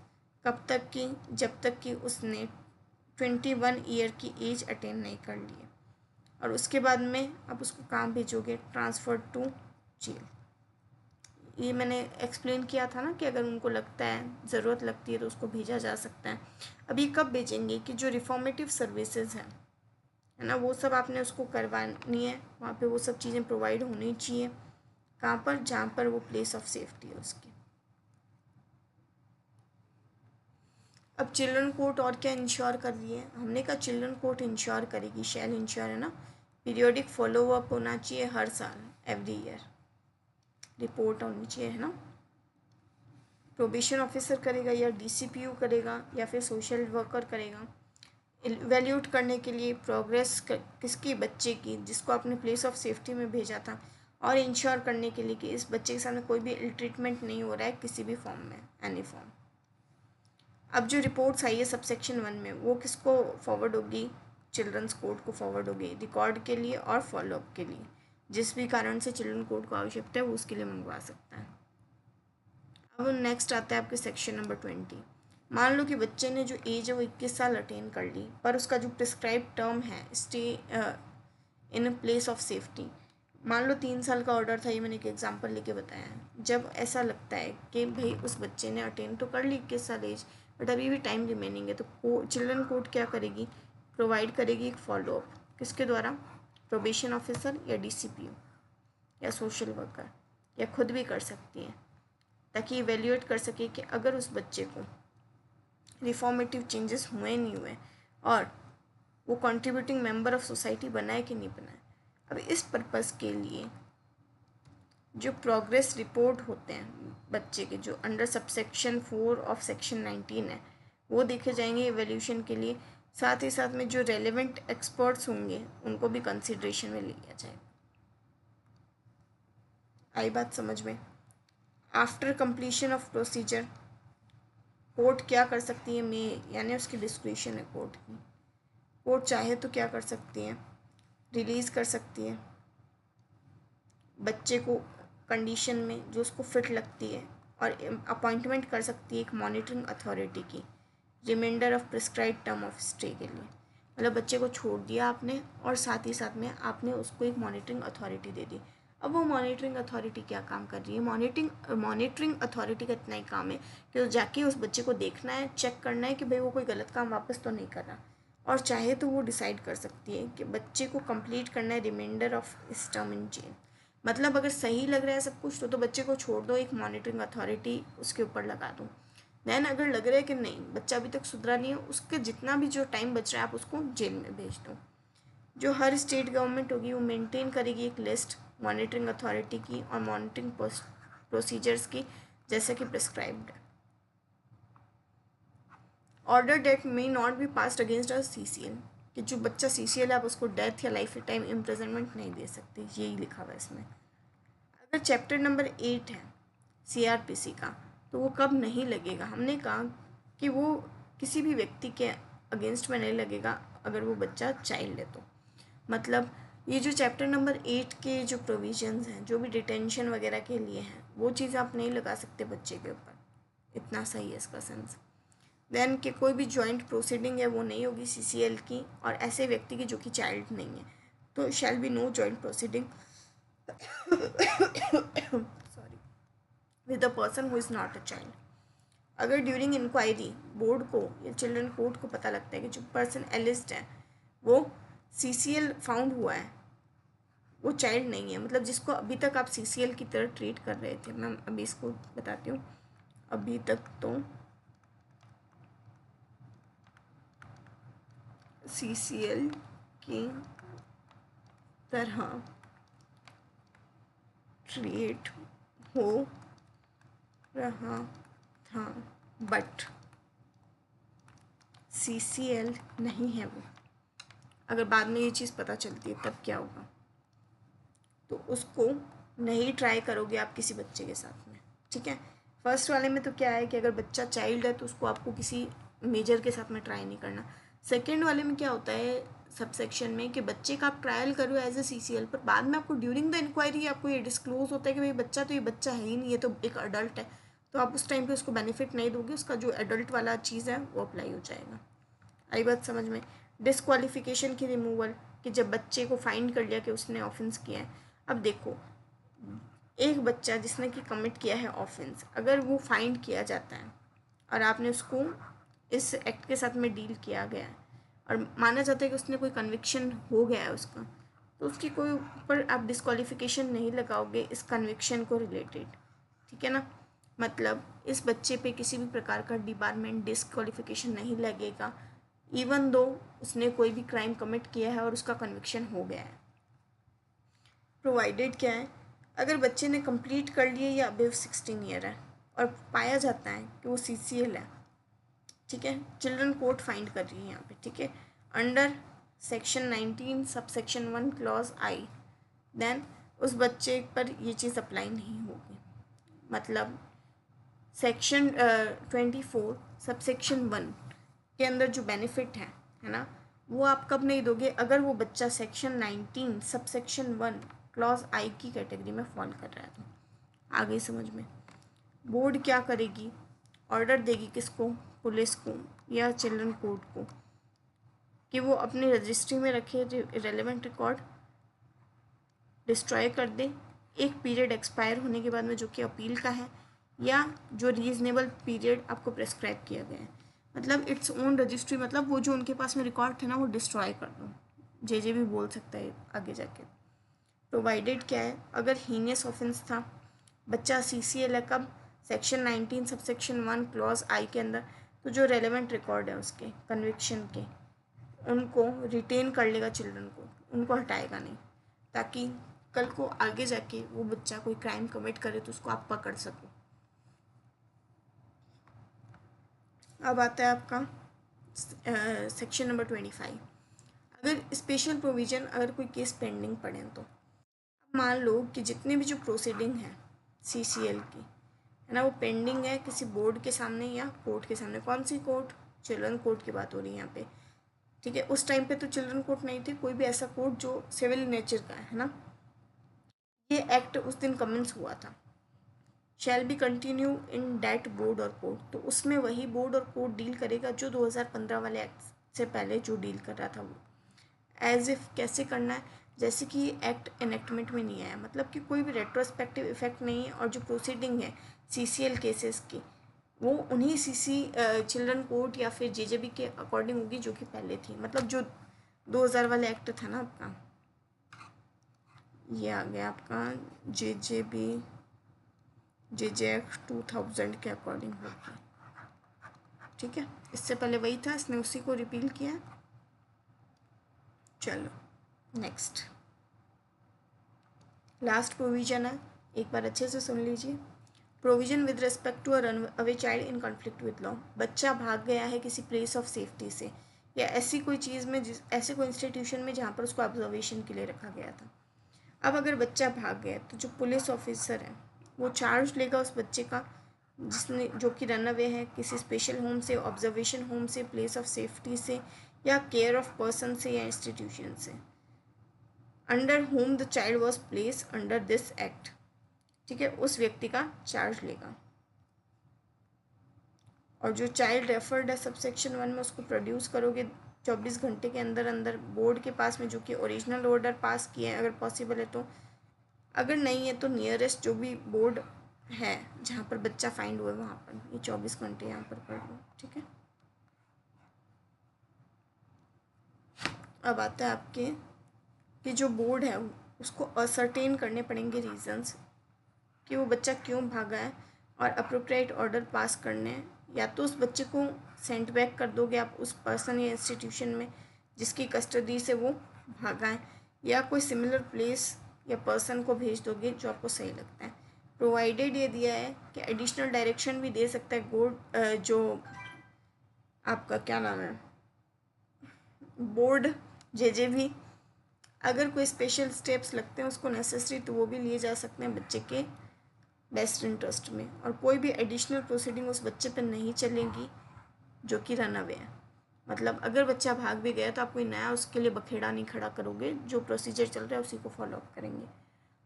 कब तक की, जब तक कि उसने 21 ईयर की एज अटेन नहीं कर ली है, और उसके बाद में आप उसको कहाँ भेजोगे, ट्रांसफ़र टू जेल। ये मैंने एक्सप्लेन किया था ना कि अगर उनको लगता है ज़रूरत लगती है तो उसको भेजा जा सकता है। अब ये कब भेजेंगे कि जो रिफॉर्मेटिव सर्विसेज है ना वो सब आपने उसको करवानी है, वहाँ पे वो सब चीज़ें प्रोवाइड होनी चाहिए। कहाँ पर, जहाँ पर वो प्लेस ऑफ सेफ्टी है उसकी। अब चिल्ड्रन कोर्ट और क्या इंश्योर कर रही है, हमने कहा चिल्ड्रन कोर्ट इंश्योर करेगी, शैल इंश्योर है ना, पीरियोडिक फॉलोअप होना चाहिए हर साल, एवरी ईयर रिपोर्ट होनी चाहिए है ना। प्रोबेशन ऑफिसर करेगा या डीसीपीयू करेगा या फिर सोशल वर्कर करेगा। इवैल्यूएट करने के लिए प्रोग्रेस किसकी, बच्चे की जिसको आपने प्लेस ऑफ सेफ्टी में भेजा था, और इंश्योर करने के लिए कि इस बच्चे के सामने कोई भी इल ट्रीटमेंट नहीं हो रहा है किसी भी फॉर्म में, एनी फॉर्म। अब जो रिपोर्ट्स आई है सब सेक्शन 1 में वो किसको फॉरवर्ड होगी, चिल्ड्रंस कोर्ट को फॉरवर्ड होगी रिकॉर्ड के लिए और फॉलोअप के लिए। जिस भी कारण से चिल्ड्रन कोर्ट को आवश्यकता है वो उसके लिए मंगवा सकता है। अब नेक्स्ट आता है आपके सेक्शन नंबर 20। मान लो कि बच्चे ने जो एज है वो 21 साल अटेन कर ली, पर उसका जो प्रिस्क्राइब टर्म है stay in place of safety, मान लो 3 साल का ऑर्डर था, ये मैंने एक एग्जांपल लेके बताया है। जब ऐसा लगता है कि भाई उस बच्चे ने अटेन तो कर ली 21 साल एज, बट अभी भी टाइम रिमेनिंग है, तो चिल्ड्रन कोर्ट क्या करेगी, प्रोवाइड करेगी एक फॉलोअप, किसके द्वारा, प्रोबेशन ऑफिसर या डीसीपीओ या सोशल वर्कर, या खुद भी कर सकती है, ताकि इवेल्यूएट कर सके कि अगर उस बच्चे को रिफॉर्मेटिव चेंजेस हुए नहीं हुए और वो कंट्रीब्यूटिंग मेंबर ऑफ सोसाइटी बना है कि नहीं बना है। अब इस पर्पस के लिए जो प्रोग्रेस रिपोर्ट होते हैं बच्चे के, जो अंडर सबसेक्शन 4 ऑफ सेक्शन 19 है, वो देखे जाएंगे एवोल्यूशन के लिए। साथ ही साथ में जो रेलेवेंट एक्सपर्ट्स होंगे उनको भी कंसिड्रेशन में लिया जाएगा। आई बात समझ में। After completion of procedure court क्या कर सकती है, में यानी उसकी डिस्क्रिप्शन है कोर्ट की। कोर्ट चाहे तो क्या कर सकती है, रिलीज़ कर सकती है बच्चे को कंडीशन में जो उसको फिट लगती है, और अपॉइंटमेंट कर सकती है एक मॉनिटरिंग अथॉरिटी की remainder of prescribe term of stay के लिए। मतलब बच्चे को छोड़ दिया आपने और साथ ही साथ में आपने उसको एक मॉनिटरिंग अथॉरिटी दे दी। अब वो मॉनिटरिंग अथॉरिटी क्या काम कर रही है, मॉनिटरिंग अथॉरिटी का इतना ही काम है कि जाके उस बच्चे को देखना है, चेक करना है कि भाई वो कोई गलत काम वापस तो नहीं कर रहा, और चाहे तो वो डिसाइड कर सकती है कि बच्चे को कंप्लीट करना है रिमाइंडर ऑफ इस टर्म इन जेल। मतलब अगर सही लग रहा है सब कुछ तो बच्चे को छोड़ दो, एक मॉनिटरिंग अथॉरिटी उसके ऊपर लगा दो। देन अगर लग रहा है कि नहीं बच्चा अभी तक सुधरा नहीं है, उसके जितना भी जो टाइम बच रहा है आप उसको जेल में भेज दो। जो हर स्टेट गवर्नमेंट होगी वो मेंटेन करेगी एक लिस्ट मॉनिटरिंग अथॉरिटी की और मॉनिटरिंग प्रोसीजर्स की, जैसे कि प्रिस्क्राइब्ड है। Order that may not be passed against a CCL, कि जो बच्चा सीसीएल है आप उसको डेथ या लाइफ टाइम इम्प्रिजनमेंट नहीं दे सकते, यही लिखा हुआ है इसमें। अगर चैप्टर नंबर 8 है सीआरपीसी का, तो वो कब नहीं लगेगा, हमने कहा कि वो किसी भी व्यक्ति के अगेंस्ट में नहीं लगेगा अगर वो बच्चा चाइल्ड है तो। मतलब ये जो चैप्टर नंबर 8 के जो प्रोविजंस हैं जो भी डिटेंशन वगैरह के लिए हैं वो चीज़ आप नहीं लगा सकते बच्चे के ऊपर, इतना सही है इसका सेंस। देन कि कोई भी जॉइंट प्रोसीडिंग है वो नहीं होगी सीसीएल की, और ऐसे व्यक्ति की जो कि चाइल्ड नहीं है तो shall be no joint proceeding sorry with a person who is not a child. अगर ड्यूरिंग इंक्वायरी बोर्ड को या चिल्ड्रन कोर्ट को पता लगता है कि जो पर्सन एलिस्ट है वो सीसीएल फाउंड हुआ है, वो चाइल्ड नहीं है, मतलब जिसको अभी तक आप सीसीएल की तरह ट्रीट कर रहे थे, मैं अभी इसको बताती हूँ, अभी तक तो सीसीएल की तरह ट्रीट हो रहा था, बट CCL नहीं है वो। अगर बाद में ये चीज़ पता चलती है तब क्या होगा? तो उसको नहीं ट्राई करोगे आप किसी बच्चे के साथ में, ठीक है। फर्स्ट वाले में तो क्या है कि अगर बच्चा चाइल्ड है तो उसको आपको किसी मेजर के साथ में ट्राई नहीं करना। सेकेंड वाले में क्या होता है सब सेक्शन में कि बच्चे का आप ट्रायल करो एज ए CCL, पर बाद में आपको ड्यूरिंग द इंक्वायरी आपको ये डिस्क्लोज होता है कि भाई बच्चा तो ये बच्चा है ही नहीं, ये तो एक अडल्ट है, तो आप उस टाइम पे उसको बेनिफिट नहीं दोगे, उसका जो एडल्ट वाला चीज़ है वो अप्लाई हो जाएगा। आई बात समझ में? डिस्क्वालिफिकेशन की रिमूवल, कि जब बच्चे को फाइंड कर लिया कि उसने ऑफेंस किया है। अब देखो, एक बच्चा जिसने कि कमिट किया है ऑफेंस, अगर वो फाइंड किया जाता है और आपने उसको इस एक्ट के साथ में डील किया गया है और माना जाता है कि उसने कोई कन्विक्शन हो गया है उसका, तो उसकी कोई ऊपर आप डिस्क्वालिफिकेशन नहीं लगाओगे इस कन्विक्शन को रिलेटेड, ठीक है ना। मतलब इस बच्चे पे किसी भी प्रकार का डिपार्टमेंट डिस्क्वालिफिकेशन नहीं लगेगा, इवन दो उसने कोई भी क्राइम कमिट किया है और उसका कन्विक्शन हो गया है। प्रोवाइडेड क्या है, अगर बच्चे ने कंप्लीट कर लिए या अबव 16 ईयर है और पाया जाता है कि वो CCL है, ठीक है, चिल्ड्रन कोर्ट फाइंड कर रही है यहाँ पे, ठीक है, under section 19 sub section 1 clause I, then उस बच्चे पर ये चीज़ अप्लाई नहीं होगी। मतलब सेक्शन 24 सब सेक्शन 1 के अंदर जो बेनिफिट है ना, वो आप कब नहीं दोगे? अगर वो बच्चा section 19 sub section 1 clause I की कैटेगरी में फॉल कर रहा है तो। आगे समझ में? बोर्ड क्या करेगी? ऑर्डर देगी किसको? पुलिस को या चिल्ड्रन कोर्ट को कि वो अपनी रजिस्ट्री में रखे रेलेवेंट रिकॉर्ड डिस्ट्रॉय कर दे एक पीरियड एक्सपायर होने के बाद में, जो कि अपील का है, या जो रीजनेबल पीरियड आपको प्रेस्क्राइब किया गया है। मतलब इट्स ओन रजिस्ट्री, मतलब वो जो उनके पास में रिकॉर्ड थे ना वो डिस्ट्रॉय कर दो, जे भी बोल सकता है आगे जाके। प्रोवाइडेड क्या है, अगर हीनियस ऑफेंस था, बच्चा CCL है कब? Section 19 sub section 1 clause I के अंदर, तो जो रेलेवेंट रिकॉर्ड है उसके कन्विक्शन के, उनको रिटेन कर लेगा चिल्ड्रन को, उनको हटाएगा नहीं, ताकि कल को आगे जाके वो बच्चा कोई क्राइम कमिट करे तो उसको आप पकड़ सको। अब आता है आपका सेक्शन नंबर 25। अगर स्पेशल प्रोविज़न, अगर कोई केस पेंडिंग पड़े तो मान लो कि जितने भी जो प्रोसीडिंग है CCL की, है ना, वो पेंडिंग है किसी बोर्ड के सामने या कोर्ट के सामने। कौन सी कोर्ट? चिल्ड्रन कोर्ट की बात हो रही है यहाँ पे, ठीक है। उस टाइम पे तो चिल्ड्रन कोर्ट नहीं थी, कोई भी ऐसा कोर्ट जो सिविल नेचर का है ना। ये एक्ट उस दिन कमेंस हुआ था। Shall be continue in that board और कोर्ट, तो उसमें वही बोर्ड और कोर्ट डील करेगा जो 2015 वाले एक्ट से पहले जो डील कर रहा था वो। एज इफ कैसे करना है? जैसे कि एक्ट एनेक्टमेंट में नहीं आया, मतलब कि कोई भी रेट्रोस्पेक्टिव इफेक्ट नहीं है, और जो प्रोसीडिंग है CCL केसेस की वो उन्हीं चिल्ड्रन कोर्ट या फिर JJB के अकॉर्डिंग होगी जो कि पहले थी। मतलब जो 2000 वाला एक्ट था ना आपका, ये आ गया आपका JJ एक्ट 2000 के अकॉर्डिंग होगी, ठीक है। इससे पहले वही था, इसने उसी को रिपील किया। चलो नेक्स्ट, लास्ट प्रोविजन है, एक बार अच्छे से सुन लीजिए। Provision with respect to a runaway child in conflict with law, बच्चा भाग गया है किसी प्लेस ऑफ सेफ्टी से या ऐसी कोई चीज़ में, ऐसे कोई इंस्टीट्यूशन में जहाँ पर उसको ऑब्जर्वेशन के लिए रखा गया था। अब अगर बच्चा भाग गया तो जो पुलिस ऑफिसर है वो चार्ज लेगा उस बच्चे का जिसने, जो कि रन अवे है किसी स्पेशल होम से, ऑब्जर्वेशन होम से, प्लेस ऑफ सेफ्टी से, या केयर ऑफ पर्सन से, या इंस्टीट्यूशन से, under home the child was place under this act, ठीक है, उस व्यक्ति का चार्ज लेगा। और जो चाइल्ड रेफर्ड है सबसेक्शन 1 में, उसको प्रोड्यूस करोगे 24 घंटे के अंदर अंदर बोर्ड के पास में, जो कि ओरिजिनल ऑर्डर पास किए हैं अगर पॉसिबल है तो। अगर नहीं है तो नियरेस्ट जो भी बोर्ड है जहाँ पर बच्चा फाइंड हुआ है वहाँ पर, ये 24 घंटे यहाँ पर पढ़ लो, ठीक है। अब आता है आपके कि जो बोर्ड है उसको असर्टेन करने पड़ेंगे रीजंस कि वो बच्चा क्यों भागा है, और अप्रोप्रिएट ऑर्डर पास करने हैं। या तो उस बच्चे को सेंड बैक कर दोगे आप उस पर्सन या इंस्टीट्यूशन में जिसकी कस्टडी से वो भागा है, या कोई सिमिलर प्लेस या पर्सन को भेज दोगे जो आपको सही लगता है। प्रोवाइडेड ये दिया है कि एडिशनल डायरेक्शन भी दे सकता है जो आपका क्या नाम है बोर्ड भी, अगर कोई स्पेशल स्टेप्स लगते हैं उसको नेसेसरी तो वो भी लिए जा सकते हैं बच्चे के बेस्ट इंटरेस्ट में, और कोई भी एडिशनल प्रोसीडिंग उस बच्चे पर नहीं चलेगी जो कि रन अवे है। मतलब अगर बच्चा भाग भी गया तो आप कोई नया उसके लिए बखेड़ा नहीं खड़ा करोगे, जो प्रोसीजर चल रहा है उसी को फॉलो अप करेंगे।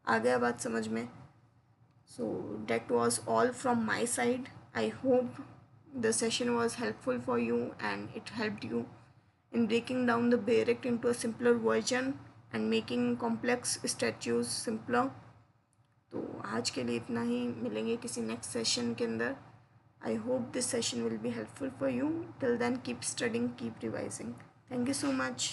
आ गया बात समझ में? सो that was all from my side. I hope the session was helpful for you and it helped you in breaking down the Bayrect into a simpler version and making complex statues simpler. तो आज के लिए इतना ही, मिलेंगे किसी next session के अंदर। I hope this session will be helpful for you. Till then, keep studying, keep revising. Thank you so much.